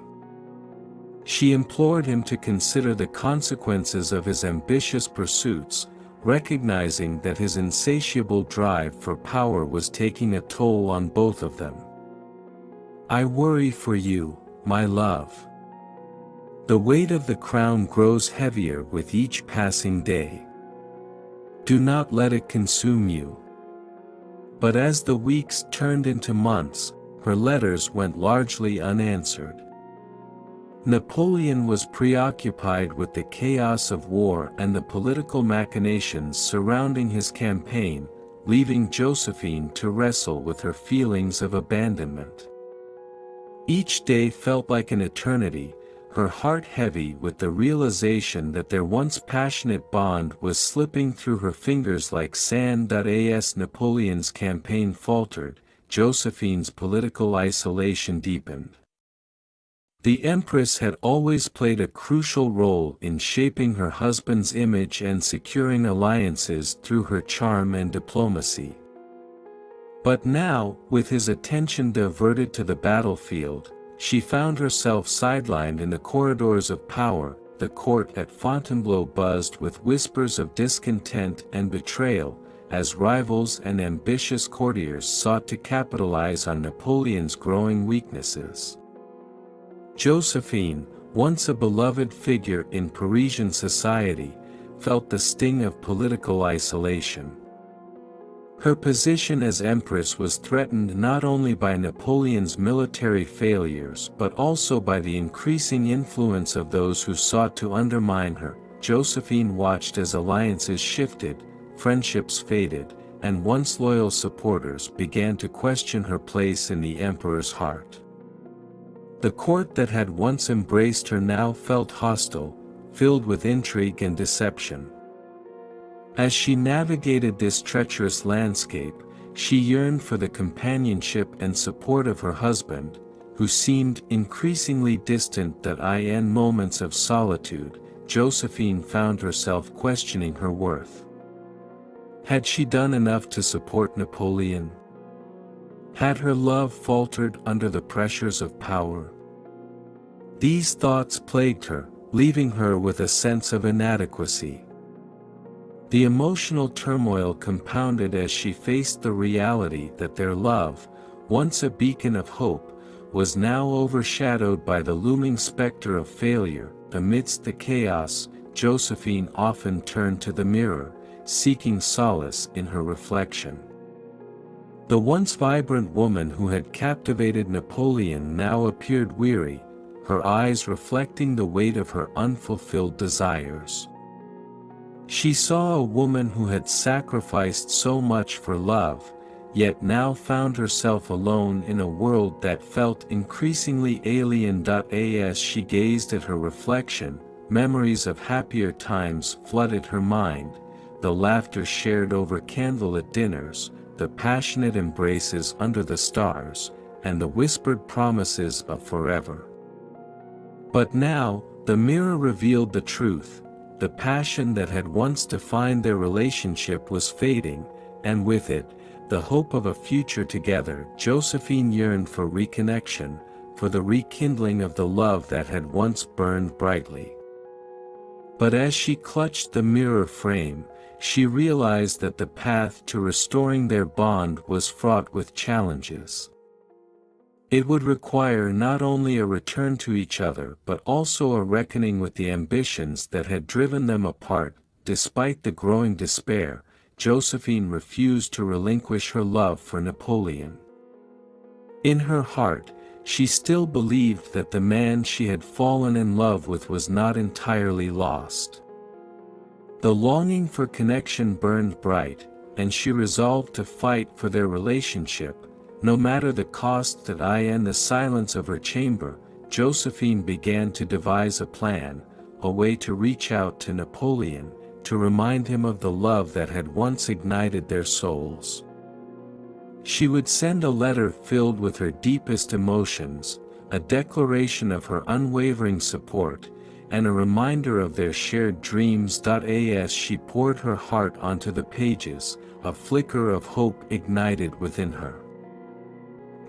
She implored him to consider the consequences of his ambitious pursuits, recognizing that his insatiable drive for power was taking a toll on both of them. "I worry for you, my love. The weight of the crown grows heavier with each passing day. Do not let it consume you." But as the weeks turned into months, her letters went largely unanswered. Napoleon was preoccupied with the chaos of war and the political machinations surrounding his campaign, leaving Josephine to wrestle with her feelings of abandonment. Each day felt like an eternity, her heart heavy with the realization that their once passionate bond was slipping through her fingers like sand. As Napoleon's campaign faltered, Josephine's political isolation deepened. The Empress had always played a crucial role in shaping her husband's image and securing alliances through her charm and diplomacy. But now, with his attention diverted to the battlefield, she found herself sidelined in the corridors of power. The court at Fontainebleau buzzed with whispers of discontent and betrayal, as rivals and ambitious courtiers sought to capitalize on Napoleon's growing weaknesses. Josephine, once a beloved figure in Parisian society, felt the sting of political isolation. Her position as Empress was threatened not only by Napoleon's military failures but also by the increasing influence of those who sought to undermine her. Josephine watched as alliances shifted, friendships faded, and once loyal supporters began to question her place in the emperor's heart. The court that had once embraced her now felt hostile, filled with intrigue and deception. As she navigated this treacherous landscape, she yearned for the companionship and support of her husband, who seemed increasingly distant. In moments of solitude, Josephine found herself questioning her worth. Had she done enough to support Napoleon? Had her love faltered under the pressures of power? These thoughts plagued her, leaving her with a sense of inadequacy. The emotional turmoil compounded as she faced the reality that their love, once a beacon of hope, was now overshadowed by the looming specter of failure. Amidst the chaos, Josephine often turned to the mirror, seeking solace in her reflection. The once vibrant woman who had captivated Napoleon now appeared weary, her eyes reflecting the weight of her unfulfilled desires. She saw a woman who had sacrificed so much for love, yet now found herself alone in a world that felt increasingly alien. As she gazed at her reflection, memories of happier times flooded her mind, the laughter shared over candlelit dinners, the passionate embraces under the stars, and the whispered promises of forever. But now, the mirror revealed the truth. The passion that had once defined their relationship was fading, and with it, the hope of a future together. Josephine yearned for reconnection, for the rekindling of the love that had once burned brightly. But as she clutched the mirror frame, she realized that the path to restoring their bond was fraught with challenges. It would require not only a return to each other but also a reckoning with the ambitions that had driven them apart. despite the growing despair, Josephine refused to relinquish her love for Napoleon. In her heart, she still believed that the man she had fallen in love with was not entirely lost. The longing for connection burned bright, and she resolved to fight for their relationship, no matter the cost. In the silence of her chamber, Josephine began to devise a plan, a way to reach out to Napoleon, to remind him of the love that had once ignited their souls. She would send a letter filled with her deepest emotions, a declaration of her unwavering support, and a reminder of their shared dreams. As she poured her heart onto the pages, a flicker of hope ignited within her.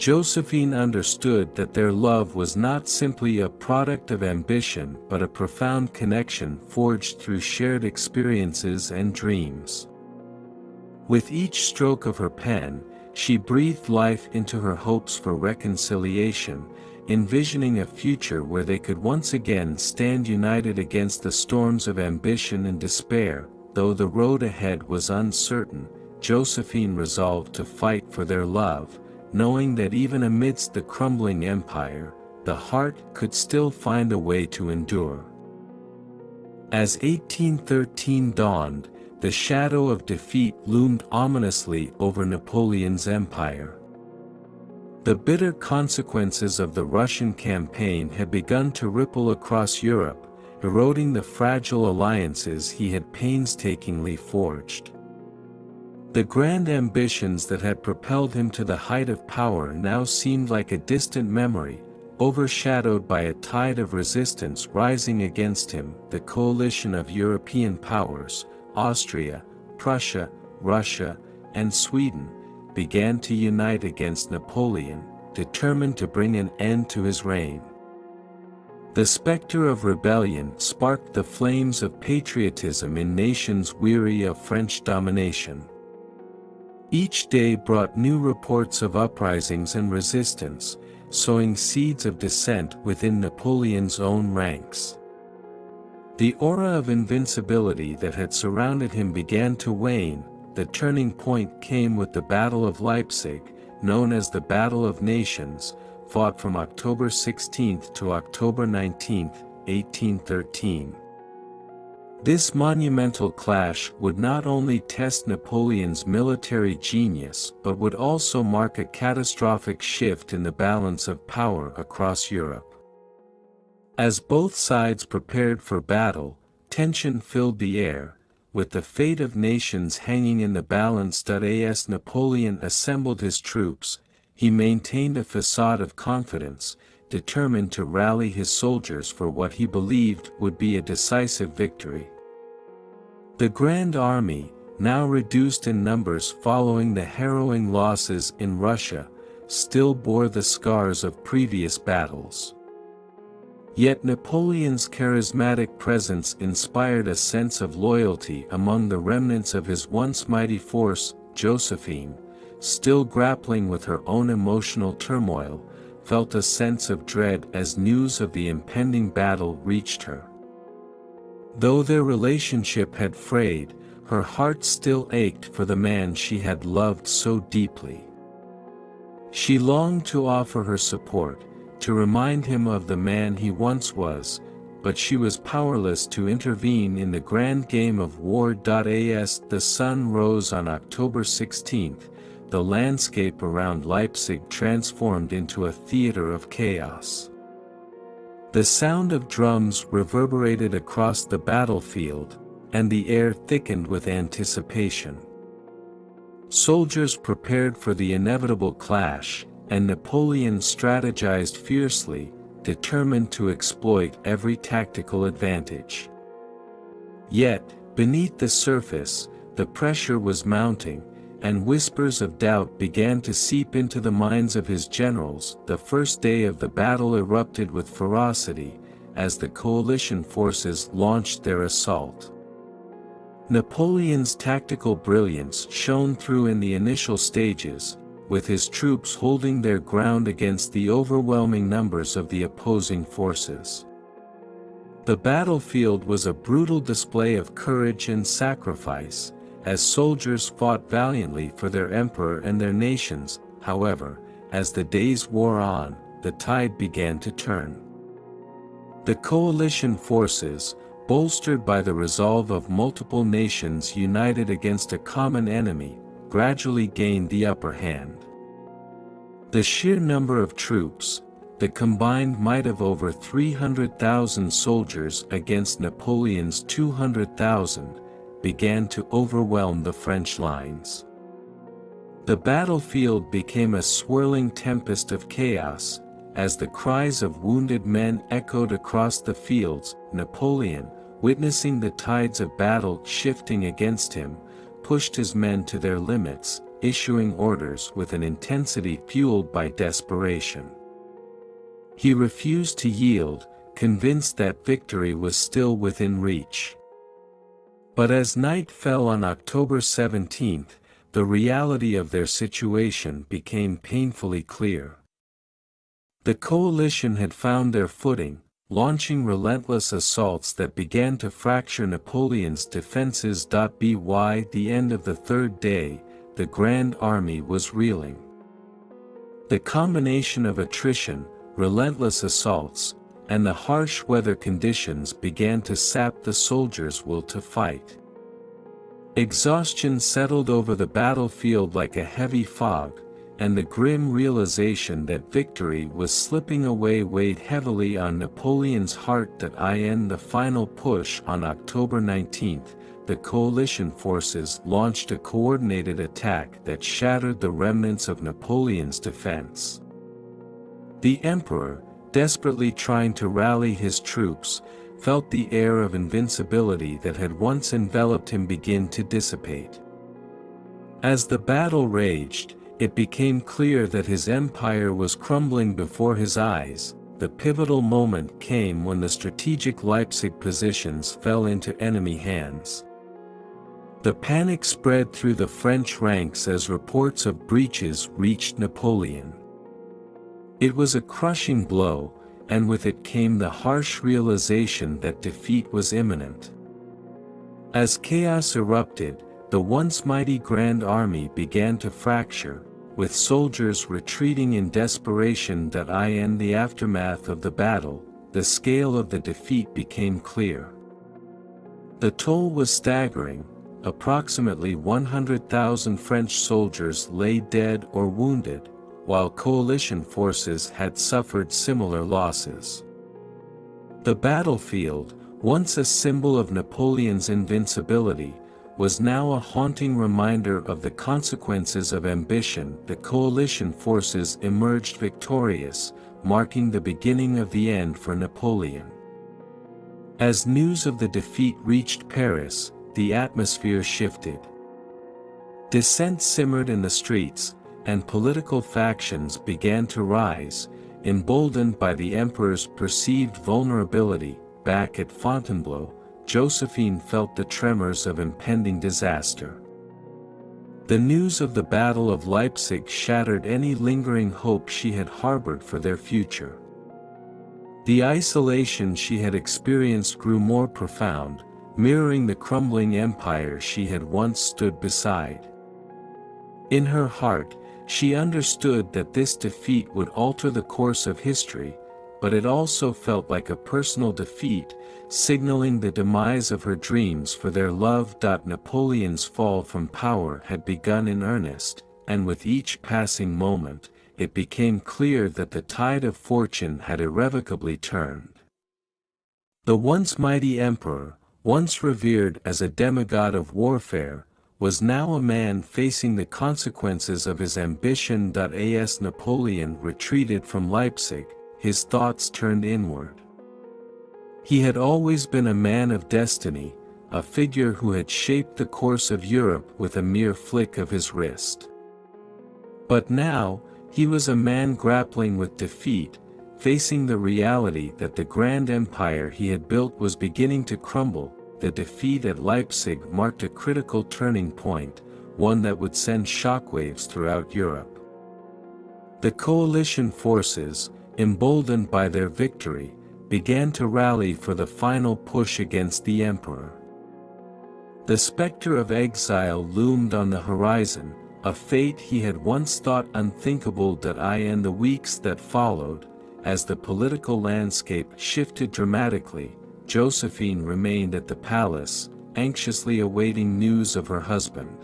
Josephine understood that their love was not simply a product of ambition but a profound connection forged through shared experiences and dreams. With each stroke of her pen, she breathed life into her hopes for reconciliation, envisioning a future where they could once again stand united against the storms of ambition and despair. Though the road ahead was uncertain, Josephine resolved to fight for their love, knowing that even amidst the crumbling empire, the heart could still find a way to endure. As 1813 dawned, the shadow of defeat loomed ominously over Napoleon's empire. The bitter consequences of the Russian campaign had begun to ripple across Europe, eroding the fragile alliances he had painstakingly forged. The grand ambitions that had propelled him to the height of power now seemed like a distant memory, overshadowed by a tide of resistance rising against him. The coalition of European powers, Austria, Prussia, Russia, and Sweden, began to unite against Napoleon, determined to bring an end to his reign. The specter of rebellion sparked the flames of patriotism in nations weary of French domination. Each day brought new reports of uprisings and resistance, sowing seeds of dissent within Napoleon's own ranks. The aura of invincibility that had surrounded him began to wane. The turning point came with the Battle of Leipzig, known as the Battle of Nations, fought from October 16 to October 19, 1813. This monumental clash would not only test Napoleon's military genius but would also mark a catastrophic shift in the balance of power across Europe. As both sides prepared for battle, tension filled the air, with the fate of nations hanging in the balance. As Napoleon assembled his troops, he maintained a facade of confidence, determined to rally his soldiers for what he believed would be a decisive victory. The Grand Army, now reduced in numbers following the harrowing losses in Russia, still bore the scars of previous battles. Yet Napoleon's charismatic presence inspired a sense of loyalty among the remnants of his once mighty force. Josephine, still grappling with her own emotional turmoil, felt a sense of dread as news of the impending battle reached her. Though their relationship had frayed, her heart still ached for the man she had loved so deeply. She longed to offer her support, to remind him of the man he once was, but she was powerless to intervene in the grand game of war. As the sun rose on October 16, the landscape around Leipzig transformed into a theater of chaos. The sound of drums reverberated across the battlefield, and the air thickened with anticipation. Soldiers prepared for the inevitable clash, and Napoleon strategized fiercely, determined to exploit every tactical advantage. Yet, beneath the surface, the pressure was mounting, and whispers of doubt began to seep into the minds of his generals. The first day of the battle erupted with ferocity, as the coalition forces launched their assault. Napoleon's tactical brilliance shone through in the initial stages, with his troops holding their ground against the overwhelming numbers of the opposing forces. The battlefield was a brutal display of courage and sacrifice, as soldiers fought valiantly for their emperor and their nations. However, as the days wore on, the tide began to turn. The coalition forces, bolstered by the resolve of multiple nations united against a common enemy, gradually gained the upper hand. The sheer number of troops, the combined might of over 300,000 soldiers against Napoleon's 200,000, began to overwhelm the French lines. The battlefield became a swirling tempest of chaos, as the cries of wounded men echoed across the fields. Napoleon, witnessing the tides of battle shifting against him, pushed his men to their limits, issuing orders with an intensity fueled by desperation. He refused to yield, convinced that victory was still within reach. But as night fell on October 17, the reality of their situation became painfully clear. The coalition had found their footing, launching relentless assaults that began to fracture Napoleon's defenses. By the end of the third day, the Grand Army was reeling. The combination of attrition, relentless assaults, and the harsh weather conditions began to sap the soldiers' will to fight. Exhaustion settled over the battlefield like a heavy fog, and the grim realization that victory was slipping away weighed heavily on Napoleon's heart. In the final push on October 19, the coalition forces launched a coordinated attack that shattered the remnants of Napoleon's defense. The emperor, desperately trying to rally his troops, felt the air of invincibility that had once enveloped him begin to dissipate. As the battle raged, it became clear that his empire was crumbling before his eyes. The pivotal moment came when the strategic Leipzig positions fell into enemy hands. The panic spread through the French ranks as reports of breaches reached Napoleon. It was a crushing blow, and with it came the harsh realization that defeat was imminent. As chaos erupted, the once mighty Grand Army began to fracture, with soldiers retreating in desperation. In the aftermath of the battle, the scale of the defeat became clear. The toll was staggering. Approximately 100,000 French soldiers lay dead or wounded, while coalition forces had suffered similar losses. The battlefield, once a symbol of Napoleon's invincibility, was now a haunting reminder of the consequences of ambition. The coalition forces emerged victorious, marking the beginning of the end for Napoleon. As news of the defeat reached Paris, the atmosphere shifted. Dissent simmered in the streets, and political factions began to rise, emboldened by the emperor's perceived vulnerability. Back at Fontainebleau, Josephine felt the tremors of impending disaster. The news of the Battle of Leipzig shattered any lingering hope she had harbored for their future. The isolation she had experienced grew more profound, mirroring the crumbling empire she had once stood beside. In her heart, she understood that this defeat would alter the course of history, but it also felt like a personal defeat, signaling the demise of her dreams for their love. Napoleon's fall from power had begun in earnest, and with each passing moment, it became clear that the tide of fortune had irrevocably turned. The once mighty emperor, once revered as a demigod of warfare, was now a man facing the consequences of his ambition. As Napoleon retreated from Leipzig, his thoughts turned inward. He had always been a man of destiny, a figure who had shaped the course of Europe with a mere flick of his wrist. But now, he was a man grappling with defeat, facing the reality that the grand empire he had built was beginning to crumble. The defeat at Leipzig marked a critical turning point, one that would send shockwaves throughout Europe. The coalition forces, emboldened by their victory, began to rally for the final push against the emperor. The specter of exile loomed on the horizon, a fate he had once thought unthinkable. In the weeks that followed, as the political landscape shifted dramatically, Josephine remained at the palace, anxiously awaiting news of her husband.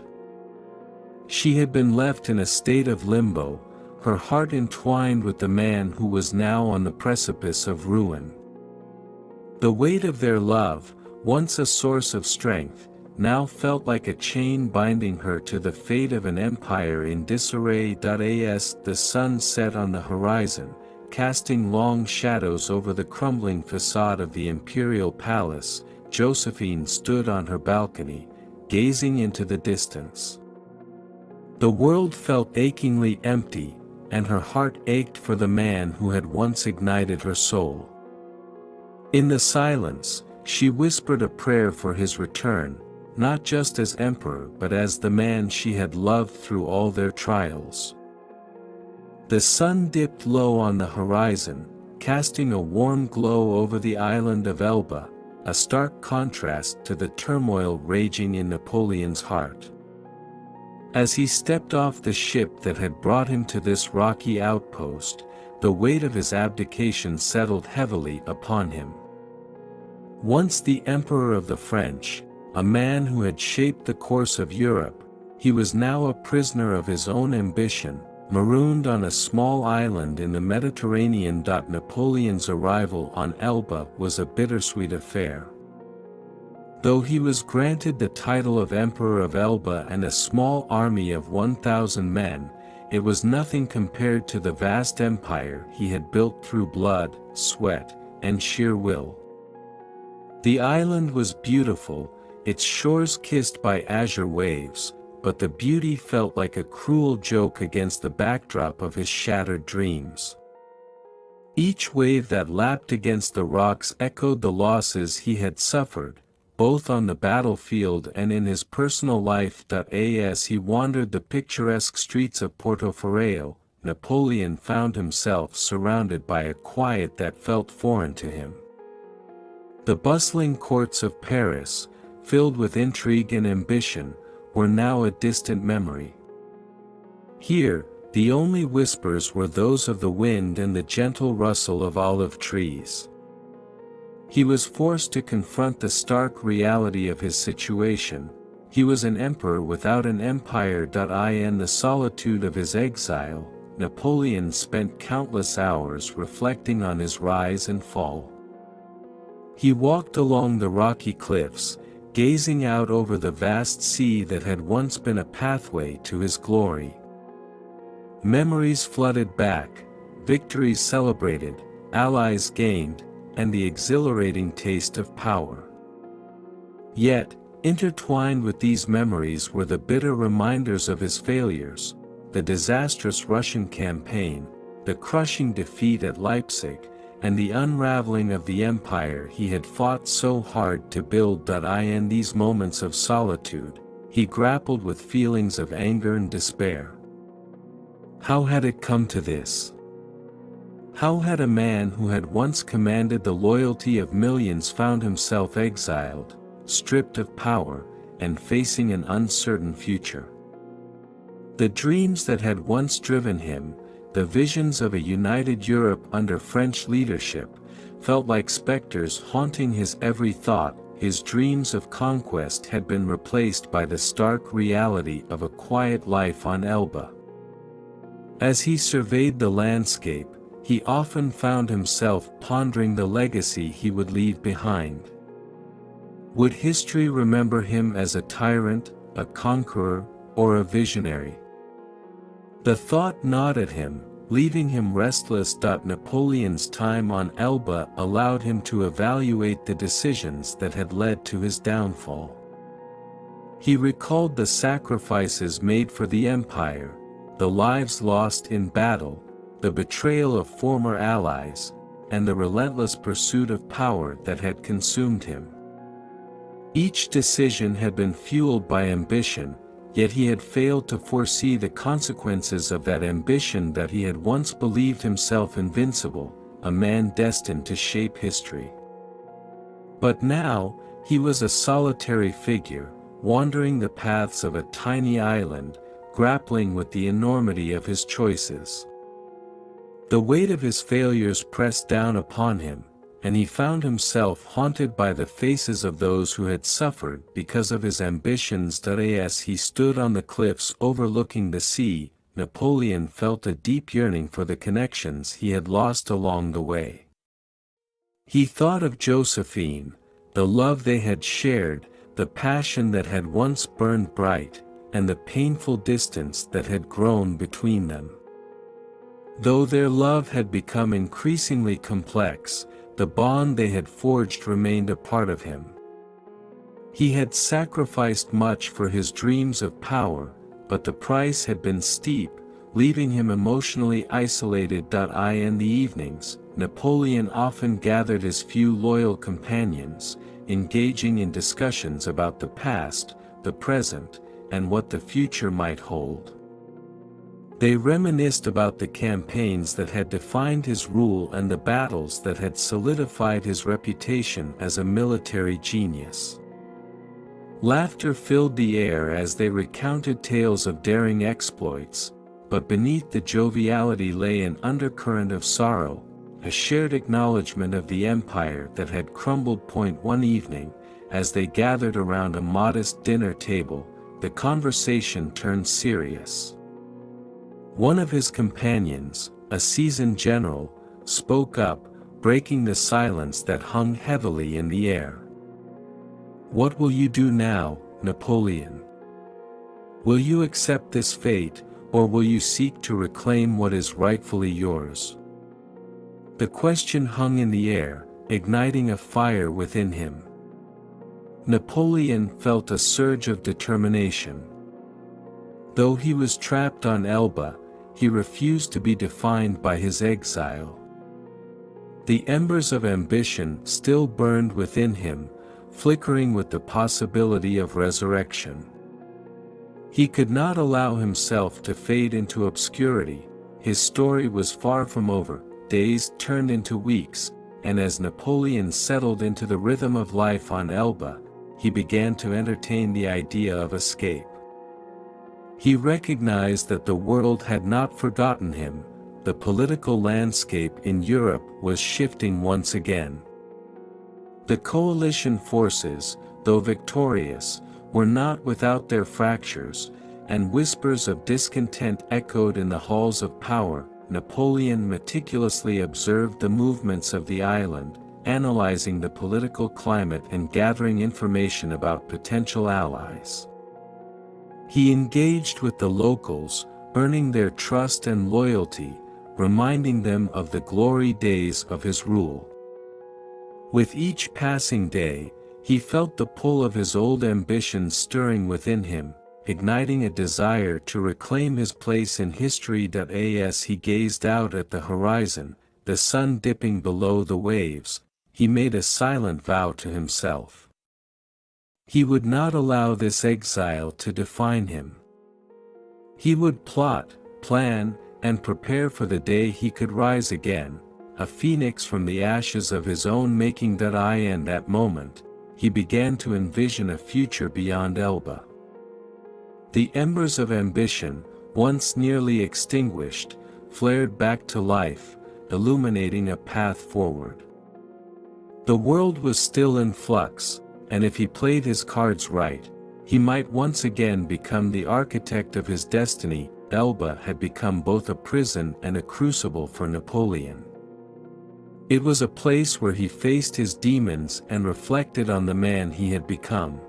She had been left in a state of limbo, her heart entwined with the man who was now on the precipice of ruin. The weight of their love, once a source of strength, now felt like a chain binding her to the fate of an empire in disarray. As the sun set on the horizon, casting long shadows over the crumbling facade of the imperial palace, Josephine stood on her balcony, gazing into the distance. The world felt achingly empty, and her heart ached for the man who had once ignited her soul. In the silence, she whispered a prayer for his return, not just as emperor but as the man she had loved through all their trials. The sun dipped low on the horizon, casting a warm glow over the island of Elba, a stark contrast to the turmoil raging in Napoleon's heart. As he stepped off the ship that had brought him to this rocky outpost, the weight of his abdication settled heavily upon him. Once the Emperor of the French, a man who had shaped the course of Europe, he was now a prisoner of his own ambition, marooned on a small island in the Mediterranean. Napoleon's arrival on Elba was a bittersweet affair. Though he was granted the title of Emperor of Elba and a small army of 1,000 men, it was nothing compared to the vast empire he had built through blood, sweat, and sheer will. The island was beautiful, its shores kissed by azure waves, but the beauty felt like a cruel joke against the backdrop of his shattered dreams. Each wave that lapped against the rocks echoed the losses he had suffered, both on the battlefield and in his personal life. As he wandered the picturesque streets of Portoferrao, Napoleon found himself surrounded by a quiet that felt foreign to him. The bustling courts of Paris, filled with intrigue and ambition, were now a distant memory. Here, the only whispers were those of the wind and the gentle rustle of olive trees. He was forced to confront the stark reality of his situation. He was an emperor without an empire. In the solitude of his exile, Napoleon spent countless hours reflecting on his rise and fall. He walked along the rocky cliffs, gazing out over the vast sea that had once been a pathway to his glory. Memories flooded back, victories celebrated, allies gained, and the exhilarating taste of power. Yet, intertwined with these memories were the bitter reminders of his failures, the disastrous Russian campaign, the crushing defeat at Leipzig, and the unraveling of the empire he had fought so hard to build. In these moments of solitude, he grappled with feelings of anger and despair. How had it come to this? How had a man who had once commanded the loyalty of millions found himself exiled, stripped of power, and facing an uncertain future? The dreams that had once driven him, the visions of a united Europe under French leadership, felt like specters haunting his every thought. His dreams of conquest had been replaced by the stark reality of a quiet life on Elba. As he surveyed the landscape, he often found himself pondering the legacy he would leave behind. Would history remember him as a tyrant, a conqueror, or a visionary? The thought gnawed at him, leaving him restless. Napoleon's time on Elba allowed him to evaluate the decisions that had led to his downfall. He recalled the sacrifices made for the empire, the lives lost in battle, the betrayal of former allies, and the relentless pursuit of power that had consumed him. Each decision had been fueled by ambition, yet he had failed to foresee the consequences of that ambition. He had once believed himself invincible, a man destined to shape history. But now, he was a solitary figure, wandering the paths of a tiny island, grappling with the enormity of his choices. The weight of his failures pressed down upon him, and he found himself haunted by the faces of those who had suffered because of his ambitions. As he stood on the cliffs overlooking the sea, Napoleon felt a deep yearning for the connections he had lost along the way. He thought of Josephine, the love they had shared, the passion that had once burned bright, and the painful distance that had grown between them. Though their love had become increasingly complex, the bond they had forged remained a part of him. He had sacrificed much for his dreams of power, but the price had been steep, leaving him emotionally isolated. In the evenings, Napoleon often gathered his few loyal companions, engaging in discussions about the past, the present, and what the future might hold. They reminisced about the campaigns that had defined his rule and the battles that had solidified his reputation as a military genius. Laughter filled the air as they recounted tales of daring exploits, but beneath the joviality lay an undercurrent of sorrow, a shared acknowledgement of the empire that had crumbled. One evening, as they gathered around a modest dinner table, the conversation turned serious. One of his companions, a seasoned general, spoke up, breaking the silence that hung heavily in the air. "What will you do now, Napoleon? Will you accept this fate, or will you seek to reclaim what is rightfully yours?" The question hung in the air, igniting a fire within him. Napoleon felt a surge of determination. Though he was trapped on Elba, he refused to be defined by his exile. The embers of ambition still burned within him, flickering with the possibility of resurrection. He could not allow himself to fade into obscurity. His story was far from over. Days turned into weeks, and as Napoleon settled into the rhythm of life on Elba, he began to entertain the idea of escape. He recognized that the world had not forgotten him. The political landscape in Europe was shifting once again. The coalition forces, though victorious, were not without their fractures, and whispers of discontent echoed in the halls of power. Napoleon meticulously observed the movements of the island, analyzing the political climate and gathering information about potential allies. He engaged with the locals, earning their trust and loyalty, reminding them of the glory days of his rule. With each passing day, he felt the pull of his old ambitions stirring within him, igniting a desire to reclaim his place in history. As he gazed out at the horizon, the sun dipping below the waves, he made a silent vow to himself. He would not allow this exile to define him. He would plot, plan, and prepare for the day he could rise again, a phoenix from the ashes of his own making. In that moment, he began to envision a future beyond Elba. The embers of ambition, once nearly extinguished, flared back to life, illuminating a path forward. The world was still in flux, and if he played his cards right, he might once again become the architect of his destiny. Elba had become both a prison and a crucible for Napoleon. It was a place where he faced his demons and reflected on the man he had become.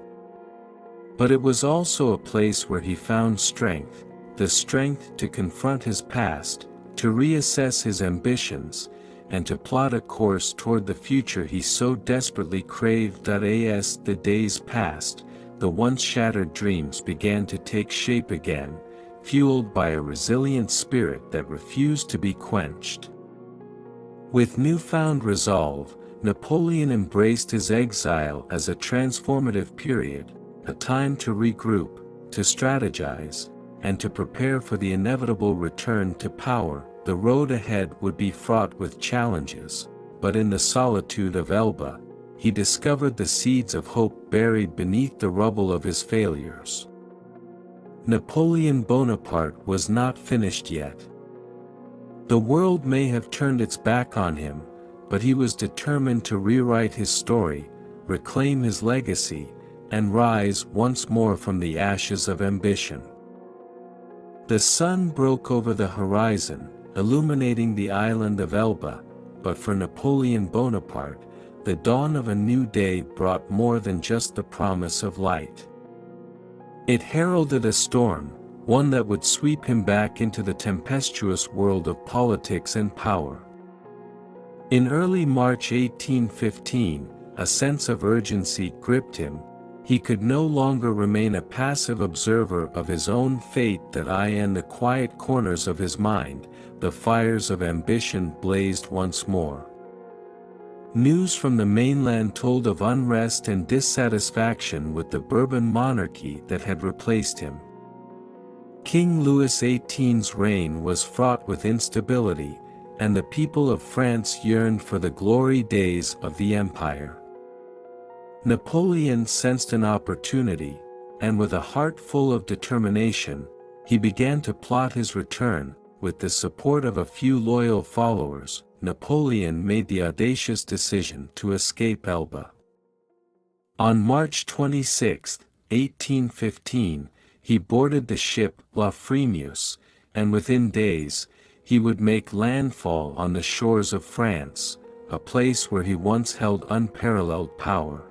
But it was also a place where he found strength, the strength to confront his past, to reassess his ambitions, and to plot a course toward the future he so desperately craved. As the days passed, the once shattered dreams began to take shape again, fueled by a resilient spirit that refused to be quenched. With newfound resolve, Napoleon embraced his exile as a transformative period, a time to regroup, to strategize, and to prepare for the inevitable return to power. the road ahead would be fraught with challenges, but in the solitude of Elba, he discovered the seeds of hope buried beneath the rubble of his failures. Napoleon Bonaparte was not finished yet. The world may have turned its back on him, but he was determined to rewrite his story, reclaim his legacy, and rise once more from the ashes of ambition. The sun broke over the horizon, illuminating the island of Elba, but for Napoleon Bonaparte, the dawn of a new day brought more than just the promise of light. It heralded a storm, one that would sweep him back into the tempestuous world of politics and power. In early March 1815, a sense of urgency gripped him. He could no longer remain a passive observer of his own fate. In the quiet corners of his mind, the fires of ambition blazed once more. News from the mainland told of unrest and dissatisfaction with the Bourbon monarchy that had replaced him. King Louis XVIII's reign was fraught with instability, and the people of France yearned for the glory days of the empire. Napoleon sensed an opportunity, and with a heart full of determination, he began to plot his return. With the support of a few loyal followers, Napoleon made the audacious decision to escape Elba. On March 26, 1815, he boarded the ship La Frémousse, and within days, he would make landfall on the shores of France, a place where he once held unparalleled power.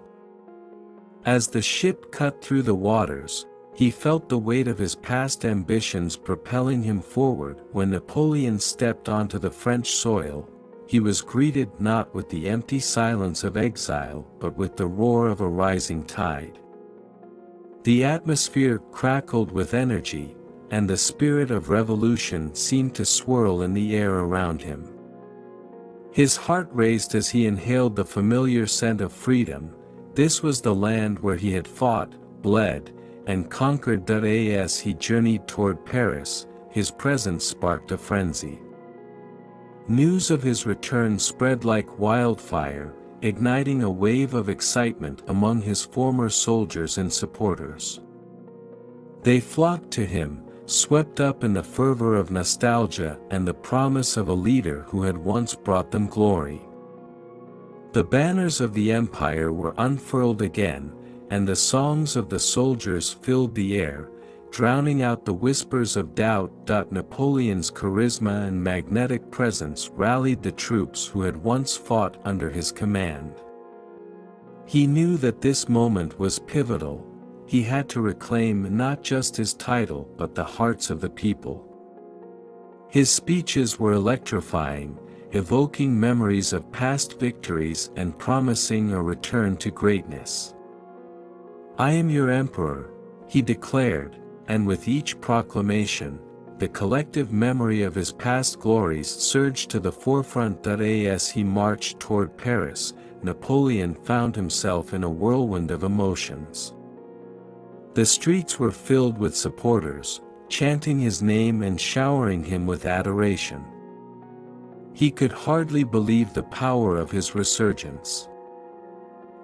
As the ship cut through the waters, he felt the weight of his past ambitions propelling him forward. When Napoleon stepped onto the French soil, he was greeted not with the empty silence of exile but with the roar of a rising tide. The atmosphere crackled with energy, and the spirit of revolution seemed to swirl in the air around him. His heart raced as he inhaled the familiar scent of freedom. This was the land where he had fought, bled, and conquered. As he journeyed toward Paris, his presence sparked a frenzy. News of his return spread like wildfire, igniting a wave of excitement among his former soldiers and supporters. They flocked to him, swept up in the fervor of nostalgia and the promise of a leader who had once brought them glory. The banners of the empire were unfurled again, and the songs of the soldiers filled the air, drowning out the whispers of doubt. Napoleon's charisma and magnetic presence rallied the troops who had once fought under his command. He knew that this moment was pivotal. He had to reclaim not just his title but the hearts of the people. His speeches were electrifying, evoking memories of past victories and promising a return to greatness. "I am your emperor," he declared, and with each proclamation, the collective memory of his past glories surged to the forefront. As he marched toward Paris, Napoleon found himself in a whirlwind of emotions. The streets were filled with supporters, chanting his name and showering him with adoration. He could hardly believe the power of his resurgence.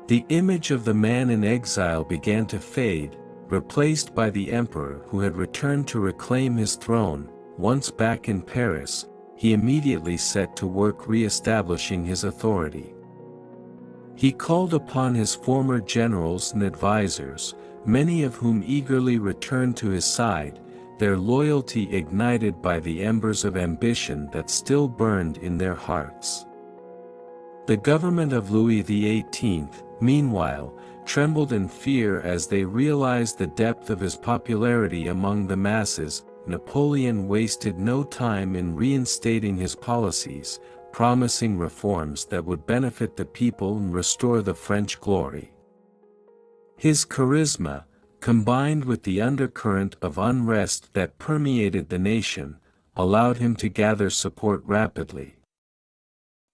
The image of the man in exile began to fade, replaced by the emperor who had returned to reclaim his throne. Once back in Paris, he immediately set to work re-establishing his authority. He called upon his former generals and advisors, many of whom eagerly returned to his side, their loyalty ignited by the embers of ambition that still burned in their hearts. The government of Louis XVIII, meanwhile, trembled in fear as they realized the depth of his popularity among the masses. Napoleon wasted no time in reinstating his policies, promising reforms that would benefit the people and restore the French glory. His charisma, combined with the undercurrent of unrest that permeated the nation, allowed him to gather support rapidly.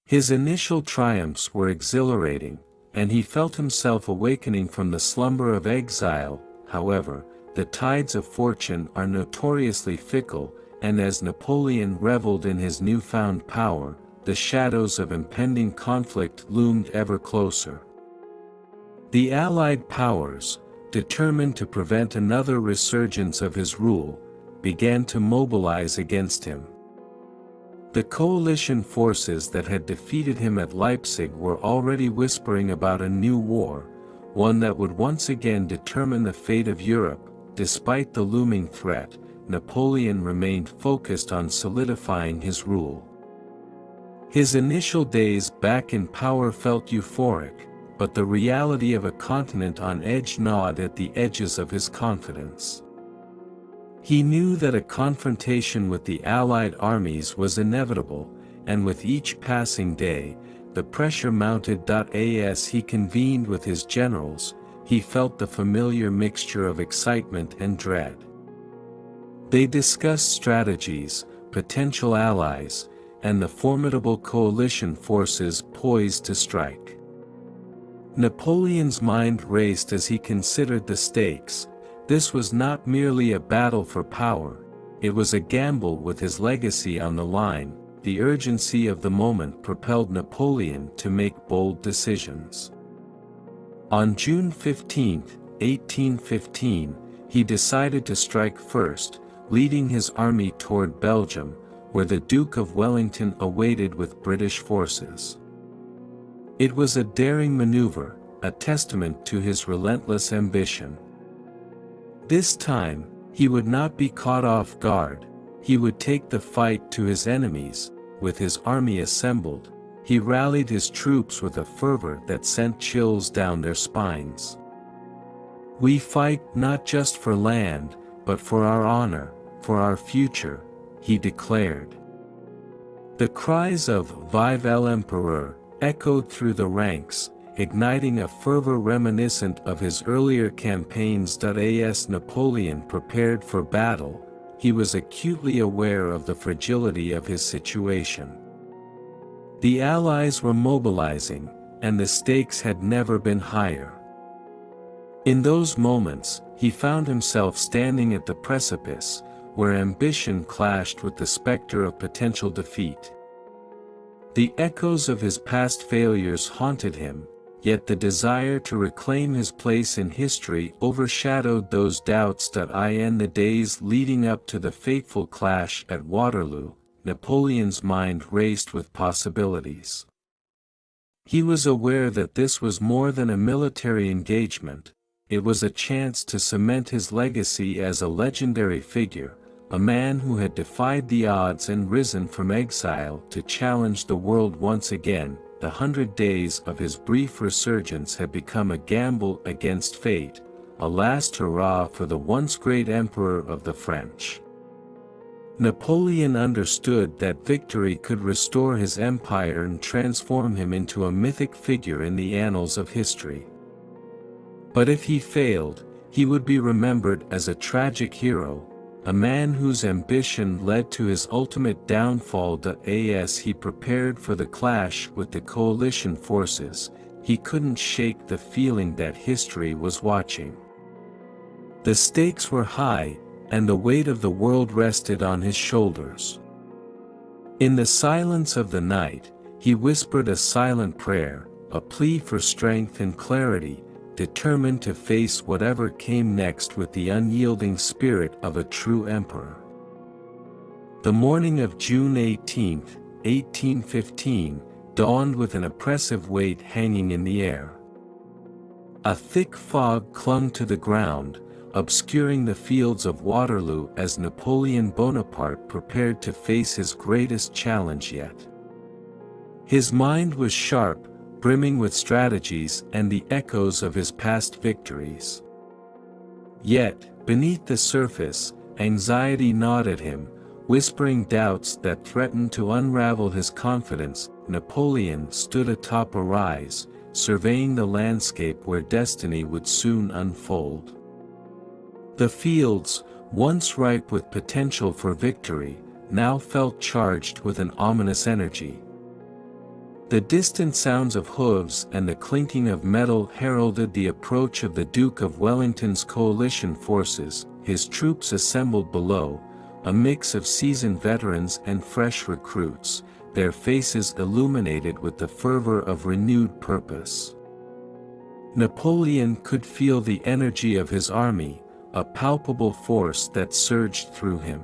His initial triumphs were exhilarating, and he felt himself awakening from the slumber of exile. However, the tides of fortune are notoriously fickle, and as Napoleon reveled in his newfound power, the shadows of impending conflict loomed ever closer. The Allied powers, determined to prevent another resurgence of his rule, began to mobilize against him. The coalition forces that had defeated him at Leipzig were already whispering about a new war, one that would once again determine the fate of Europe. Despite the looming threat, Napoleon remained focused on solidifying his rule. His initial days back in power felt euphoric, but the reality of a continent on edge gnawed at the edges of his confidence. He knew that a confrontation with the Allied armies was inevitable, and with each passing day, the pressure mounted. As he convened with his generals, he felt the familiar mixture of excitement and dread. They discussed strategies, potential allies, and the formidable coalition forces poised to strike. Napoleon's mind raced as he considered the stakes. This was not merely a battle for power, it was a gamble with his legacy on the line. The urgency of the moment propelled Napoleon to make bold decisions. On June 15, 1815, he decided to strike first, leading his army toward Belgium, where the Duke of Wellington awaited with British forces. It was a daring maneuver, a testament to his relentless ambition. This time, he would not be caught off guard. He would take the fight to his enemies. With his army assembled, he rallied his troops with a fervor that sent chills down their spines. "We fight not just for land, but for our honor, for our future," he declared. The cries of "Vive l'Empereur" echoed through the ranks, igniting a fervor reminiscent of his earlier campaigns. As Napoleon prepared for battle, he was acutely aware of the fragility of his situation. The Allies were mobilizing, and the stakes had never been higher. In those moments, he found himself standing at the precipice, where ambition clashed with the specter of potential defeat. The echoes of his past failures haunted him, yet the desire to reclaim his place in history overshadowed those doubts. In the days leading up to the fateful clash at Waterloo, Napoleon's mind raced with possibilities. He was aware that this was more than a military engagement, it was a chance to cement his legacy as a legendary figure, a man who had defied the odds and risen from exile to challenge the world once again. The 100 days of his brief resurgence had become a gamble against fate, a last hurrah for the once great emperor of the French. Napoleon understood that victory could restore his empire and transform him into a mythic figure in the annals of history. But if he failed, he would be remembered as a tragic hero, a man whose ambition led to his ultimate downfall. As he prepared for the clash with the coalition forces, he couldn't shake the feeling that history was watching. The stakes were high, and the weight of the world rested on his shoulders. In the silence of the night, he whispered a silent prayer, a plea for strength and clarity, determined to face whatever came next with the unyielding spirit of a true emperor. The morning of June 18, 1815, dawned with an oppressive weight hanging in the air. A thick fog clung to the ground, obscuring the fields of Waterloo as Napoleon Bonaparte prepared to face his greatest challenge yet. His mind was sharp, brimming with strategies and the echoes of his past victories. Yet, beneath the surface, anxiety gnawed at him, whispering doubts that threatened to unravel his confidence. Napoleon stood atop a rise, surveying the landscape where destiny would soon unfold. The fields, once ripe with potential for victory, now felt charged with an ominous energy. The distant sounds of hooves and the clinking of metal heralded the approach of the Duke of Wellington's coalition forces. His troops assembled below, a mix of seasoned veterans and fresh recruits, their faces illuminated with the fervor of renewed purpose. Napoleon could feel the energy of his army, a palpable force that surged through him.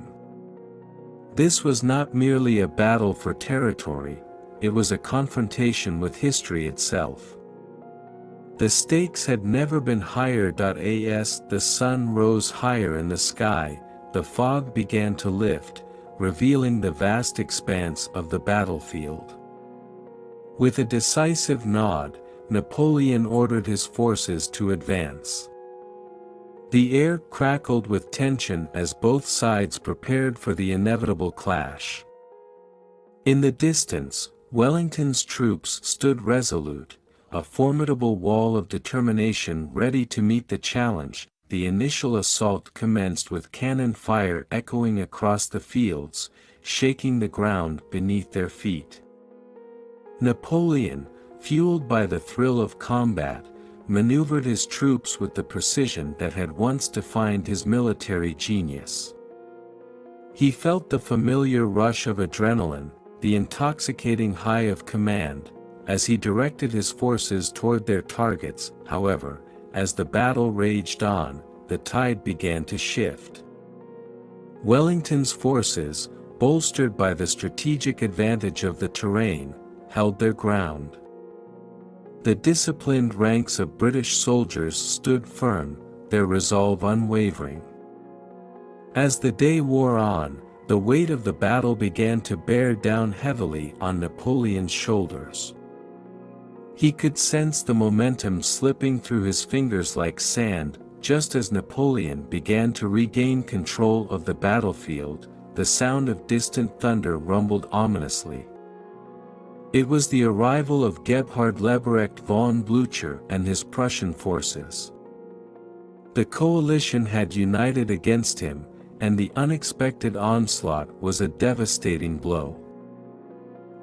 This was not merely a battle for territory, it was a confrontation with history itself. The stakes had never been higher. As the sun rose higher in the sky, the fog began to lift, revealing the vast expanse of the battlefield. With a decisive nod, Napoleon ordered his forces to advance. The air crackled with tension as both sides prepared for the inevitable clash. In the distance, Wellington's troops stood resolute, a formidable wall of determination ready to meet the challenge. The initial assault commenced with cannon fire echoing across the fields, shaking the ground beneath their feet. Napoleon, fueled by the thrill of combat, maneuvered his troops with the precision that had once defined his military genius. He felt the familiar rush of adrenaline, the intoxicating high of command, as he directed his forces toward their targets. However, as the battle raged on, the tide began to shift. Wellington's forces, bolstered by the strategic advantage of the terrain, held their ground. The disciplined ranks of British soldiers stood firm, their resolve unwavering. As the day wore on, the weight of the battle began to bear down heavily on Napoleon's shoulders. He could sense the momentum slipping through his fingers like sand. Just as Napoleon began to regain control of the battlefield, the sound of distant thunder rumbled ominously. It was the arrival of Gebhard Leberecht von Blücher and his Prussian forces. The coalition had united against him, and the unexpected onslaught was a devastating blow.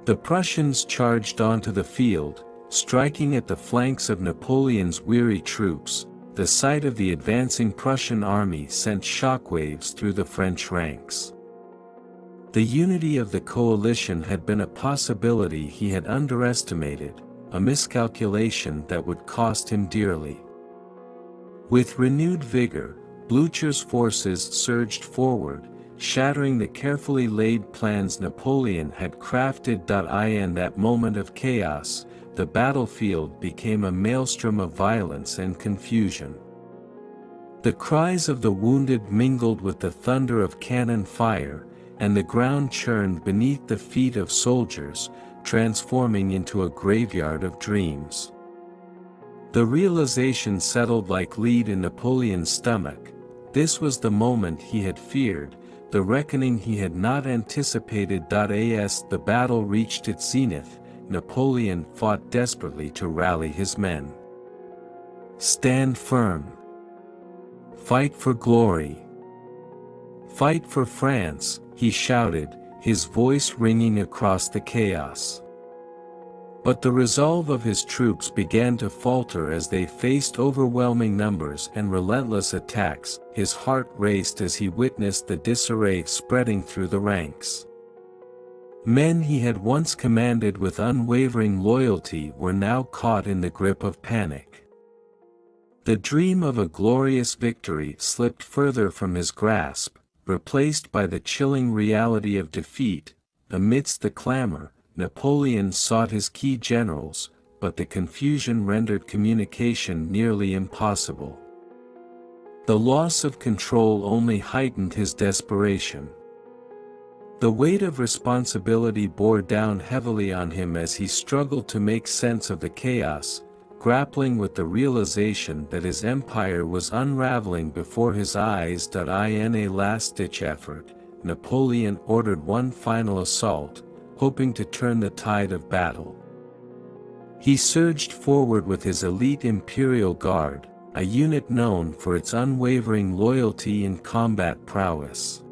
The Prussians charged onto the field, striking at the flanks of Napoleon's weary troops. The sight of the advancing Prussian army sent shockwaves through the French ranks. The unity of the coalition had been a possibility he had underestimated, a miscalculation that would cost him dearly. With renewed vigor, Blücher's forces surged forward, shattering the carefully laid plans Napoleon had crafted. In that moment of chaos, the battlefield became a maelstrom of violence and confusion. The cries of the wounded mingled with the thunder of cannon fire, and the ground churned beneath the feet of soldiers, transforming into a graveyard of dreams. The realization settled like lead in Napoleon's stomach. This was the moment he had feared, the reckoning he had not anticipated. As the battle reached its zenith, Napoleon fought desperately to rally his men. "Stand firm. Fight for glory. Fight for France," he shouted, his voice ringing across the chaos. But the resolve of his troops began to falter as they faced overwhelming numbers and relentless attacks. His heart raced as he witnessed the disarray spreading through the ranks. Men he had once commanded with unwavering loyalty were now caught in the grip of panic. The dream of a glorious victory slipped further from his grasp, replaced by the chilling reality of defeat. Amidst the clamor, Napoleon sought his key generals, but the confusion rendered communication nearly impossible. The loss of control only heightened his desperation. The weight of responsibility bore down heavily on him as he struggled to make sense of the chaos, grappling with the realization that his empire was unraveling before his eyes. In a last-ditch effort, Napoleon ordered one final assault, hoping to turn the tide of battle. He surged forward with his elite Imperial Guard, a unit known for its unwavering loyalty and combat prowess.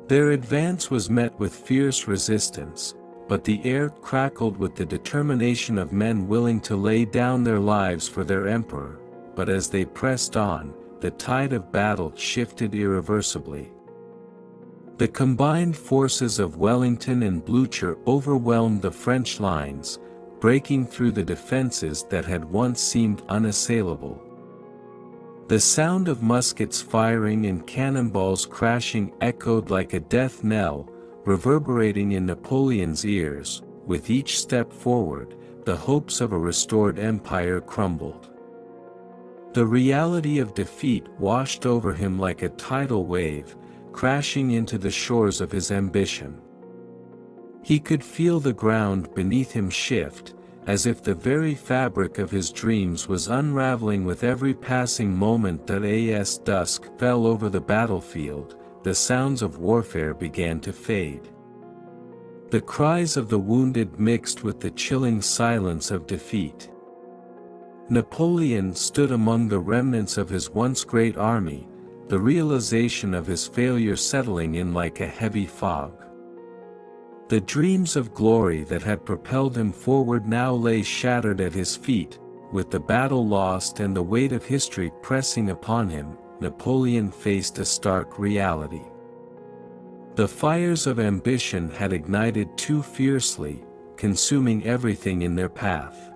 Their advance was met with fierce resistance, but the air crackled with the determination of men willing to lay down their lives for their emperor. But as they pressed on, the tide of battle shifted irreversibly. The combined forces of Wellington and Blücher overwhelmed the French lines, breaking through the defenses that had once seemed unassailable. The sound of muskets firing and cannonballs crashing echoed like a death knell, reverberating in Napoleon's ears. With each step forward, the hopes of a restored empire crumbled. The reality of defeat washed over him like a tidal wave, crashing into the shores of his ambition. He could feel the ground beneath him shift, as if the very fabric of his dreams was unraveling with every passing moment. That as dusk fell over the battlefield, the sounds of warfare began to fade. The cries of the wounded mixed with the chilling silence of defeat. Napoleon stood among the remnants of his once great army, the realization of his failure settling in like a heavy fog. The dreams of glory that had propelled him forward now lay shattered at his feet. With the battle lost and the weight of history pressing upon him, Napoleon faced a stark reality. The fires of ambition had ignited too fiercely, consuming everything in their path.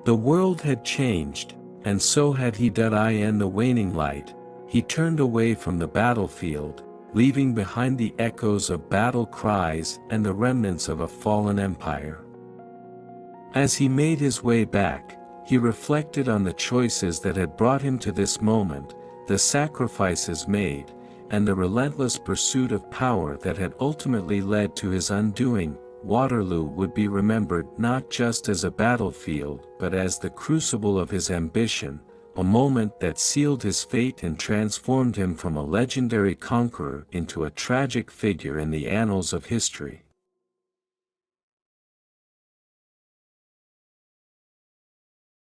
The world had changed, and so had he. In the waning light, he turned away from the battlefield, leaving behind the echoes of battle cries and the remnants of a fallen empire. As he made his way back, he reflected on the choices that had brought him to this moment, the sacrifices made, and the relentless pursuit of power that had ultimately led to his undoing. Waterloo would be remembered not just as a battlefield but as the crucible of his ambition, a moment that sealed his fate and transformed him from a legendary conqueror into a tragic figure in the annals of history.